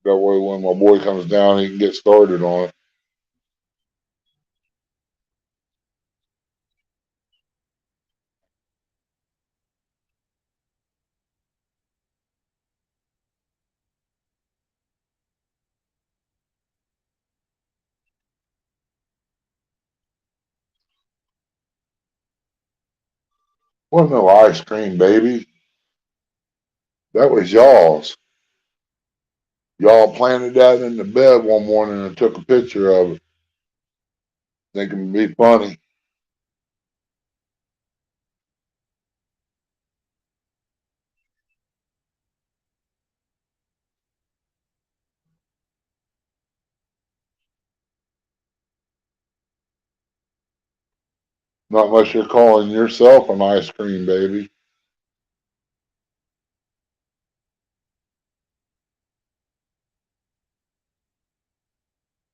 That way when my boy comes down, he can get started on it. Wasn't no ice cream, baby. That was y'all's. Y'all planted that in the bed one morning and took a picture of it, thinking it'd be funny. Not unless you're calling yourself an ice cream baby.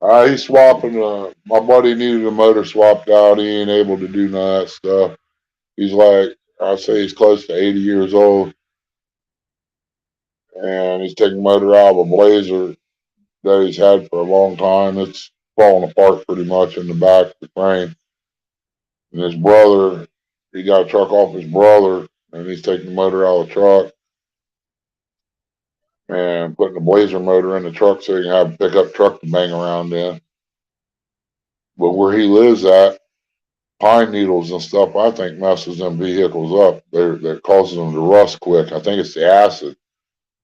He's swapping. My buddy needed a motor swapped out. He ain't able to do none of that stuff. He's like, I say he's close to 80 years old, and he's taking the motor out of a Blazer that he's had for a long time. It's falling apart pretty much in the back of the frame. And his brother, he got a truck off his brother, and he's taking the motor out of the truck and putting the Blazer motor in the truck so he can have a pickup truck to bang around in. But where he lives at, pine needles and stuff, I think messes them vehicles up. That causes them to rust quick. I think it's the acid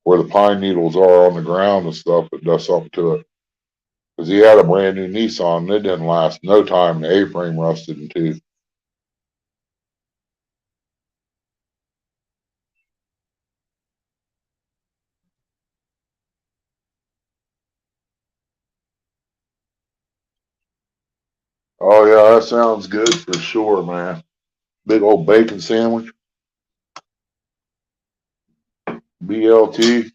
where the pine needles are on the ground and stuff that does something to it. Because he had a brand new Nissan and it didn't last no time. The A-frame rusted in two. Oh yeah, that sounds good for sure, man. Big old bacon sandwich. BLT.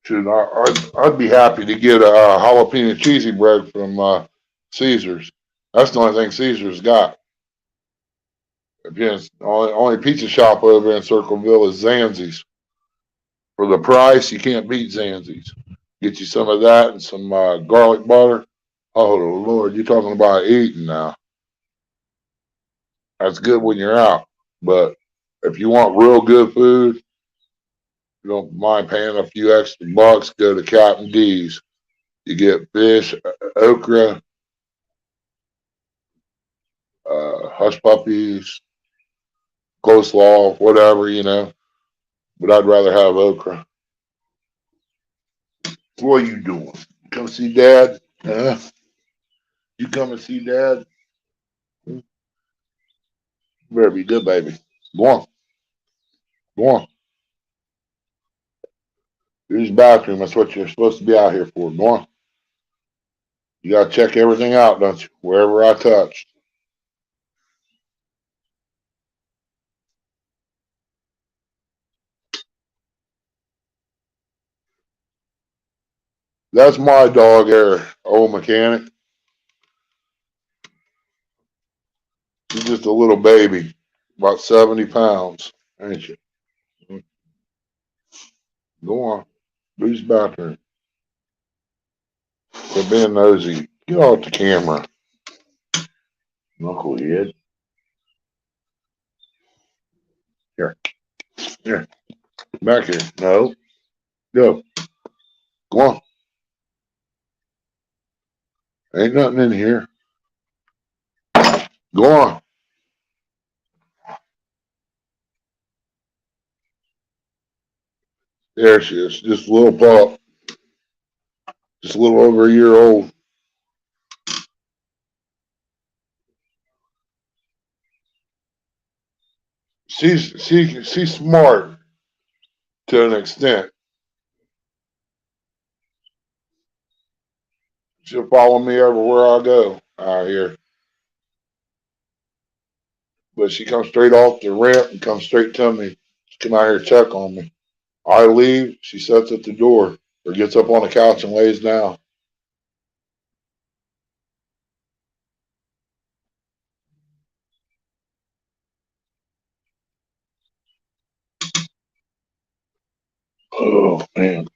Should I'd be happy to get a jalapeno cheesy bread from Caesars. That's the only thing Caesars got. Again, only pizza shop over in Circleville is Zanzi's. For the price, you can't beat Zanzi's. Get you some of that and some garlic butter. Oh Lord, you're talking about eating now. That's good when you're out, but if you want real good food, you don't mind paying a few extra bucks, go to Captain D's. You get fish, okra, hush puppies, coleslaw, whatever, you know. But I'd rather have okra. What are you doing? Come see Dad? Huh? You come and see Dad? You better be good, baby. Go on. Go on. Use the bathroom. That's what you're supposed to be out here for. Go on. You got to check everything out, don't you? Wherever I touch. That's my dog there, old mechanic. She's just a little baby, about 70 pounds, ain't you? Go on. Use the bathroom. Quit being nosy. Get off the camera. Knucklehead. Here. Here. Back here. No. Go. Go on. Ain't nothing in here. Go on. There she is. Just a little pup. Just a little over a year old. She's smart to an extent. She'll follow me everywhere I go out here. But she comes straight off the ramp and comes straight to me. She come out here to check on me. I leave, she sits at the door or gets up on the couch and lays down. Oh man.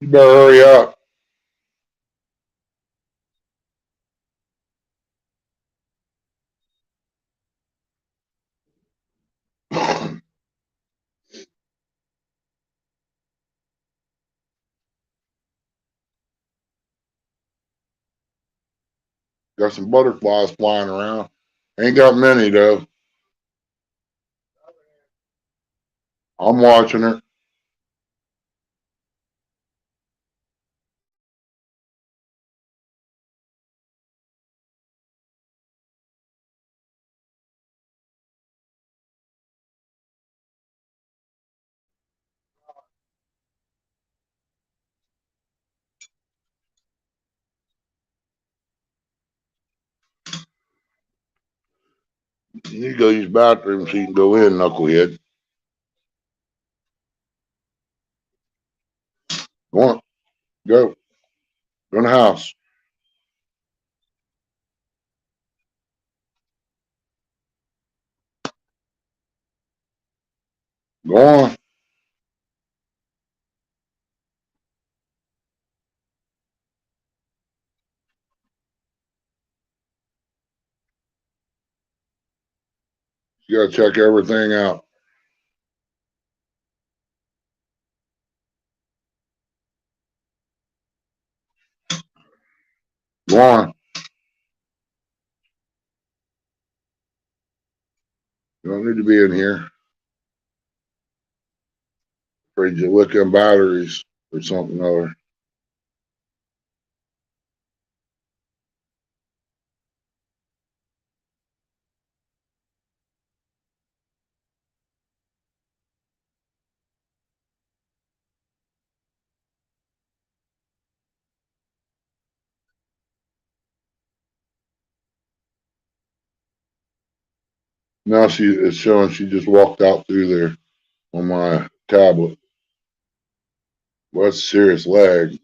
You better hurry up. Got some butterflies flying around. Ain't got many though. I'm watching her. You need to go use the bathroom so you can go in, knucklehead. Go on. Go. Go in the house. Go on. You gotta check everything out. Go on. You don't need to be in here. Afraid you lick them batteries or something other. Now it's showing she just walked out through there on my tablet. Well, that's a serious lag.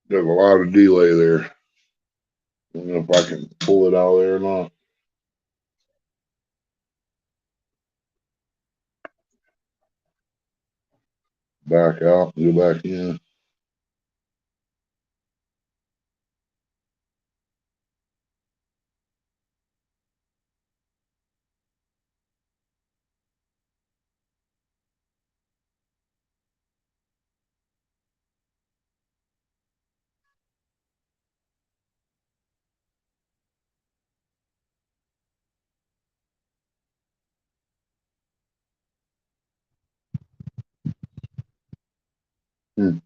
There's a lot of delay there. I don't know if I can pull it out of there or not. Back out, go back in. Hmm.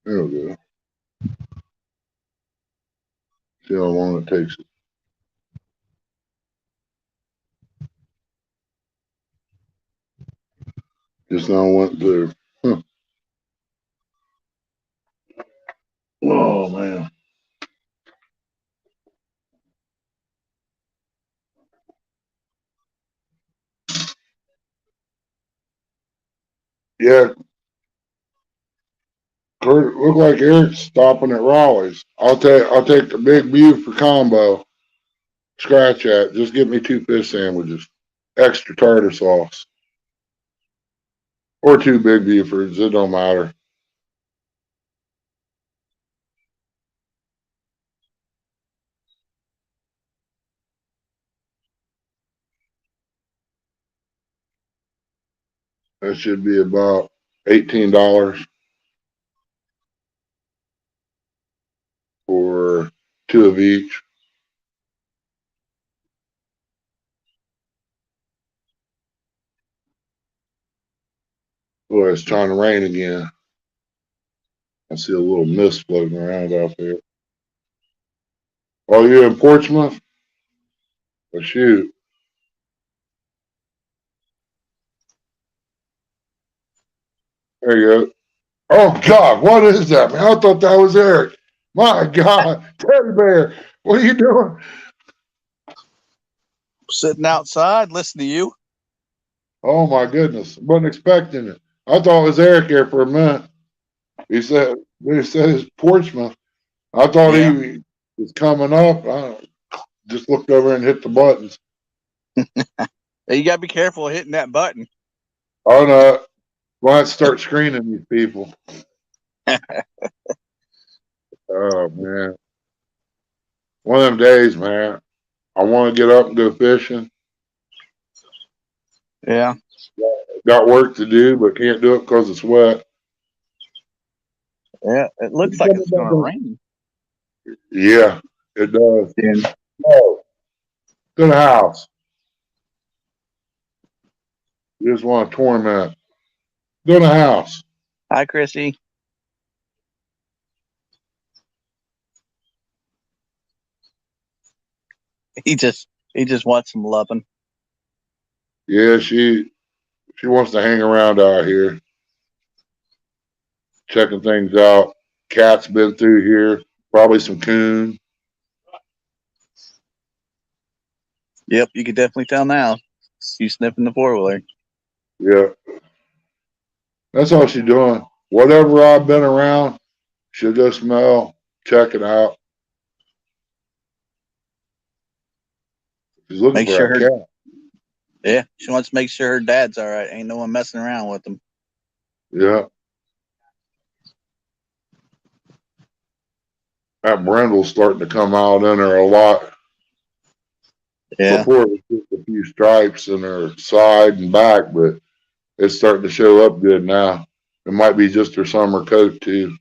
There we go. See how long it takes. Just now went through. Huh. Oh man. Yeah, Kurt, look like Eric's stopping at Raleigh's. I'll take the big Buford combo. Scratch that. Just get me 2 fish sandwiches. Extra tartar sauce. Or 2 big Bufords. It don't matter. That should be about $18 for 2 of each. Boy, it's trying to rain again. I see a little mist floating around out there. Oh, you in Portsmouth? Oh, shoot. There you go. Oh, God, what is that, man? I thought that was Eric. My God, Teddy Bear, what are you doing? Sitting outside, listening to you. Oh, my goodness. Wasn't expecting it. I thought it was Eric here for a minute. He said it's Portsmouth. I thought Yeah. he was coming up. I just looked over and hit the buttons. You got to be careful hitting that button. Oh, no. Well, I'd start screening these people. Oh, man. One of them days, man. I want to get up and go fishing. Yeah. Got work to do, but can't do it because it's wet. Yeah. It looks like it's going to rain. Yeah, it does. Yeah. Oh, to the house. You just want to torment. Go to the house. Hi, Chrissy. He just wants some loving. Yeah, she wants to hang around out here, checking things out. Cat's been through here. Probably some coon. Yep, you could definitely tell now. She's sniffing the 4-wheeler. Yeah. That's all she's doing. Whatever I've been around, she'll go smell, check it out. She's looking Make for sure that her, cat. yeah, she wants to make sure her dad's all right. Ain't no one messing around with him. Yeah. That brindle's starting to come out in her a lot. Yeah, Before it was just a few stripes in her side and back, but it's starting to show up good now. It might be just her summer coat too.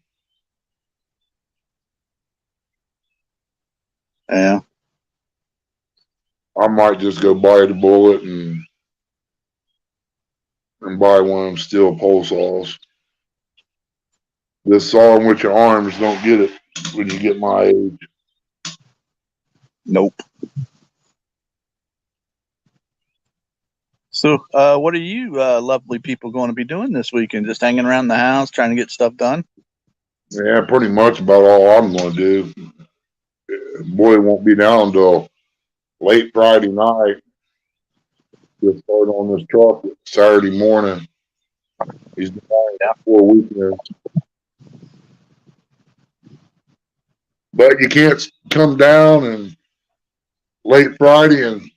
yeah. I might just go buy the bullet and buy one of them steel pole saws. This sawing with your arms don't get it when you get my age. Nope. So, what are you lovely people going to be doing this weekend? Just hanging around the house, trying to get stuff done? Yeah, pretty much about all I'm going to do. Boy won't be down until late Friday night. He'll start on this truck Saturday morning. He's been on it for 4 weekends. But you can't come down and late Friday and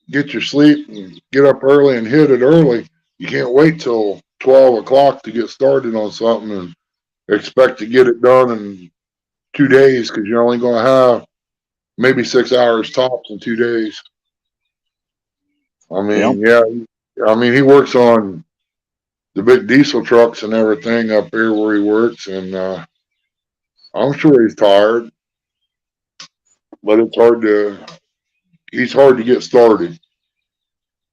get your sleep and get up early and hit it early. You can't wait till 12 o'clock to get started on something and expect to get it done in 2 days because you're only going to have maybe 6 hours tops in 2 days. I mean, yeah, I mean, he works on the big diesel trucks and everything up there where he works, and I'm sure he's tired, but he's hard to get started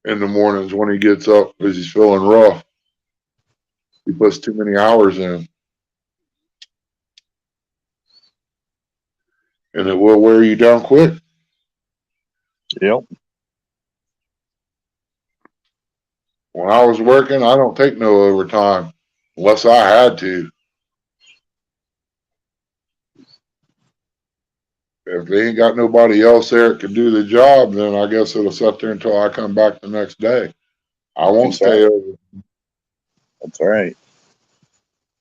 in the mornings when he gets up because he's feeling rough. He puts too many hours in, and it will wear you down quick. Yep. When I was working, I don't take no overtime unless I had to. If they ain't got nobody else there that can do the job, then I guess it'll sit there until I come back the next day. I won't stay over. That's right.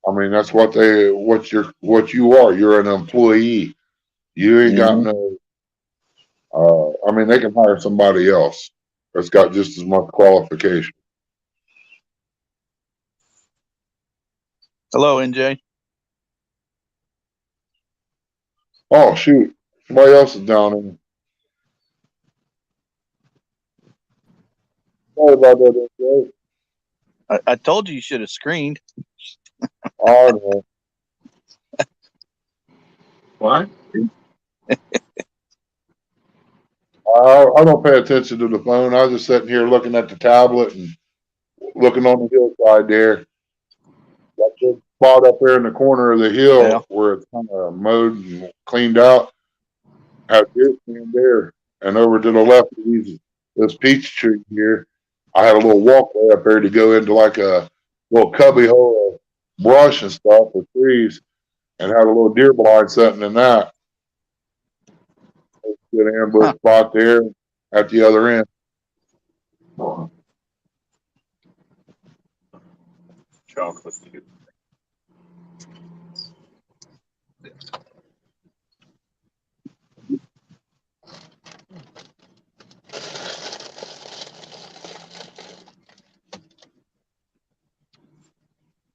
I mean, that's what you are. You're an employee. You ain't got no. I mean, they can hire somebody else that's got just as much qualification. Hello, NJ. Oh shoot, somebody else is down in. Sorry about that, NJ. I told you should have screened. I know. What? I don't pay attention to the phone. I was just sitting here looking at the tablet and looking on the hillside there. That big spot up there in the corner of the hill Yeah. where it's kind of mowed and cleaned out. Had deer stand there, and over to the left of this peach tree here, I had a little walkway up there to go into like a little cubby hole of brush and stuff with trees, and had a little deer blind sitting in that. Good ambush spot there at the other end. Chocolate.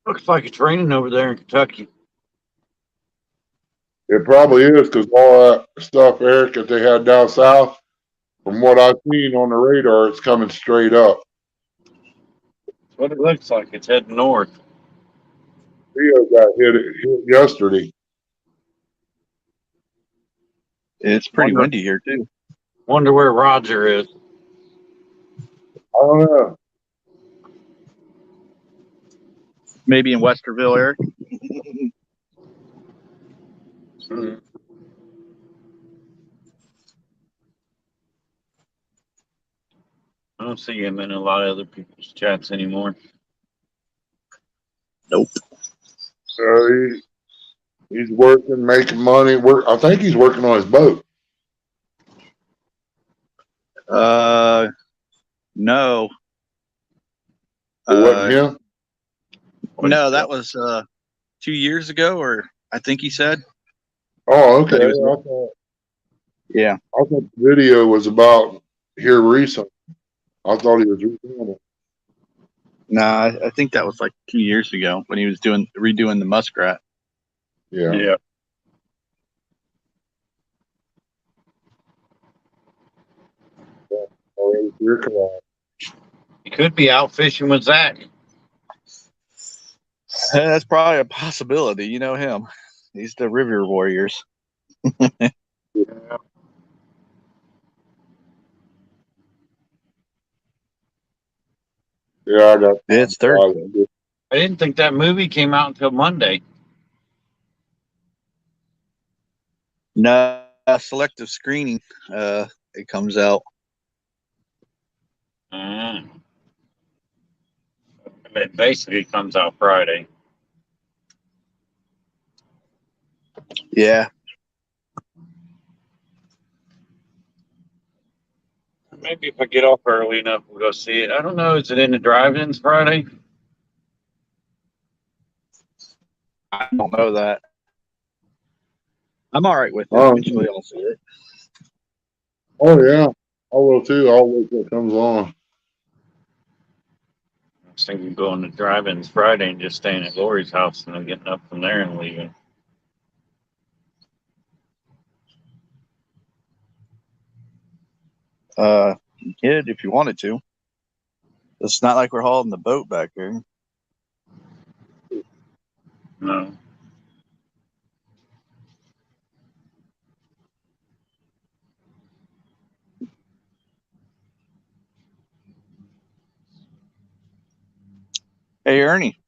Looks like it's raining over there in Kentucky. It probably is because all that stuff, Eric, that they had down south, from what I've seen on the radar, it's coming straight up. That's what it looks like. It's heading north. Rio got hit yesterday. It's pretty windy here too. Wonder where Roger is. I don't know. Maybe in Westerville, Eric. I don't see him in a lot of other people's chats anymore. Nope. So he's working, making money. I think he's working on his boat. No. It wasn't him? No, that was 2 years ago, or I think he said. Oh, okay. But he was- Yeah. I thought the video was about here recent. I thought he was redoing it. No, I think that was like 2 years ago when he was redoing the muskrat. Yeah. Oh, you're correct. He could be out fishing with Zach. That's probably a possibility. You know him. He's the River Warriors. Yeah. Yeah, I got. It's Thursday. I didn't think that movie came out until Monday. No, selective screening. It comes out. It basically comes out Friday. Yeah. Maybe if I get off early enough, we'll go see it. I don't know. Is it in the drive-ins Friday? I don't know that. I'm all right with it. Oh. Eventually, I'll see it. Oh yeah, I will too. I'll wait till it comes on. I was thinking of going to drive-ins Friday and just staying at Lori's house and then getting up from there and leaving. You could if you wanted to. It's not like we're hauling the boat back there. No. Hey, Ernie,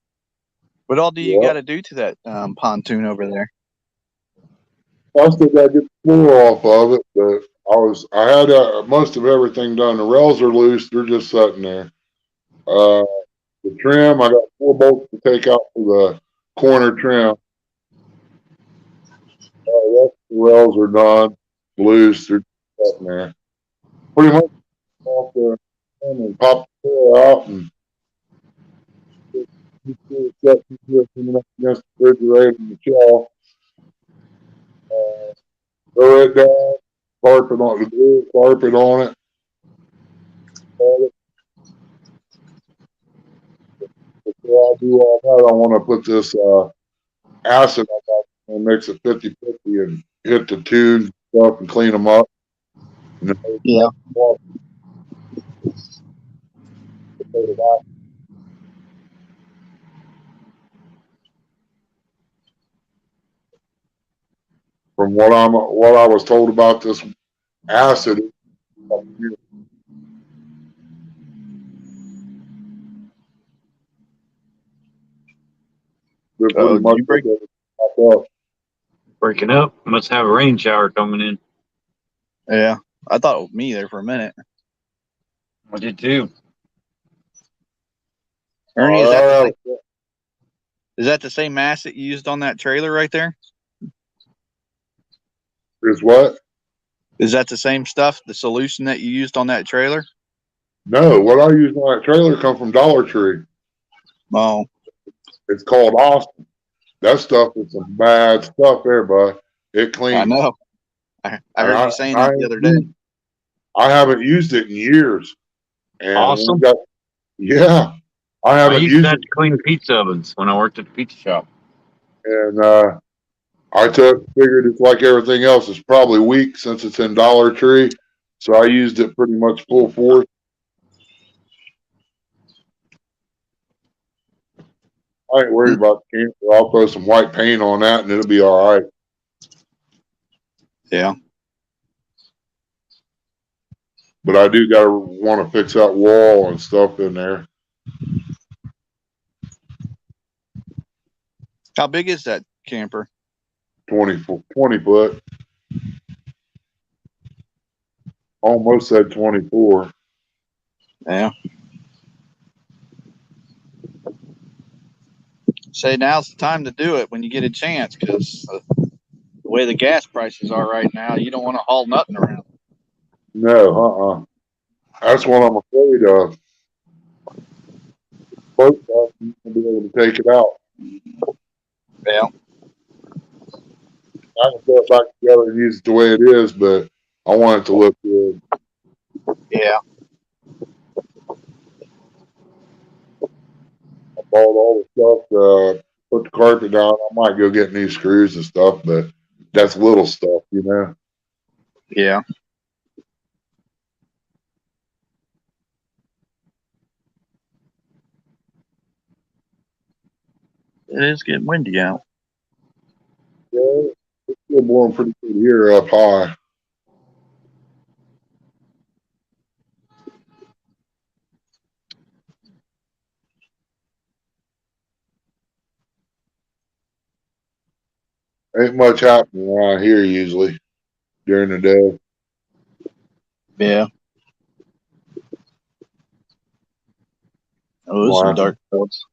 what all do you Yeah. got to do to that pontoon over there? I still got to get the floor off of it, but I had most of everything done. The rails are loose; they're just sitting there. The trim, I got 4 bolts to take out for the corner trim. The rest of the rails are done, loose. They're just sitting there. Pretty much off the trim and pop the floor out and coming up against the refrigerator and the shelf. Throw it down, carpet on the blue carpet on it. Before I do all that, I want to put this acid on that and mix it 50-50 and hit the tubes stuff and clean them up. And then Yeah. From what I was told about this acid, they're pretty much you break- up. Breaking up. Must have a rain shower coming in. Yeah, I thought it was me there for a minute. I did too. Ernie, is that the same acid you used on that trailer right there? Is what? Is that the same stuff, the solution that you used on that trailer? No, what I use on that trailer come from Dollar Tree. Oh, It's called Austin. That stuff is some bad stuff there, bud. It cleans. I know. I heard you saying that the other day. I haven't used it in years. And Awesome. Yeah. I I haven't used used that it. to clean pizza ovens when I worked at the pizza shop. And I figured it's like everything else. It's probably weak since it's in Dollar Tree. So I used it pretty much full force. I ain't worried about the camper. I'll throw some white paint on that and it'll be all right. Yeah. But I do gotta want to fix that wall and stuff in there. How big is that camper? 20 foot. Almost said 24. Yeah. Say now's the time to do it when you get a chance, because the way the gas prices are right now, you don't want to haul nothing around. No, That's what I'm afraid of. Both of them to be able to take it out. Yeah. I can put it back together and use it the way it is, but I want it to look good. Yeah. I bought all the stuff, put the carpet down. I might go get new screws and stuff, but that's little stuff, you know. Yeah. It is getting windy out. Yeah, it's still blowing pretty good here up high. Ain't much happening around here usually during the day. Yeah. Oh, those are some Wow. dark clouds.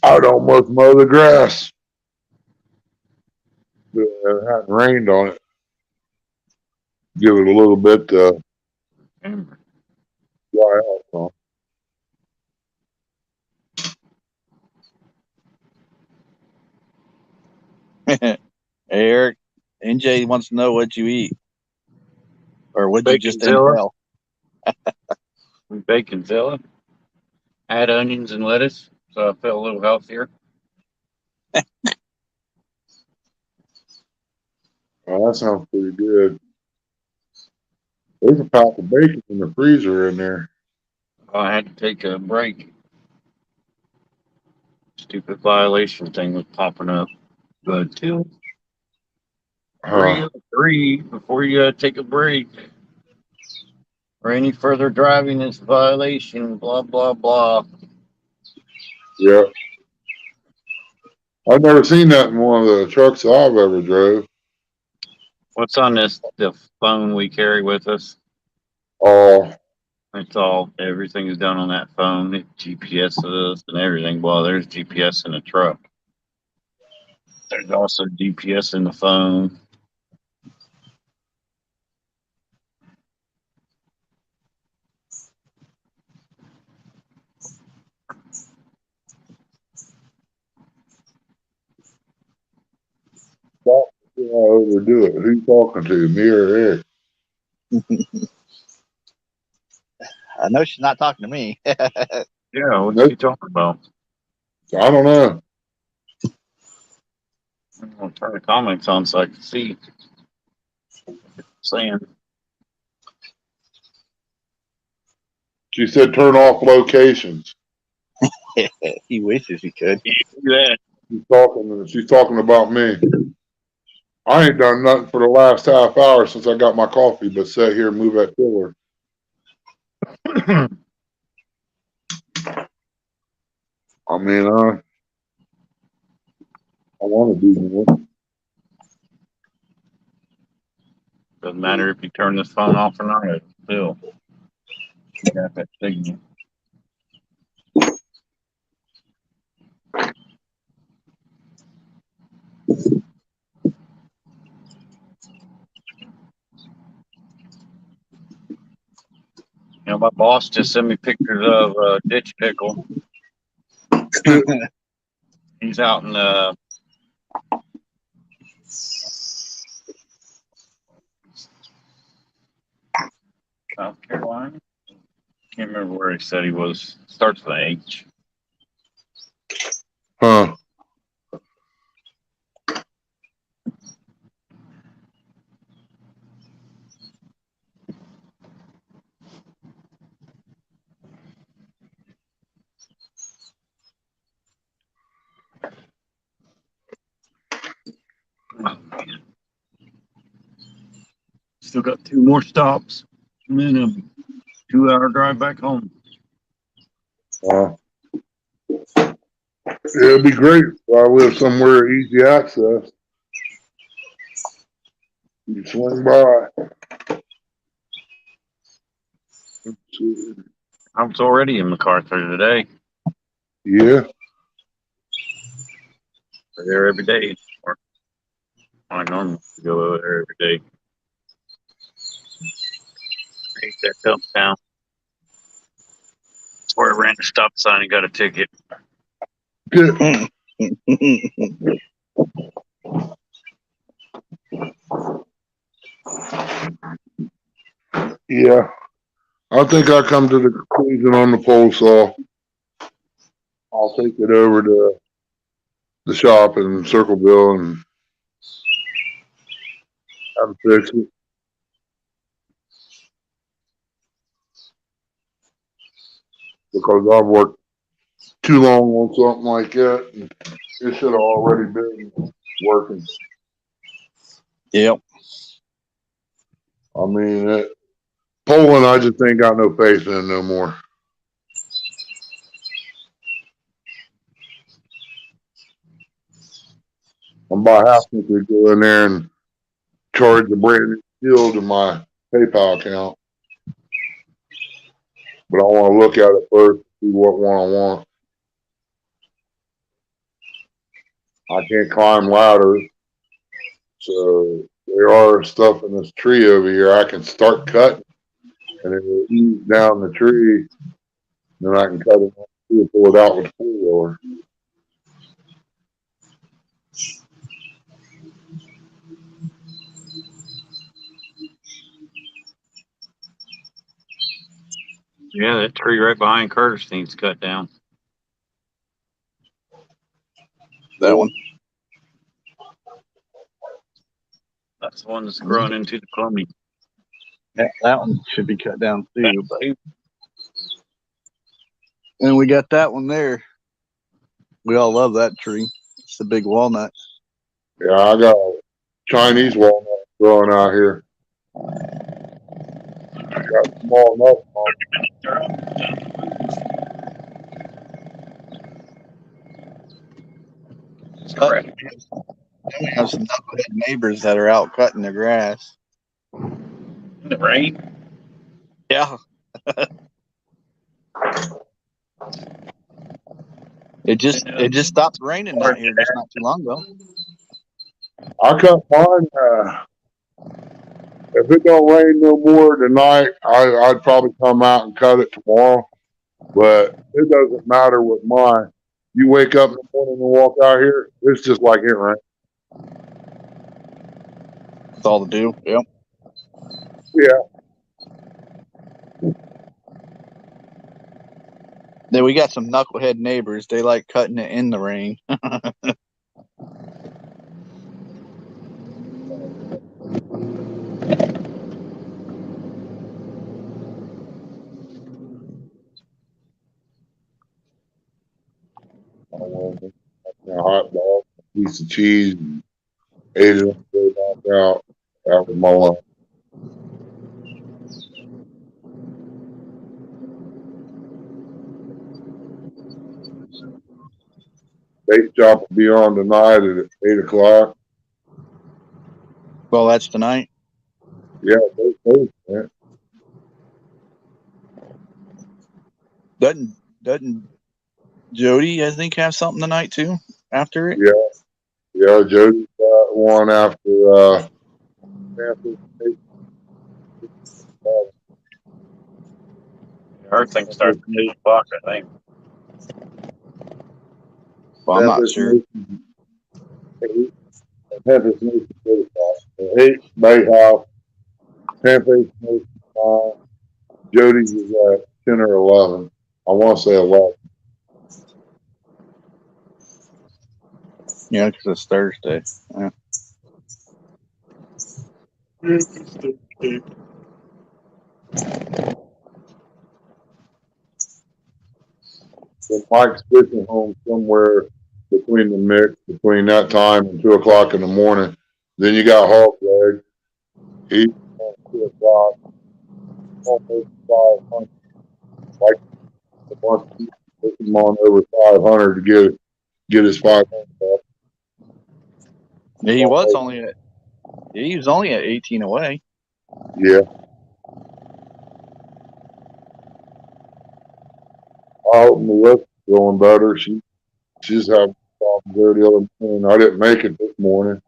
I'd almost mow the grass, but it hadn't rained on it. Give it a little bit to dry out some. Eric, NJ wants to know what you eat. Or what you just Baconzilla. inhale. Baconzilla. Add onions and lettuce, so I feel a little healthier. Oh, that sounds pretty good. There's a pack of bacon in the freezer in there. I had to take a break. Stupid violation thing was popping up. But till Huh. 3 before you take a break or any further driving is a violation. Blah blah blah. Yeah. I've never seen that in one of the trucks I've ever drove. What's on the phone we carry with us? Oh, It's all everything is done on that phone. It GPSs and everything. Well, there's GPS in the truck. There's also GPS in the phone. stop. I overdo it. Who you talking to, me or Eric? I know she's not talking to me. Yeah, what's Nope. he talking about? I don't know. I'm gonna turn the comments on so I can see. Saying She said turn off locations. He wishes he could. do that. She's talking about me. I ain't done nothing for the last half hour since I got my coffee, but sat here and move that tiller. I mean, I want to do more. Doesn't matter if you turn this phone off or not. It's still you got that signal. You know, my boss just sent me pictures of Ditch Pickle. He's out in South Carolina. Can't remember where he said he was. Starts with an H. Huh. Oh, man. Still got 2 more stops and then a 2-hour drive back home. It'd be great if I live somewhere easy access. You swing by. I was already in MacArthur today. Yeah. We're there every day. Or I normally go over there every day. hate that dump town. That's where I ran the stop sign and got a ticket. Good. Yeah. I think I come to the conclusion on the pole saw. I'll take it over to the shop in Circleville and have it fix it. Because I've worked too long on something like that. And it should have already been working. Yep. I mean, Poland, I just ain't got no faith in no more. I'm about halfway to go in there and charge the brand new bill to my PayPal account. But I want to look at it first, see what one I want. I can't climb ladders. So there are stuff in this tree over here. I can start cutting and it will ease down the tree. Then I can cut it and pull it out with the 4-wheeler. Yeah, that tree right behind Curtis needs cut down. That one. That's the one that's growing into the plumbing. That one should be cut down too. But and we got that one there. We all love that tree. It's the big walnut. Yeah, I got a Chinese walnut growing out here. I got small nuts on We have some knucklehead neighbors that are out cutting their grass. In the rain? Yeah. It just stopped raining out here just not too long ago. I cut mine. If it don't rain no more tonight, I'd probably come out and cut it tomorrow. But it doesn't matter with mine. You wake up in the morning and walk out here, it's just like it rained. That's all to do. Yep. Yeah. Then we got some knucklehead neighbors. They like cutting it in the rain. A hot dog, a piece of cheese, and ate it and go back out after my lunch. Bait shop will be on tonight at 8 o'clock. Well, that's tonight. Yeah, both, man. Doesn't Jody, I think, have something tonight too after it? Yeah, Jody's got one after Panthers. Our thing starts at 2 o'clock, I think. Well, I'm not sure. Panthers Nation 8 o'clock. 8, Bayhouse, Panthers Nation 9. Jody's is at 10 or 11. I want to say 11. Yeah, because it's Thursday. Yeah. Then Mike's fishing home somewhere between the mix, between that time and 2 o'clock in the morning. Then you got Hawk Leg. He's at 2 o'clock. Almost 500. Mike wants to push him on over 500 to get his 500 up. Yeah, he was only at 18 away. Yeah. I hope Melissa's feeling better. She's having problems there the other morning. I didn't make it this morning.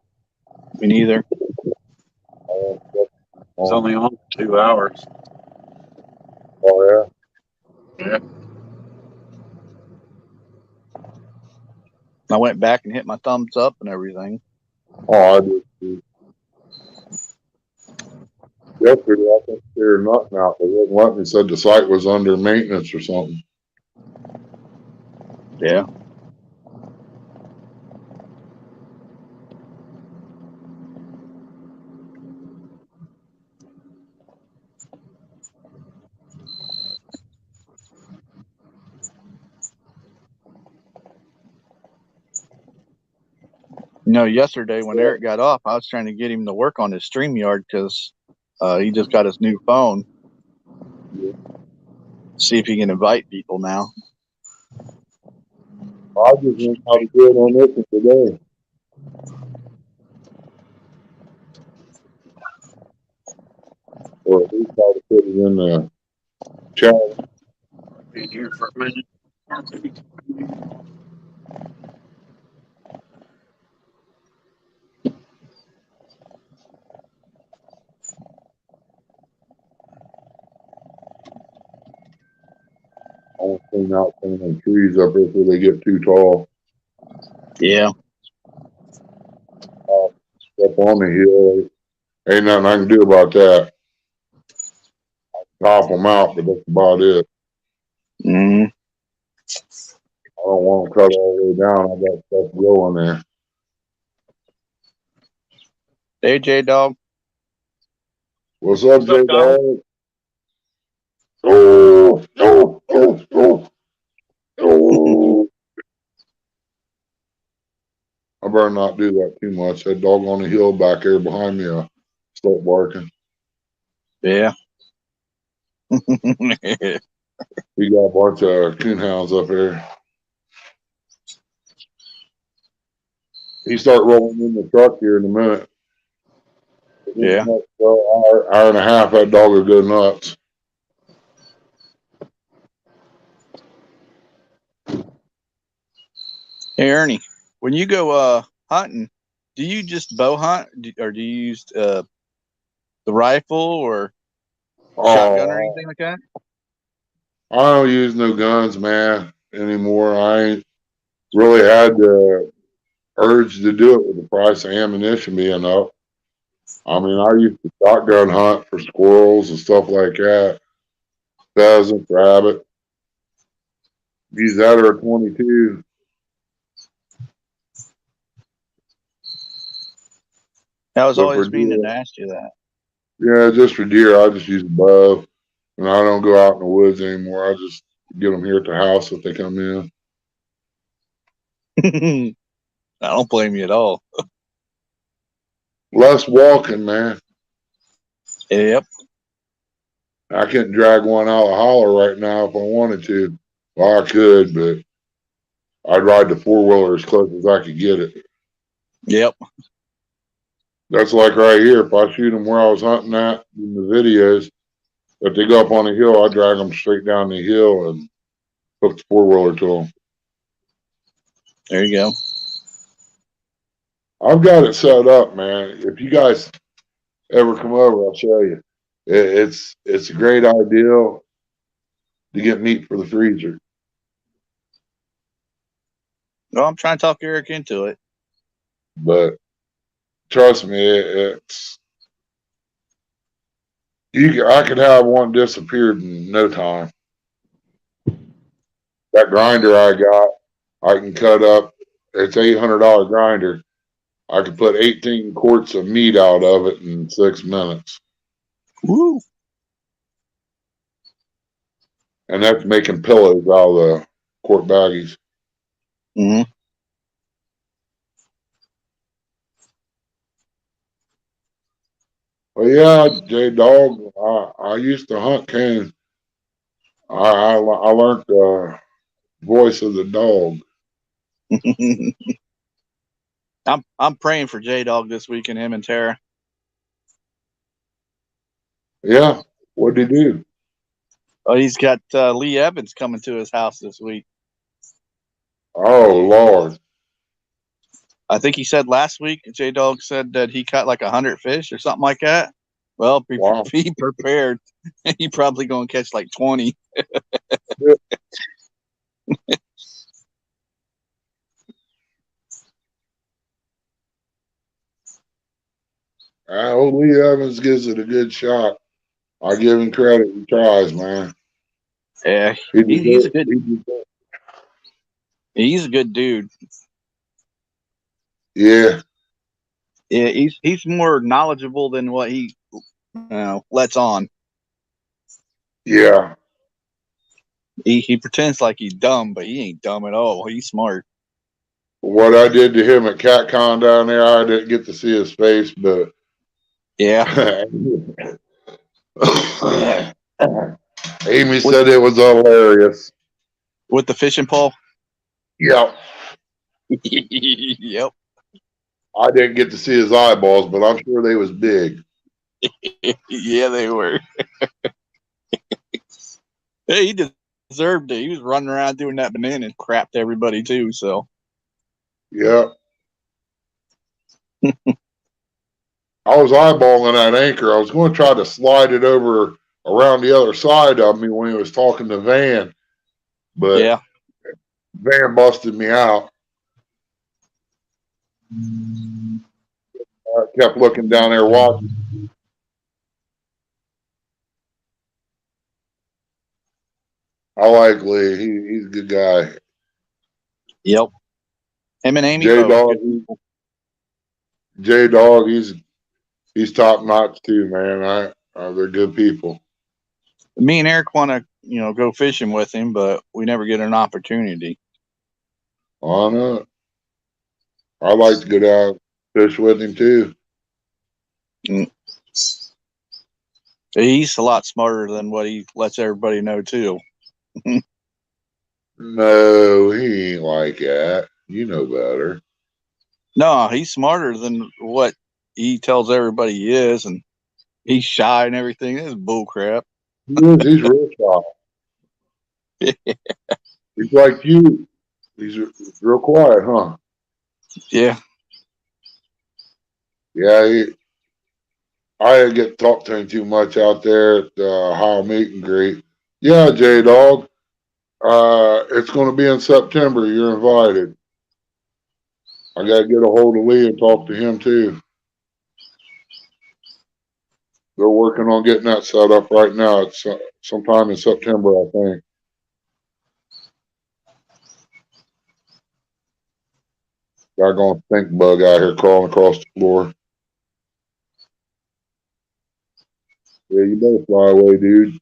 Me neither. It's only on for 2 hours. Oh Yeah. I went back and hit my thumbs up and everything. yeah. Oh, I did too. Yesterday, I think they were nothing out. They wouldn't let me. Said the site was under maintenance or something. Yeah. Yesterday when Eric got off, I was trying to get him to work on his StreamYard because he just got his new phone. See if he can invite people now. I just learned how to do it on this one today. Or at least how to put it in the chat. Be here for a minute. I want to clean out some of them trees up there before they get too tall. Yeah. Up on the hill, ain't nothing I can do about that. Top them out, but that's about it. Mm-hmm. I don't want to cut all the way down. I got stuff growing there. Hey, J-Dog. What's up, What's up, J Dom? Dog? Oh, oh, oh, oh, oh. I better not do that too much. That dog on the hill back there behind me, start barking. Yeah. We got a bunch of coonhounds up there. He start rolling in the truck here in a minute. Yeah. Hour and a half, that dog will go nuts. Hey, Ernie, when you go hunting, do you just bow hunt or do you use the rifle or shotgun or anything like that? I don't use no guns, man, anymore. I ain't really had the urge to do it with the price of ammunition being up. I mean, I used to shotgun hunt for squirrels and stuff like that, pheasant, rabbit. Use that or a 22. I was But always for meaning deer, to ask you that. yeah, just for deer, I just use a bow. And I don't go out in the woods anymore. I just get them here at the house if they come in. I don't blame you at all. Less walking, man. Yep. I couldn't drag one out of the holler right now if I wanted to. Well, I could, but I'd ride the four-wheeler as close as I could get it. Yep. That's like right here. If I shoot them where I was hunting at in the videos, if they go up on the hill, I drag them straight down the hill and hook the four-wheeler to them. There you go. I've got it set up, man. If you guys ever come over, I'll show you. It's a great idea to get meat for the freezer. Well, I'm trying to talk Eric into it. But trust me, I could have one disappeared in no time. That grinder I got, I can cut up. It's $800 grinder. I could put 18 quarts of meat out of it in 6 minutes, Woo. and that's making pillows out of the quart baggies. Mm-hmm. Well, yeah, J Dog. I used to hunt cane. I learned the voice of the dog. I'm praying for J-Dog this weekend, him and Tara. Yeah, what'd he do? Oh, he's got Lee Evans coming to his house this week. Oh Lord. I think he said last week, J-Dog said that he caught like 100 fish or something like that. Well, Wow. be prepared. He probably gonna catch like 20. I hope Lee Evans gives it a good shot. I give him credit. He tries, man. Yeah, He he's a deserves. good he's a good dude. Yeah, Yeah, he's more knowledgeable than what he lets on. yeah. He pretends like he's dumb, but he ain't dumb at all. He's smart. What I did to him at CatCon down there, I didn't get to see his face, but Yeah. Amy said it was hilarious. With the fishing pole? Yep. Yep. I didn't get to see his eyeballs, but I'm sure they was big. Yeah, they were. Hey, he deserved it. He was running around doing that banana crap to everybody too. So Yep. I was eyeballing that anchor. I was going to try to slide it over around the other side of me when he was talking to Van, but yeah, Van busted me out. I kept looking down there watching. I like Lee. He's a good guy. yep. Him and Amy J both. Dog, J Dog, he's top notch too, man. They're good people. Me and Eric want to go fishing with him, but we never get an opportunity. I know. I like to go down fish with him too. He's a lot smarter than what he lets everybody know too. No, he ain't like that. You know better. No, he's smarter than what he tells everybody he is, and he's shy and everything. This is bull crap. He is. He's real shy. He's like you. He's real quiet, huh? Yeah. Yeah. I didn't get to talk to him too much out there at the Ohio meet and greet. Yeah, J Dog. It's going to be in September. You're invited. I got to get a hold of Lee and talk to him too. They're working on getting that set up right now. It's sometime in September, I think. Doggone stink bug out here crawling across the floor. Yeah, you better fly away, dude.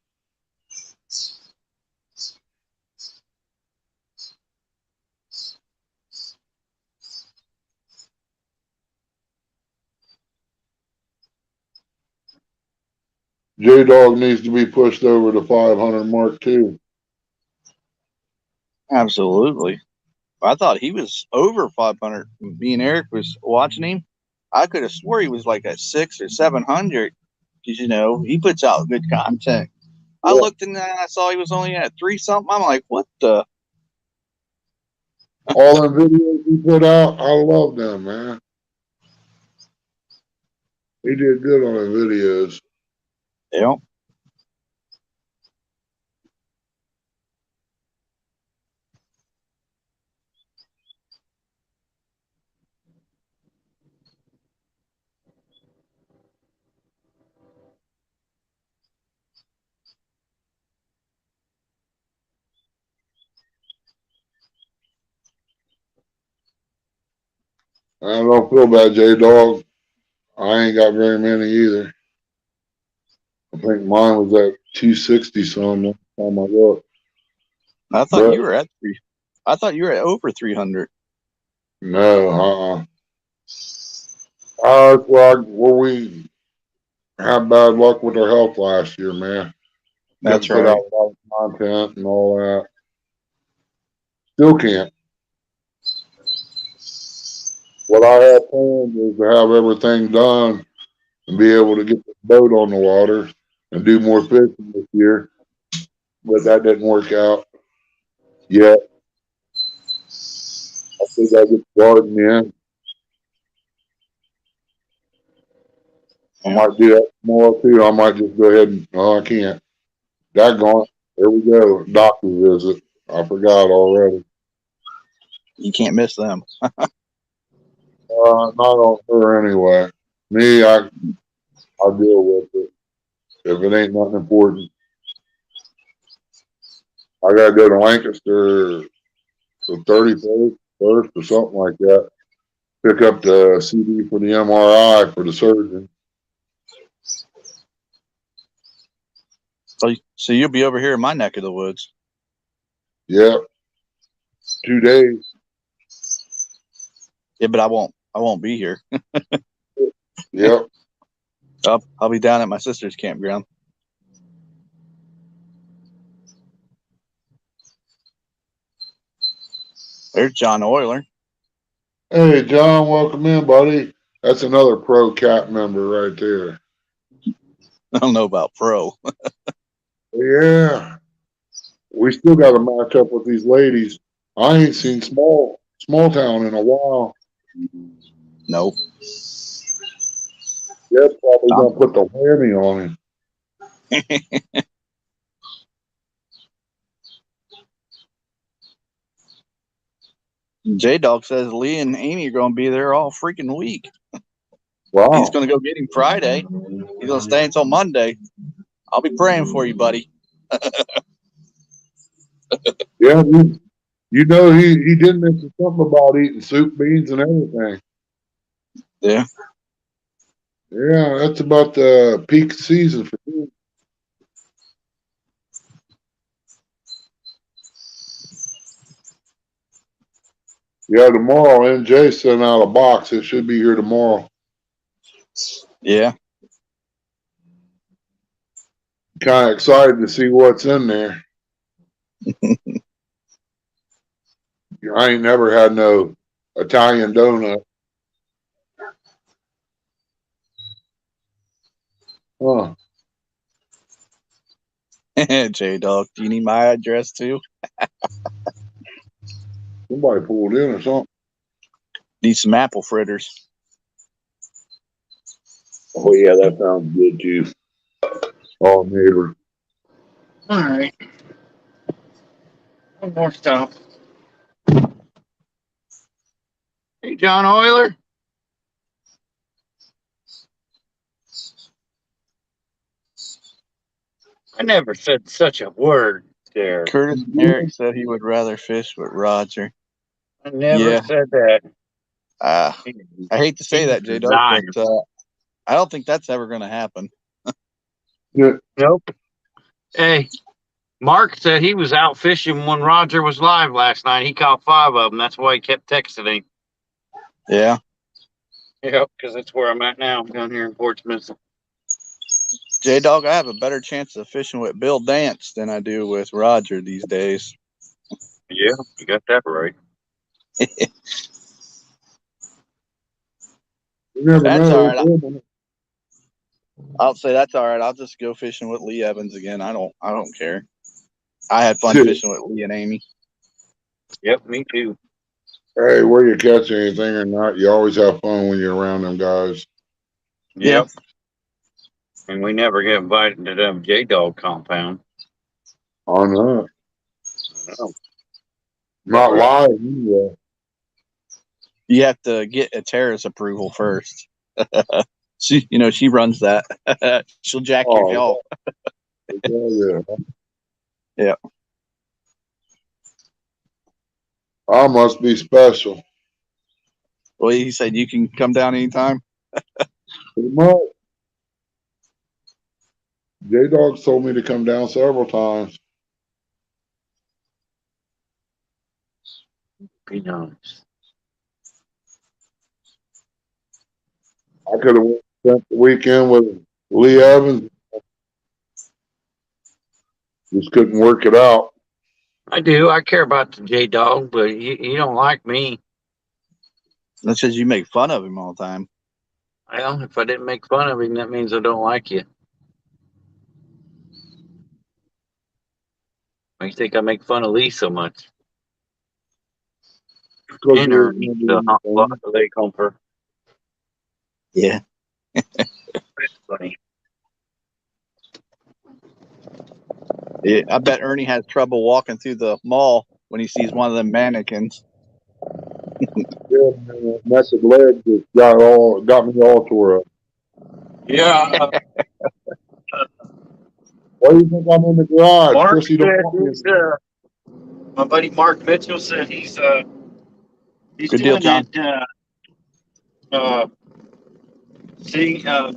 J Dog needs to be pushed over the 500 mark too. Absolutely. I thought he was over 500. Me and Eric was watching him. I could have swore he was like at 600 or 700 because he puts out good content. I looked and I saw he was only at 3 something. I'm like, what the? All them videos he put out, I love them, man. He did good on the videos. Yeah. I don't feel bad, J Dog. I ain't got very many either. I think mine was at 260 some last time I looked. I thought But you were at 3. I thought you were at over 300. no, where we had bad luck with our health last year, man. That's Couldn't put right. out a lot of content and all that. Still can't. What I have planned is to have everything done and be able to get the boat on the water and do more fishing this year. But that didn't work out yet. I think I get the garden in. I might do that tomorrow too. I might just go ahead and, no, I can't. Daggone it. There we go. Doctor visit. I forgot already. You can't miss them. Not on her anyway. Me, I deal with it. If it ain't nothing important, I gotta go to Lancaster the 31st or something like that. Pick up the CD for the MRI for the surgeon. So you'll be over here in my neck of the woods. Yep. 2 days. Yeah, but I won't be here. Yep. I'll be down at my sister's campground. There's John Euler. Hey, John, welcome in, buddy. That's another pro cat member right there. I don't know about pro. Yeah. We still got to match up with these ladies. I ain't seen small town in a while. Nope. Yeah, probably gonna put the whammy on him. J Dog says Lee and Amy are going to be there all freaking week. Wow. He's going to go get him Friday. He's going to stay until Monday. I'll be praying for you, buddy. Yeah, you know he did mention something about eating soup, beans, and everything. Yeah. Yeah, that's about the peak season for him. Yeah, tomorrow NJ sent out a box. It should be here tomorrow. Yeah. Kind of excited to see what's in there. I ain't never had no Italian donut. Huh. J Dog, do you need my address too? Somebody pulled in or something. Need some apple fritters. Oh, yeah, that sounds good too. Oh, neighbor. All right. One more stop. Hey, John Euler. I never said such a word there. Curtis and Eric said he would rather fish with Roger. I never said that. I hate to say that, J Dog, but I don't think that's ever going to happen. Yeah. Nope. Hey, Mark said he was out fishing when Roger was live last night. He caught 5 of them. That's why he kept texting him. Yeah. Yep, because that's where I'm at now. I'm down here in Portsmouth. J Dog, I have a better chance of fishing with Bill Dance than I do with Roger these days. Yeah, you got that right. You never That's know. all right. I'll say that's all right. I'll just go fishing with Lee Evans again. I don't care. I had fun fishing with Lee and Amy. Yep, me too. Hey, where you catch anything or not, you always have fun when you're around them guys. Yep. And we never get invited to them J-Dog compound. I know. Oh. Not live anyway. You have to get a terrace approval first. She runs that. She'll jack your jaw. Yeah. Yeah. I must be special. Well, he said you can come down anytime. Pretty much. J-Dog's told me to come down several times. Be nice. I could have spent the weekend with Lee Evans. Just couldn't work it out. I do. I care about the J-Dog, but you don't like me. That says you make fun of him all the time. Well, if I didn't make fun of him, that means I don't like you. Why do you think I make fun of Lee so much? Because The hot leg humper. Yeah. Funny. Yeah, I bet Ernie has trouble walking through the mall when he sees one of them mannequins. Yeah, man, that neck of leg just got me all tore up. Yeah, Why do you think I'm in the garage? Mark Chrissy don't said want me. he's, my buddy Mark Mitchell said he's Good deal, doing John. that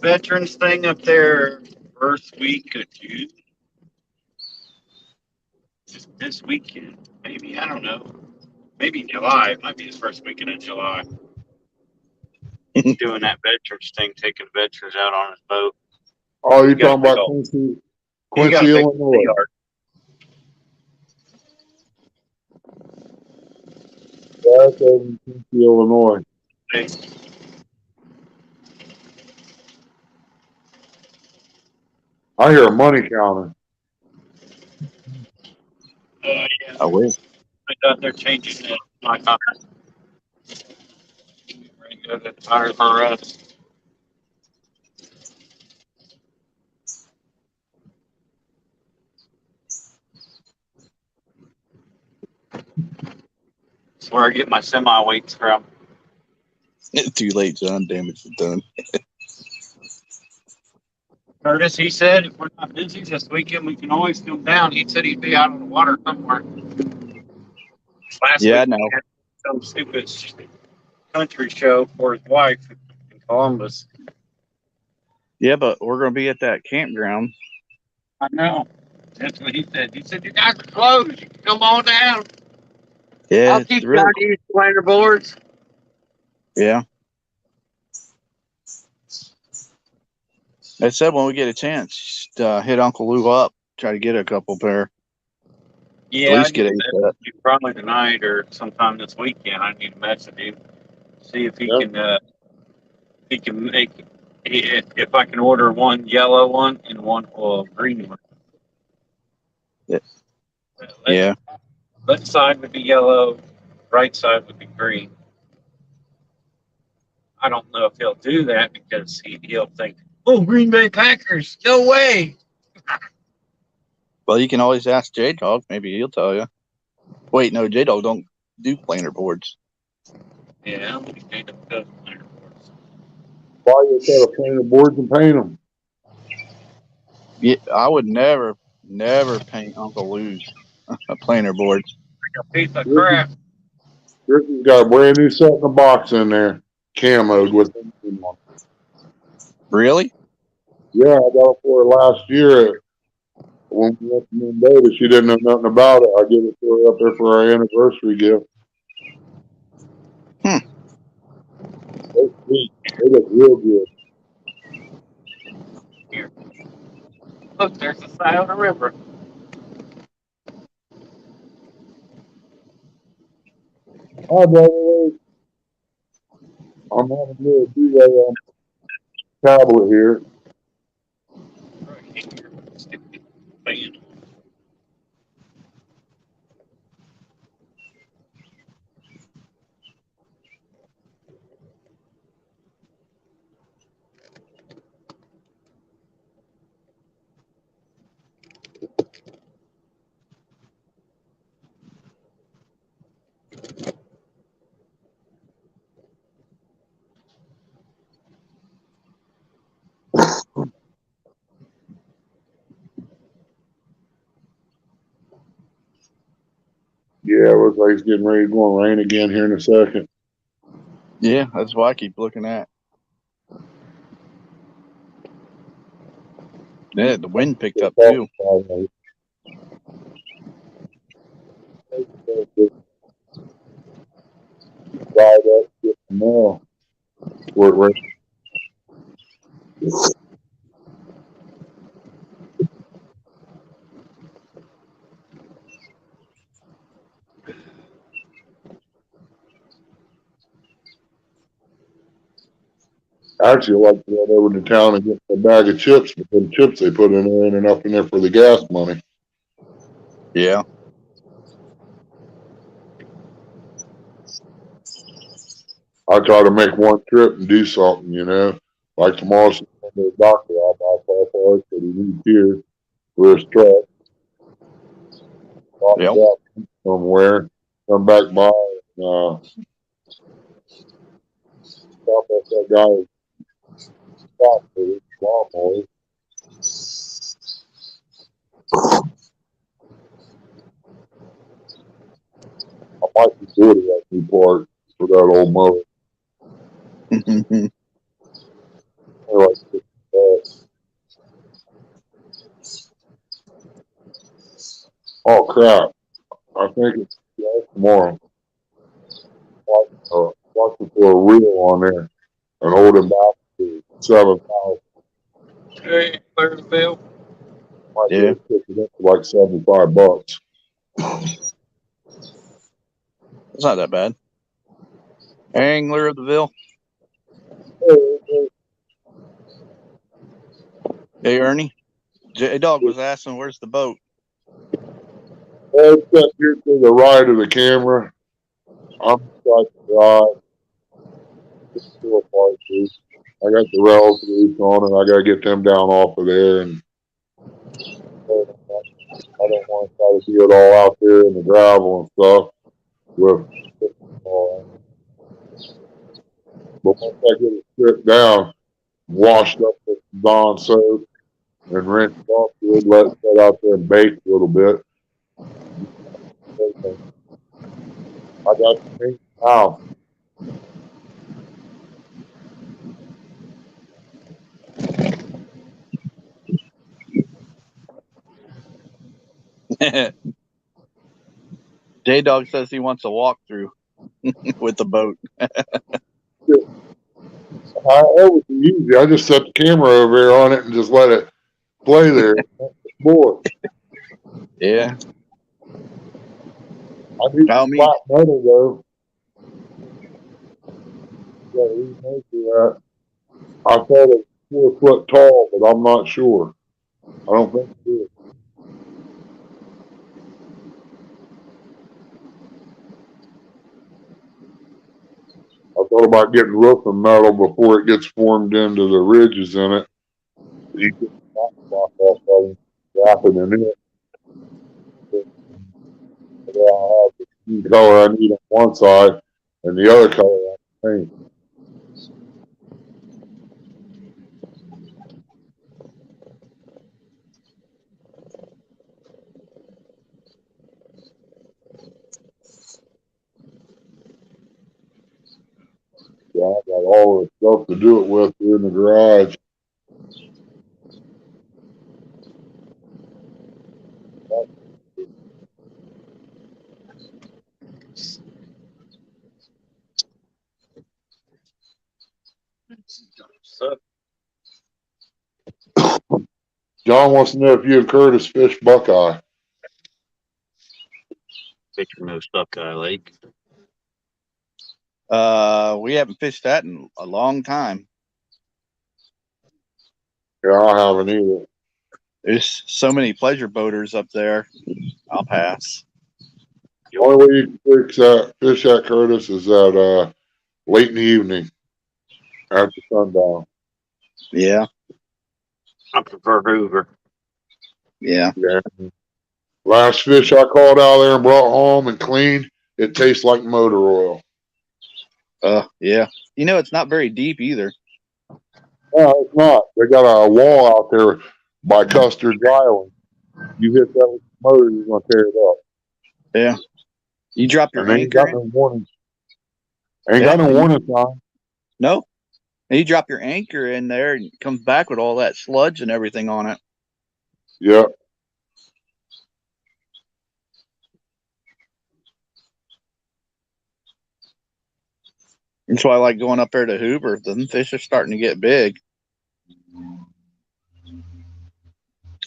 veterans thing up there first week of June. Just this weekend, maybe, I don't know. Maybe July. It might be his first weekend in July. He's doing that veterans thing, taking veterans out on his boat. Oh, you're You got a talking big about old, Quincy, he got a big Illinois. yard. Yeah, that's over in Quincy, Illinois. I hear a money counter. Yeah, I wish. they're changing my contract. Ready to go to tire for us. That's where I get my semi weights from. Too late, John. Damage is done. Curtis, he said if we're not busy this weekend, we can always come down. He said he'd be out on the water somewhere. Last Yeah, I week know. he had some stupid country show for his wife in Columbus. Yeah, but we're going to be at that campground. I know. That's what he said. He said, you guys are closed. You can come on down. Yeah, I'll it's teach really you how to use planer boards. Yeah. I said when we get a chance, just, hit Uncle Lou up, try to get a couple pair. Yeah, At least I need get to 8 message set. you probably tonight or sometime this weekend. I need to message him, see if he Yep. can make if I can order one yellow one and one green one. Yeah. Yeah. Left side would be yellow, right side would be green. I don't know if he'll do that because he'll think, oh, Green Bay Packers, no way. Well, you can always ask J Dog. Maybe he'll tell you. Wait, no, J Dog don't do planer boards. Yeah, I don't think they don't do planer boards. Why you gotta paint the boards and paint them? Yeah, I would never paint Uncle Lou's planer boards. A piece of crap. Chrissy's got a brand new set in the box in there, camoed with them on. Really? Yeah, I got it for her last year when we went to Mendota. She didn't know nothing about it. I gave it to her up there for our anniversary gift. They're sweet. They look real good. Here. Look, there's the side of the river. Hi, brother. I'm having a little delay on tablet here. Right here. Stupid fan. Yeah, it looks like it's getting ready to go and rain again here in a second. Yeah, that's why I keep looking at. Yeah, the wind picked up too. Drive up, get the mail. Where it rains. Actually, I like to go over to town and get a bag of chips, but the chips they put in there ain't enough in there for the gas money. Yeah. I try to make one trip and do something, you know. Like tomorrow, she's going to the doctor. I'll buy car parts that he needs here for his truck. Drop Yep. it off somewhere. Come back by and stop at that guy's shop for his lawnmower. I might be good at that new part for that old mower. Like, oh crap! I think it's tomorrow. Watching for a reel on there and hold it back to 7,000. Hey, clear the bill. Might be Yeah. able to pick it up for like $75. It's not that bad. Angler of the Ville. Hey, Ernie. J Dog was asking, where's the boat? It's up here to the right of the camera. I'm like the drive. I got the rails loose on it. I got to get them down off of there, and I don't want to try to do it all out there in the gravel and stuff. But once I get it stripped down, washed up with some Dawn soap, and rinsed off good, let it sit out there and bake a little bit. I got the pink now. J Dog says he wants a walkthrough with the boat. It was easy. I just set the camera over there on it and just let it play there. Boy, Yeah. I need How some me? flat metal though. Yeah, we may do that. I thought it was 4 foot tall, but I'm not sure. I don't think it is. I thought about getting roofing metal before it gets formed into the ridges in it. You can block off of them, wrap it in it. Yeah, I'll have the color I need on one side and the other color on the paint. Yeah, I got all the stuff to do it with here in the garage. So, John wants to know if you and Curtis fish buckeye. Picture no Buckeye Lake. We haven't fished that in a long time. Yeah, I haven't either. There's so many pleasure boaters up there. I'll pass. The only way you can fish at Curtis is at late in the evening after sundown. Yeah. I prefer Hoover. Yeah. Yeah. Last fish I caught out there and brought home and cleaned, it tastes like motor oil. Yeah. You know, it's not very deep either. No, it's not. They got a wall out there by Custer's Island. You hit that with the motor, you're gonna tear it up. Yeah. You drop your And they ain't anchor got in? no warning. Ain't Yeah. got no warning sign. No. And you drop your anchor in there and it comes back with all that sludge and everything on it. Yep. That's why I like going up there to Hoover. The fish are starting to get big.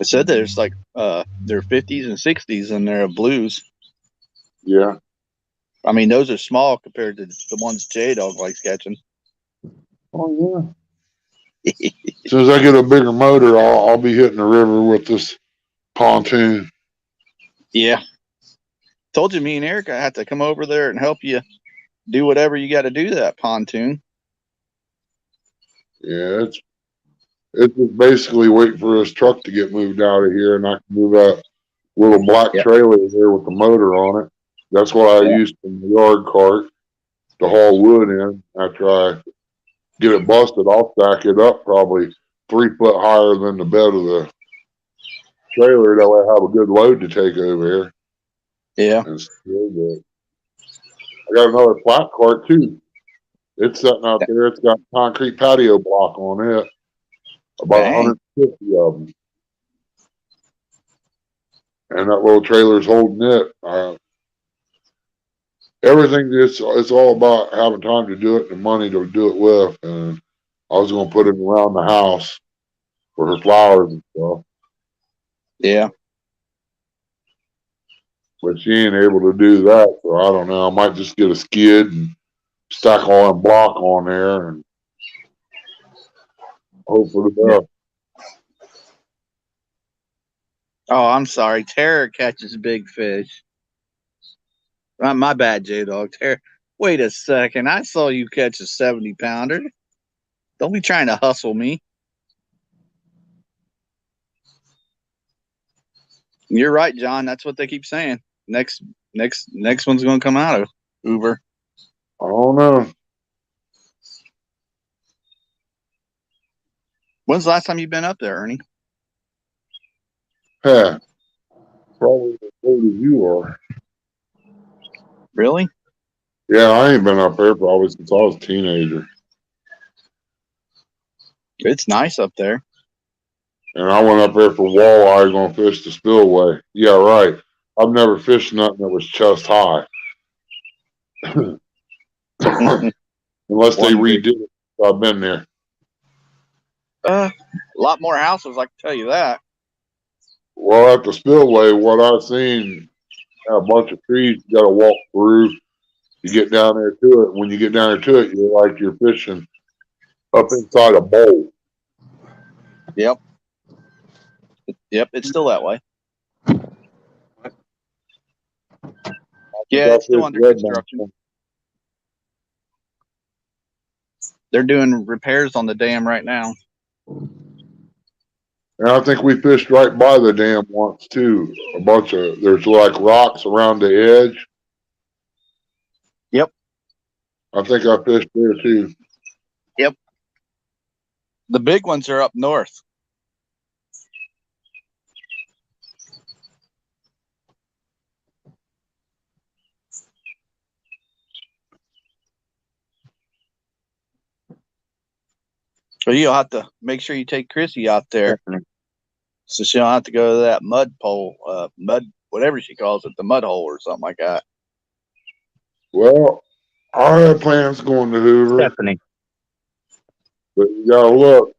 I said there's like they're 50s and 60s and they're blues. Yeah. I mean, those are small compared to the ones J Dog likes catching. Oh yeah. As soon as I get a bigger motor, I'll be hitting the river with this pontoon. Yeah. Told you, me and Eric, I had to come over there and help you do whatever you got to do to that pontoon. Yeah, it's just basically waiting for this truck to get moved out of here, and I can move that little black Yep. trailer there with the motor on it. That's what I Yeah. used in the yard cart to haul wood in. After I get it busted, I'll stack it up probably 3 foot higher than the bed of the trailer. That way I have a good load to take over here. Yeah. And still good. I got another flat cart too. It's sitting out there. It's got concrete patio block on it. About Dang. 150 of them. And that little trailer's holding it. Everything, it's all about having time to do it and money to do it with. And I was going to put it around the house for her flowers and stuff. Yeah. But she ain't able to do that. So I don't know. I might just get a skid and stack all that block on there and hope for the best. Oh, I'm sorry. Terror catches big fish. My bad, J Dog. Terror. Wait a second. I saw you catch a 70-pounder. Don't be trying to hustle me. You're right, John. That's what they keep saying. Next one's going to come out of Hoover. I don't know. When's the last time you've been up there, Ernie? Yeah. Probably as old as you are. Really? Yeah, I ain't been up there probably since I was a teenager. It's nice up there. And I went up there for walleye going to fish the spillway. Yeah, right. I've never fished nothing that was chest high. Unless they redid it. I've been there. A lot more houses, I can tell you that. Well, at the spillway, what I've seen, a bunch of trees you got to walk through. You get down there to it. When you get down there to it, you're like you're fishing up inside a bowl. Yep. Yep, it's still that way. Yeah, it's still under construction. They're doing repairs on the dam right now. And I think we fished right by the dam once too. There's like rocks around the edge. Yep. I think I fished there too. Yep. The big ones are up north. So you'll have to make sure you take Chrissy out there, so she don't have to go to that mud pole, whatever she calls it, the mud hole or something like that. Well, I had plans going to Hoover, Stephanie. but you gotta look.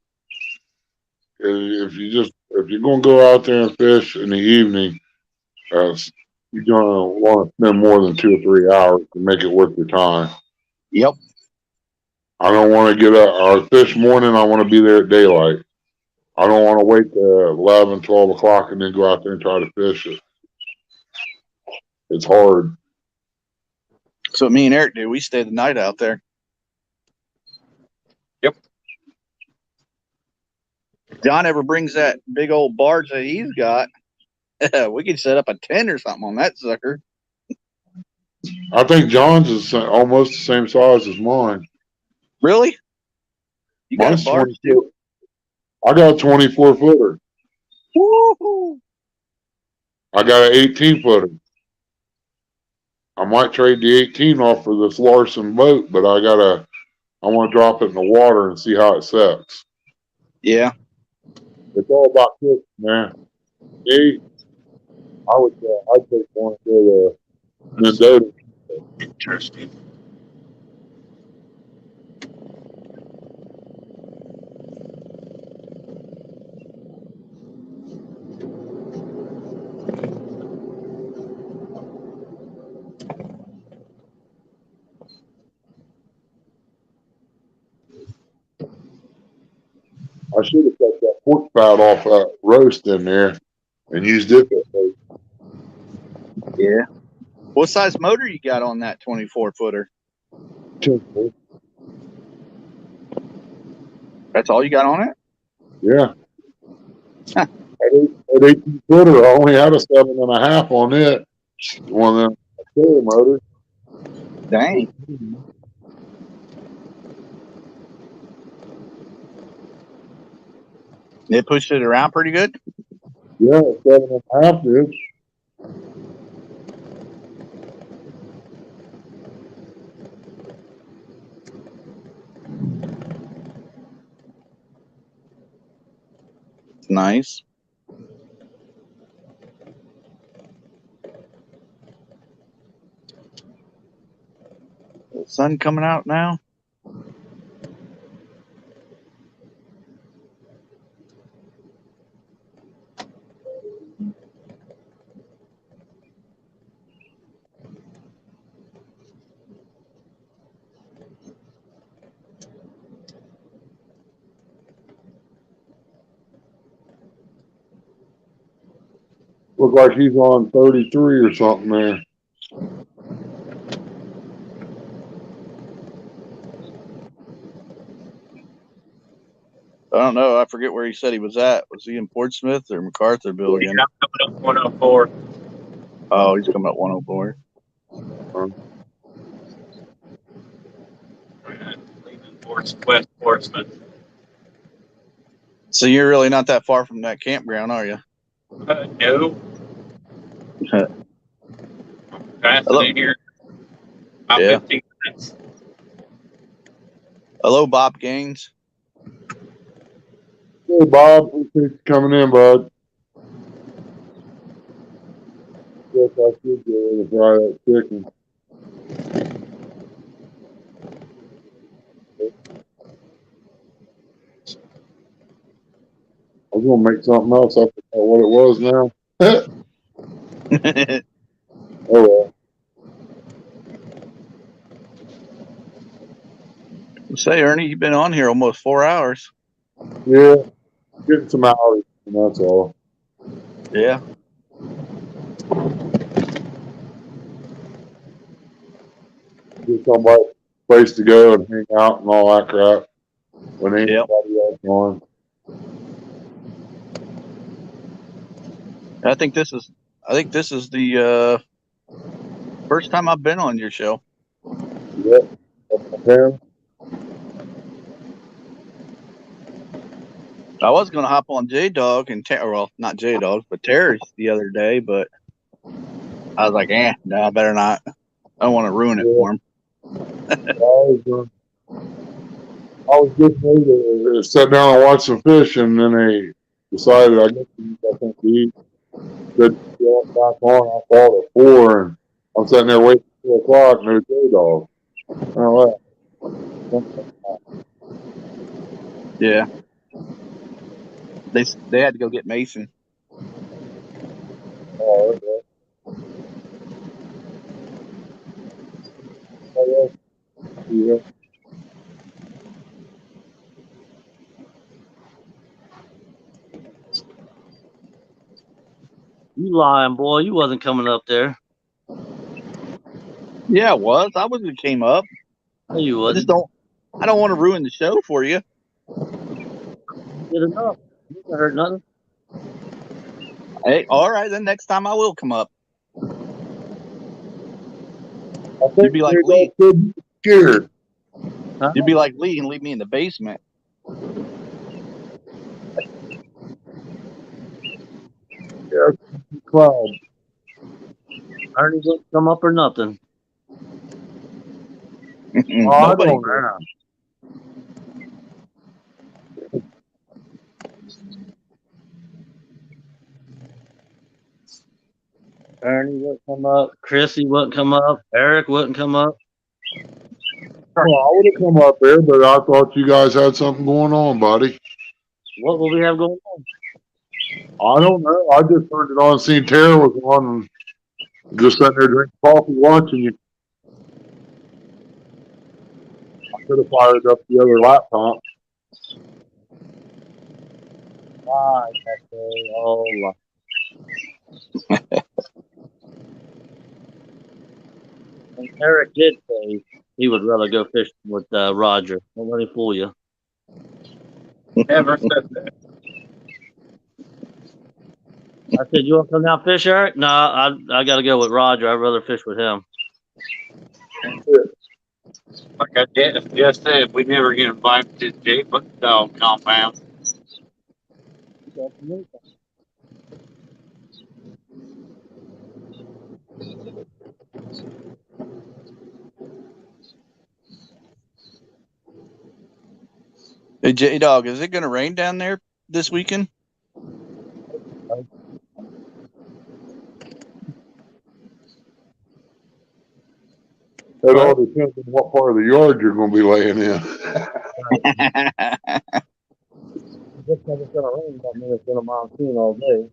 If you're gonna go out there and fish in the evening, you're gonna want to spend more than 2 or 3 hours to make it worth your time. Yep. I don't want to get up or fish morning. I want to be there at daylight. I don't want to wait till 11, 12 o'clock and then go out there and try to fish it. It's hard. So me and Eric do. We stay the night out there. Yep. John ever brings that big old barge that he's got, we could set up a tent or something on that sucker. I think John's is almost the same size as mine. Really? You got Mine's a barge 24 too? I got a 24 footer. Woo-hoo. I got an 18 footer. I might trade the 18 off for this Larson boat, but I want to drop it in the water and see how it sets. Yeah. It's all about fishing, man. Me, I'd take one to the Mendota. Interesting. I should have cut that pork fat off that roast in there and used it. Yeah. What size motor you got on that 24 footer? That's all you got on it? Yeah. At 18 footer, I only had a 7.5 on it. One of them killer motors. Dang. It pushed it around pretty good? Yeah, 7.5 dude. Nice. The sun coming out now? Look like he's on 33 or something there. I don't know. I forget where he said he was at. Was he in Portsmouth or MacArthurville again? Yeah, I'm coming up 104. Oh, he's coming up 104. Leaving West Portsmouth. So you're really not that far from that campground, are you? No. Passing Hello. in here. About Yeah. 15 minutes. Hello, Bob Gaines. Hey, Bob, appreciate you coming in, bud. Yes, I should go and fry that chicken. I was gonna make something else. I forgot what it was now. Oh well. Say, Ernie, you've been on here almost 4 hours. Yeah, getting some hours, and that's all. Yeah. Get somebody place to go and hang out and all that crap when ain't Yep. nobody else on. I think this is the first time I've been on your show. Yep. Okay. I was gonna hop on J Dog and well, not J Dog, but Terry's the other day, but I was like, no, I better not. I don't want to ruin it for him. I was just ready to sit down and watch some fish, and then they decided I guess we got something to eat. Said, "Yeah, back on." I called at 4, and I'm sitting there waiting till 2 o'clock, and there's J-Dog. Oh, Yeah. They had to go get Mason. oh, okay. Oh, yeah. You lying, boy. You wasn't coming up there. Yeah, it was. I was gonna came up. No, you I just wasn't. I don't want to ruin the show for you. Good enough. You ain't heard nothing. Hey, all right, then next time I will come up. I think You'd be like J-Dog Lee. could be scared. Huh? You'd be like Lee and leave me in the basement. Yeah, cloud. Ernie wouldn't come up or nothing. I Nobody don't did. know. Ernie wouldn't come up. Chrissy wouldn't come up. Eric wouldn't come up. Well, I would have come up there, but I thought you guys had something going on, buddy. What will we have going on? I don't know. I just turned it on, seen Tara was on, and just sitting there drinking coffee, watching you. I could have fired up the other laptop. Why, okay. Oh, and Eric did say he would rather go fishing with Roger. Don't let him fool you. Never said that. I said, "You want to come down fish, Eric?" No, I got to go with Roger. I'd rather fish with him. Like I just said, we never get invited to Jay Dog compound. Hey, J Dog, is it going to rain down there this weekend? It all depends on what part of the yard you're gonna be laying in. Just because it's gonna rain, don't mean it's gonna monsoon all day.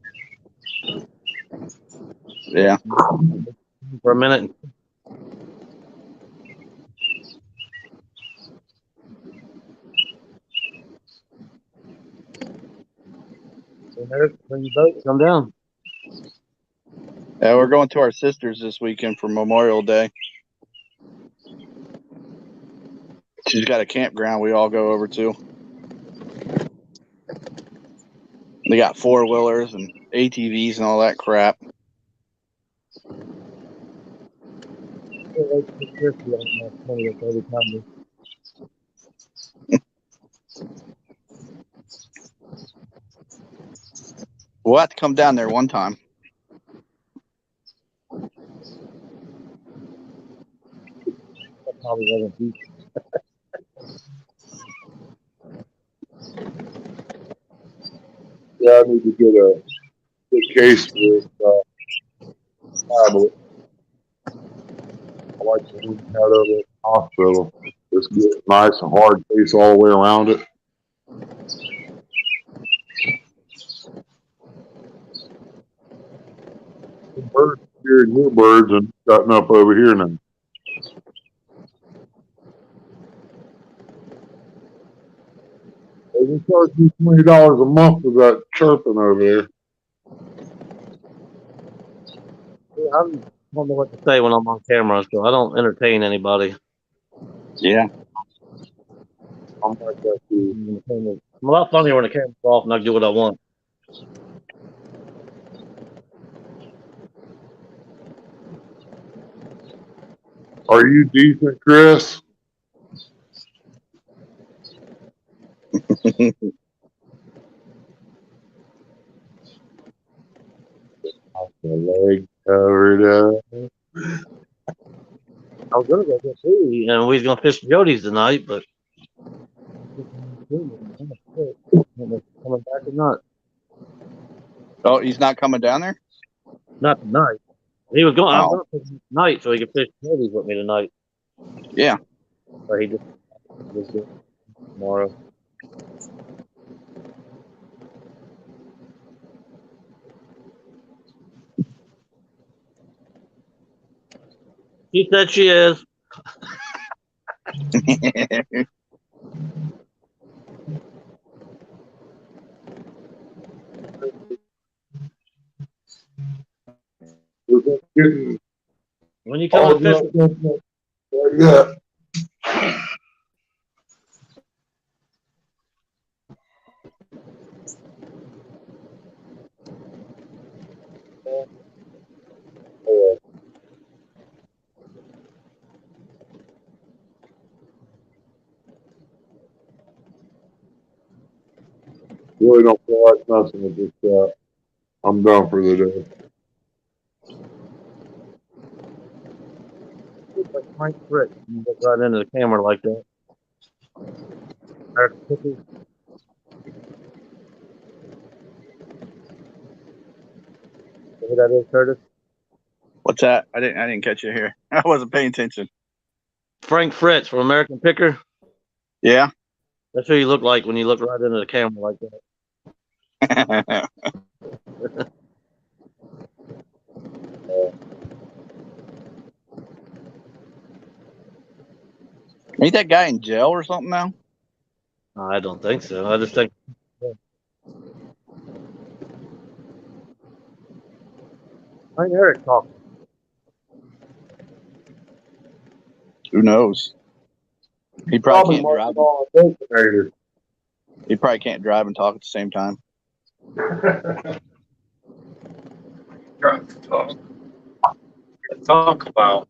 Yeah. For a minute. Eric, bring your boat. Come down. Yeah, we're going to our sister's this weekend for Memorial Day. She's got a campground we all go over to. They got 4-wheelers and ATVs and all that crap. We'll have to come down there one time. That probably wasn't deep. Yeah, I need to get a good case with tablet. I like to leave out of the hospital. Just get a nice and hard case all the way around it. The birds hearing your birds and cutting up over here now. They can charge you $20 a month for that chirping over there. I don't know what to say when I'm on camera, so I don't entertain anybody. Yeah. I'm like that too. I'm a lot funnier when the camera's off and I can do what I want. Are you decent, Chris? The leg covered up. I was gonna go get food, and we was gonna fish Jody's tonight, but coming back or not? Oh, he's not coming down there? Not tonight. He was going. I was Oh. gonna fish him tonight so he could fish Jody's with me tonight. Yeah. But he just was doing it tomorrow. She said she is. Getting When you come all to fish, like that. Really don't feel like messing with this stuff. I'm done for the day. it's like Frank Brick. You look right into the camera like that. Eric Pickers. Who that is, Curtis? What's that? I didn't catch you here. I wasn't paying attention. Frank Fritz from American Picker. Yeah. That's who you look like when you look right into the camera like that. Ain't that guy in jail or something now? I don't think so. I just think I Eric talking. Who knows? He probably can't drive. on a Baconator. He probably can't drive and talk at the same time. Drive to talk about.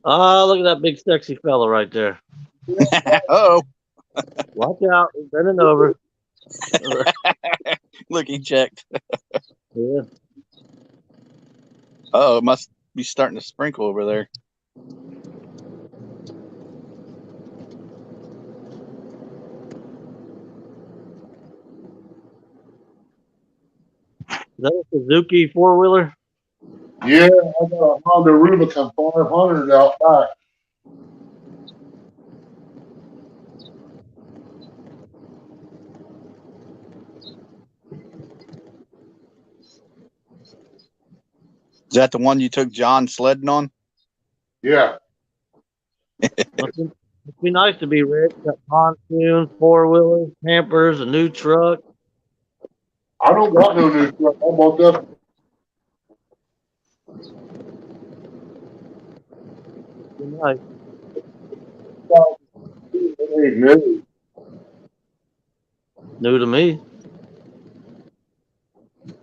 Ah, look at that big sexy fella right there. Oh, Watch out. He's bending over. look, he checked. Yeah. Oh, it must be starting to sprinkle over there. Is that a Suzuki four-wheeler? Yeah, I got a Honda Rubicon 500 out back. Is that the one you took John sledding on? Yeah. Must be nice to be rich. Got pontoons, four-wheelers, campers, a new truck. I don't got no new truck. I bought that. Be nice. Hey, new. New to me. If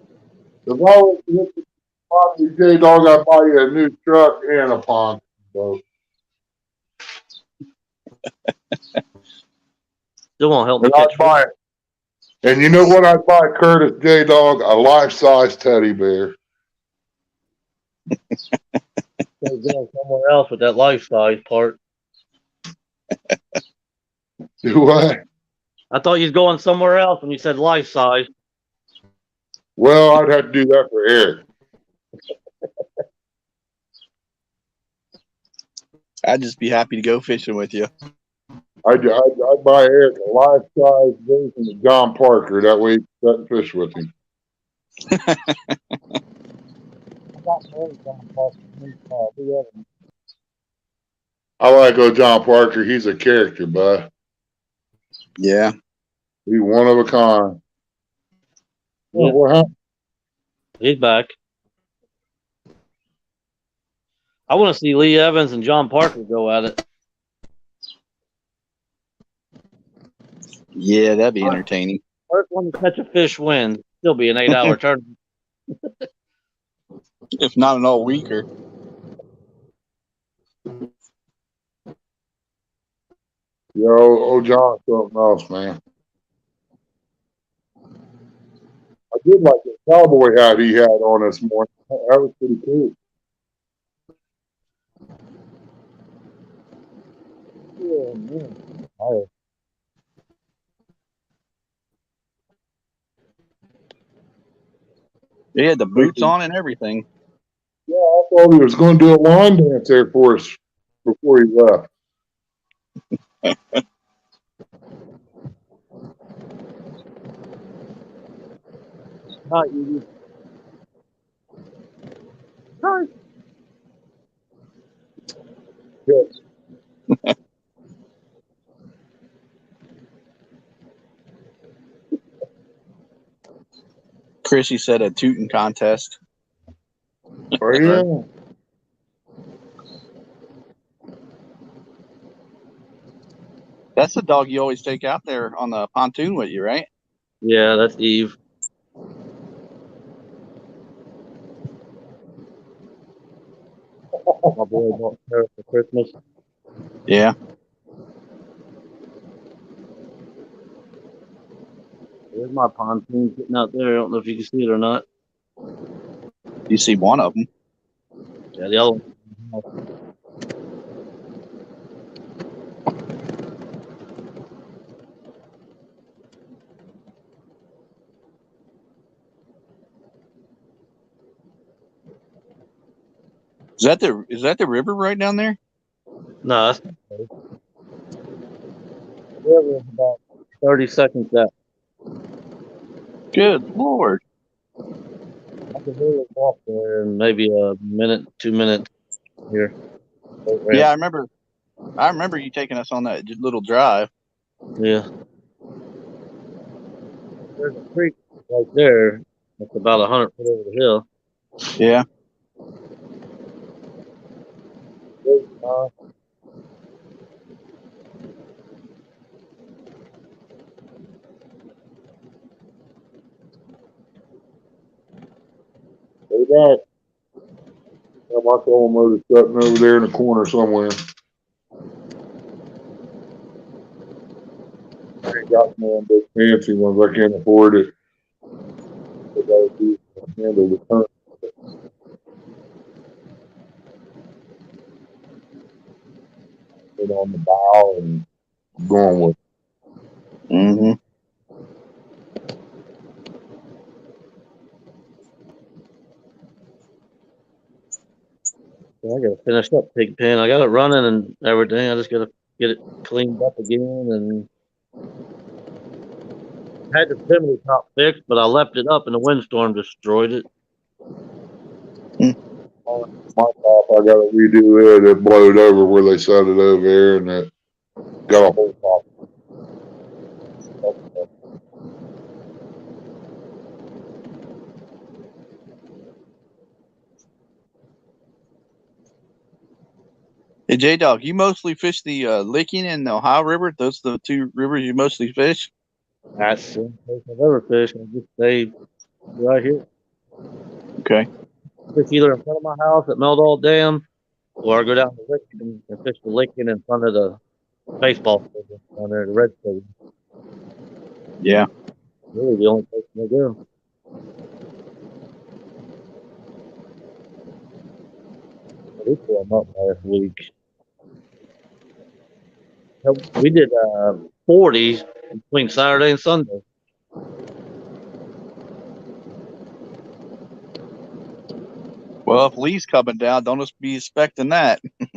I was to hit the party, J-Dog, I'd buy you a new truck and a pontoon boat. Still won't help me And I'd catch buy it. And you know what I'd buy Curtis J-Dog? A life-size teddy bear. fish going somewhere else with that life size part. Do what? I thought you was going somewhere else when you said life size. Well, I'd have to do that for Eric. I'd just be happy to go fishing with you. I'd buy Eric a life-size version of John Parker. That way he can fish with him. I like old John Parker. He's a character, bud. Yeah. He's one of a kind. Yeah. What happened? He's back. I want to see Lee Evans and John Parker go at it. Yeah, that'd be entertaining. First one to catch a fish wins. Still be an 8-hour tournament. If not an all weeker. Yo, old John's something else, man. I did like the cowboy hat he had on this morning. That was pretty cool. Yeah, man. Oh, He had the boots on and everything. Yeah, I thought he was going to do a line dance there for us before he left. not you. Sorry. Yes. Chrissy said a tooting contest. Oh, yeah. That's the dog you always take out there on the pontoon with you, right? Yeah, that's Eve. My boy bought her for Christmas. Yeah. There's my pontoon sitting out there. I don't know if you can see it or not. You see one of them. Yeah, the other one. Is that the river right down there? No, that's was about 30 seconds out. Good Lord. I could really walk there in maybe a minute, 2 minutes here. Yeah, I remember you taking us on that little drive. Yeah. There's a creek right there. It's about 100 foot over the hill. Yeah. got my trolling motor sitting over there in the corner somewhere. I ain't got no big fancy ones. I can't afford it. I gotta do handle the current. Put on the bow and going with. Mm-hmm. I gotta finish up Pigpen. I got it running and everything. I just gotta get it cleaned up again and had the chimney top fixed, but I left it up and the windstorm destroyed it. My top, I gotta redo it. It blowed over where they set it over there, and it got a whole top. Hey, J Dog, you mostly fish the Licking and the Ohio River. Those are the two rivers you mostly fish. That's the only place I've ever fished. I just stay right here. Okay. Fish either in front of my house at Meldall Dam, or I go down to Licking and fish the Licking in front of the baseball stadium down there, the Red Stadium. Yeah. Really the only place I go. I did pull them up last week. We did 40s between Saturday and Sunday. Well, if Lee's coming down, don't just be expecting that. I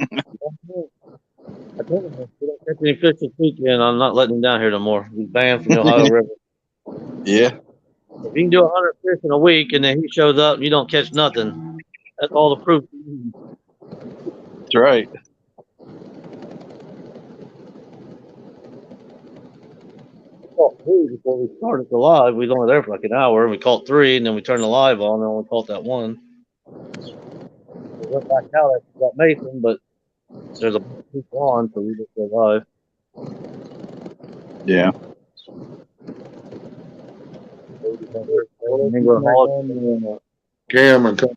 told him if we don't catch any fish this weekend, I'm not letting him down here no more. He's banned from the Ohio River. Yeah. If you can do 100 fish in a week and then he shows up and you don't catch nothing, that's all the proof you need. That's right. We caught 3 before we started the live. We was only there for like an hour. We caught 3 and then we turned the live on and only caught that 1. We went back out after we got Mason, but there's a bunch of people on, so we just go live. Yeah. Cam and come.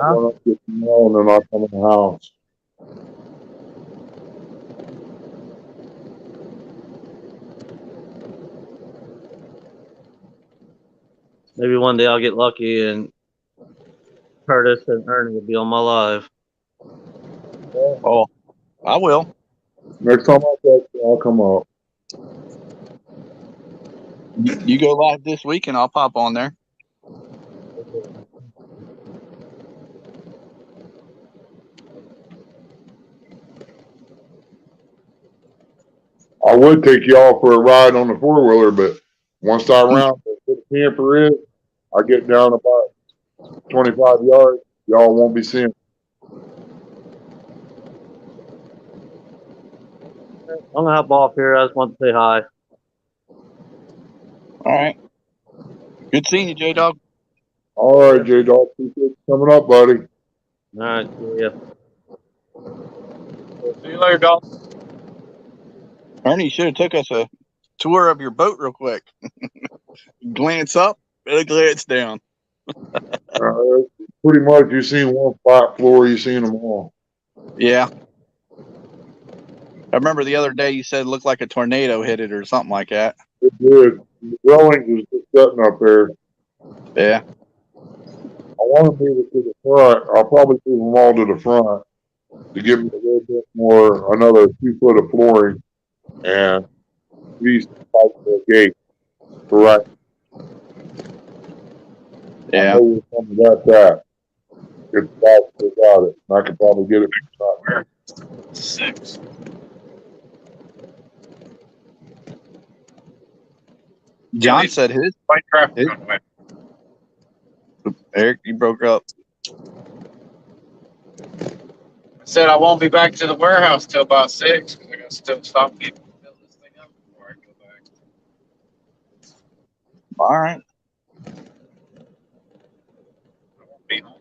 I want to get the mail and then I'll come in the house. Maybe one day I'll get lucky and Curtis and Ernie will be on my live. Oh, I will. Next time I catch you, I'll come up. You go live this week and I'll pop on there. I would take y'all for a ride on the 4-wheeler, but once I round where the camper is, I get down about 25 yards. Y'all won't be seeing. I'm gonna hop off here. I just want to say hi. All right. Good seeing you, J Dog. All right, J Dog. Appreciate you coming up, buddy. All right, see ya. See you later, dog. Ernie should have took us a tour of your boat real quick. Glance up and a glance down. Pretty much, you seen one flat floor, you seen them all. Yeah. I remember the other day you said it looked like a tornado hit it or something like that. It did. The Wellings was just sitting up there. Yeah. I want to move it to the front. I'll probably move them all to the front to give me a little bit more, another 2 foot of flooring, and these types of gate for right. Yeah. I know that's that. It's about it. I could probably get it. 6. John said his. Fight traffic His- on the way. Eric, you broke up. I said I won't be back to the warehouse till about 6 because I got to still stop getting fill this thing up before I go back. All right. I won't be home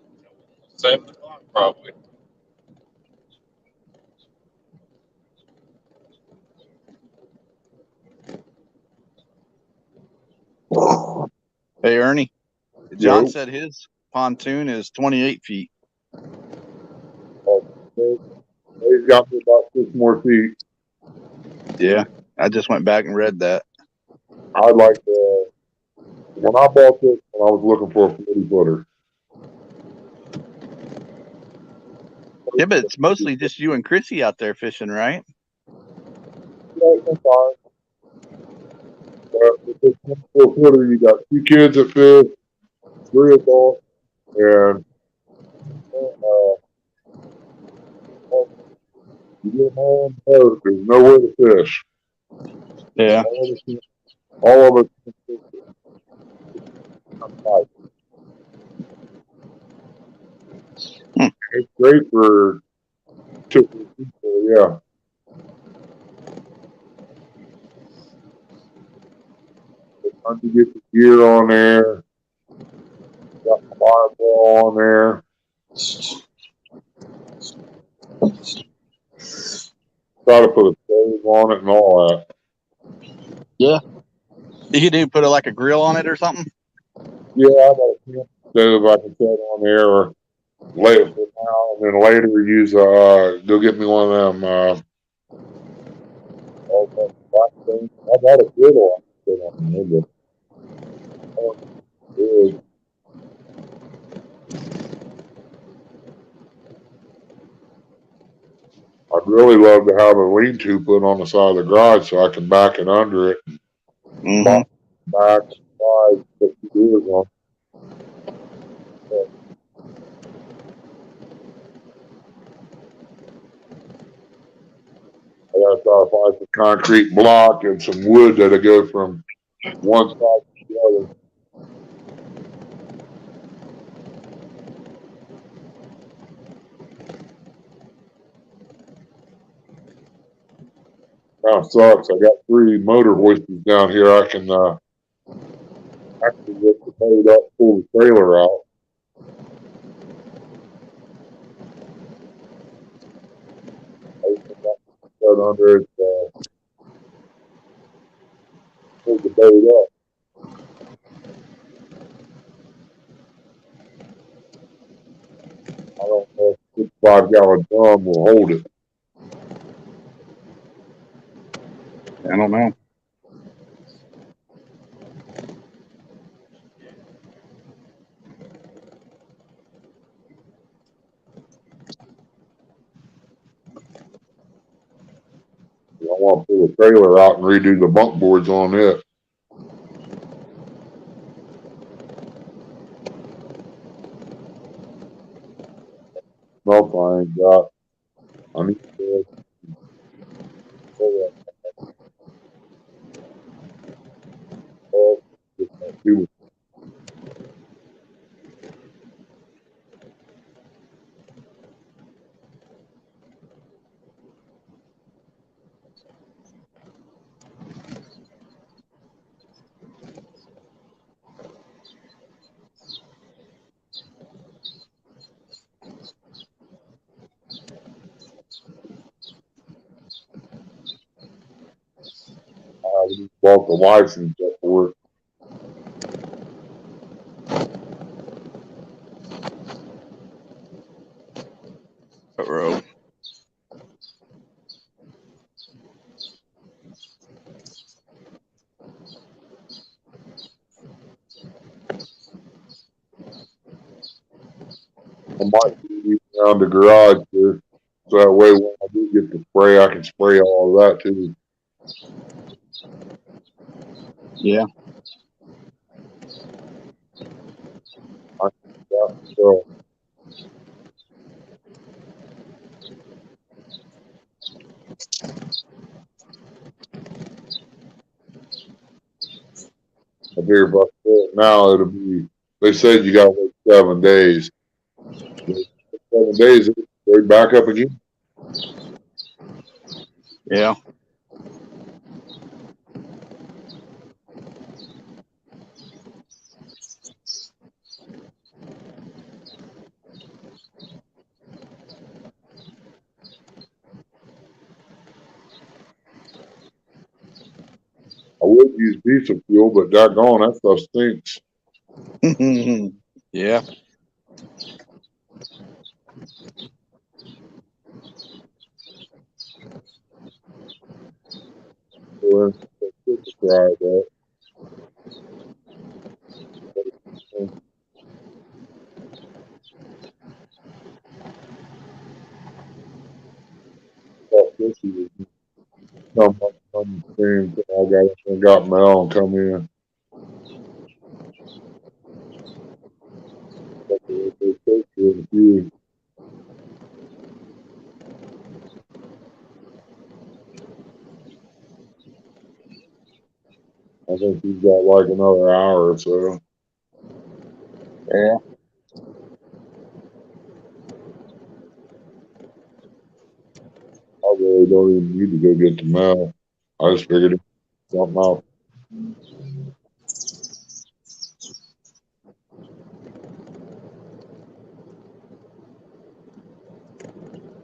until 7 o'clock probably. Hey, Ernie. John Nope. said his pontoon is 28 feet. He's got me about 6 more feet. Yeah, I just went back and read that. I'd like to. When I bought this, I was looking for a 40-footer. Yeah, but it's mostly just you and Chrissy out there fishing, right? Yeah, it's fine. But with this 24-footer, you got 2 kids that fish, 3 adults, and you get home, there's nowhere to fish. Yeah. All of us. It's great for 2 people, yeah. Once you get the gear on there, got the Bible on there. Try to put a stove on it and all that. Yeah. You could even put like a grill on it or something. Yeah, I got a camp stove I can set on there or lay it for now and then later use go get me one of them black things. I got a griddle I can set on there, but big. I'd really love to have a lean-to put on the side of the garage so I can back it under it. Mm-hmm. Back, side, put the gears on. I gotta try to find some concrete block and some wood that'll go from one side to the other. Kind of sucks. I got 3 motor hoists down here. I can actually get the boat up, pull the trailer out. I just got that under it, pull the boat up. I don't know if 65-gallon drum will hold it. I don't know. I want to pull the trailer out and redo the bunk boards on it. Nope, I ain't got. I need to pull that. Do we just bought the license up for it. Row. I might be around the garage there. So that way when I do get the spray, I can spray all of that too. Yeah. Yeah, so I figure if I spray it now, it'll be, they said you gotta wait 7 days. 7 days, they back up again. Yeah. I would use diesel fuel, but doggone, that stuff stinks. Yeah. Well, it's right there. This is come up on the screen. I got mail and come in. I think he's got like another hour or so. Yeah. I really don't even need to go get the mail. I just figured it something out.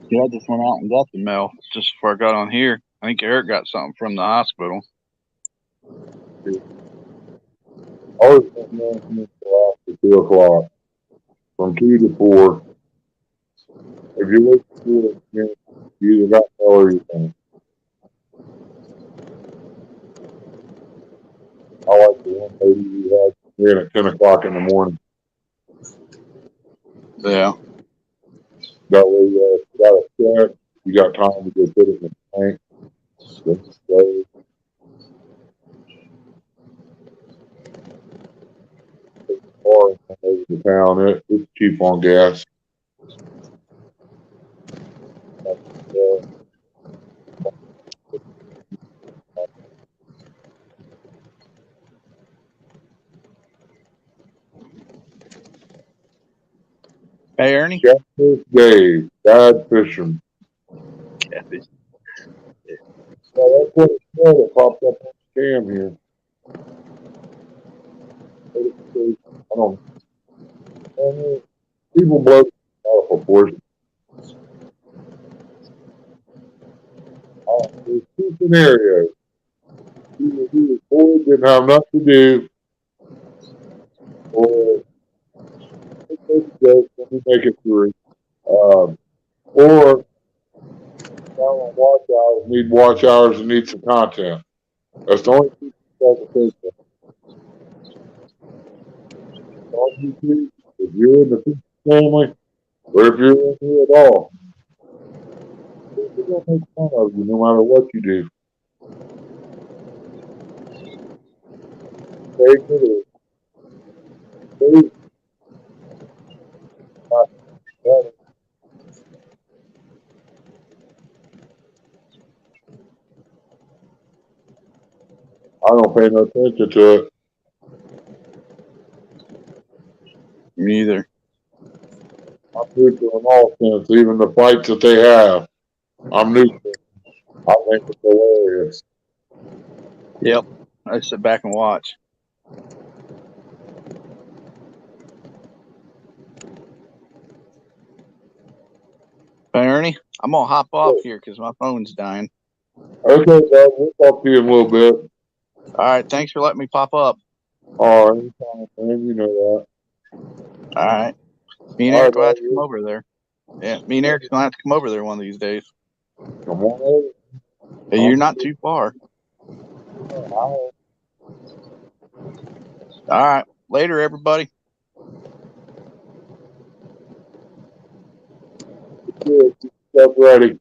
Yeah, I just went out and got the mail just before I got on here. I think Eric got something from the hospital. I was thinking after 2 o'clock, from 2 to 4. If you wait for it, you either got mail or you don't. I like the one lady we had here at 10 o'clock in the morning. Yeah. That way, you got a check, you got time to go put it in the tank. Then go. Or over to town. It's cheap on gas. Hey, Ernie. Catfish Dave, bad fisherman. Catfish. Yeah, that's what it said. It popped up on the cam here. I don't know. People blow it out of proportion. There's 2 scenarios. Either he was bored, didn't have nothing to do, or he make a joke, let me make it through. Or down on watch hours and need some content. That's the only people that can take that. On YouTube, if you're in the Fish family, or if you're in here at all, people gonna make fun of you no matter what you do. Take it or take it. I don't pay no attention to it. Me either. I'm neutral in all sense, even the fights that they have. I'm neutral. I think it's hilarious. Yep. I sit back and watch. Hey, Ernie, I'm gonna hop off here because my phone's dying. Okay, Doug, we'll talk to you in a little bit. All right. Thanks for letting me pop up. All right, anytime, man. You know that. All right. Me and All Eric will right, have to come over there. Yeah, me and Eric's gonna have to come over there one of these days. come on over. Hey, you're not too far. All All right. Later, everybody. right, good. Get yourself ready.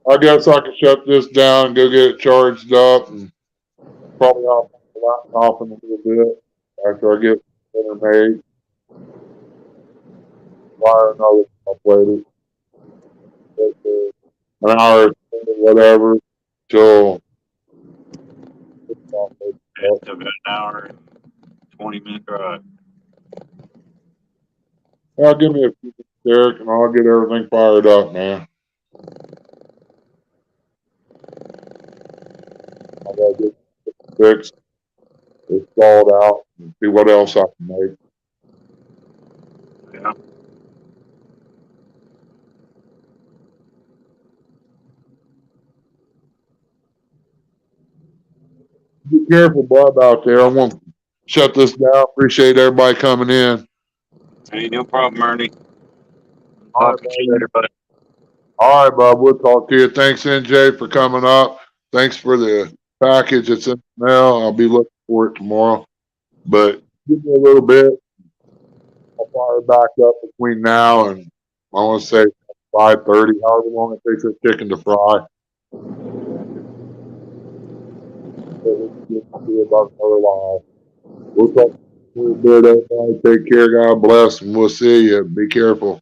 I guess I can shut this down and go get it charged up, and probably off the laptop in a little bit after I get dinner made. Fire another later. An hour or whatever till It's about an hour and 20-minute drive. give me a few minutes, Derek, and I'll get everything fired up, man. I gotta get it fixed, installed out, and see what else I can make. Yeah. careful, bub, out there. I'm gonna shut this down. Appreciate everybody coming in. Hey, no problem, Ernie. All Talk right, to you later, buddy. All right, Bob. We'll talk to you. Thanks, NJ, for coming up. Thanks for the package that's in the mail. I'll be looking for it tomorrow. But give me a little bit. I'll fire back up between now and I want to say 5:30. However long it takes a chicken to fry. We'll talk to you a bit. Everybody. Take care. God bless, and we'll see you. Be careful.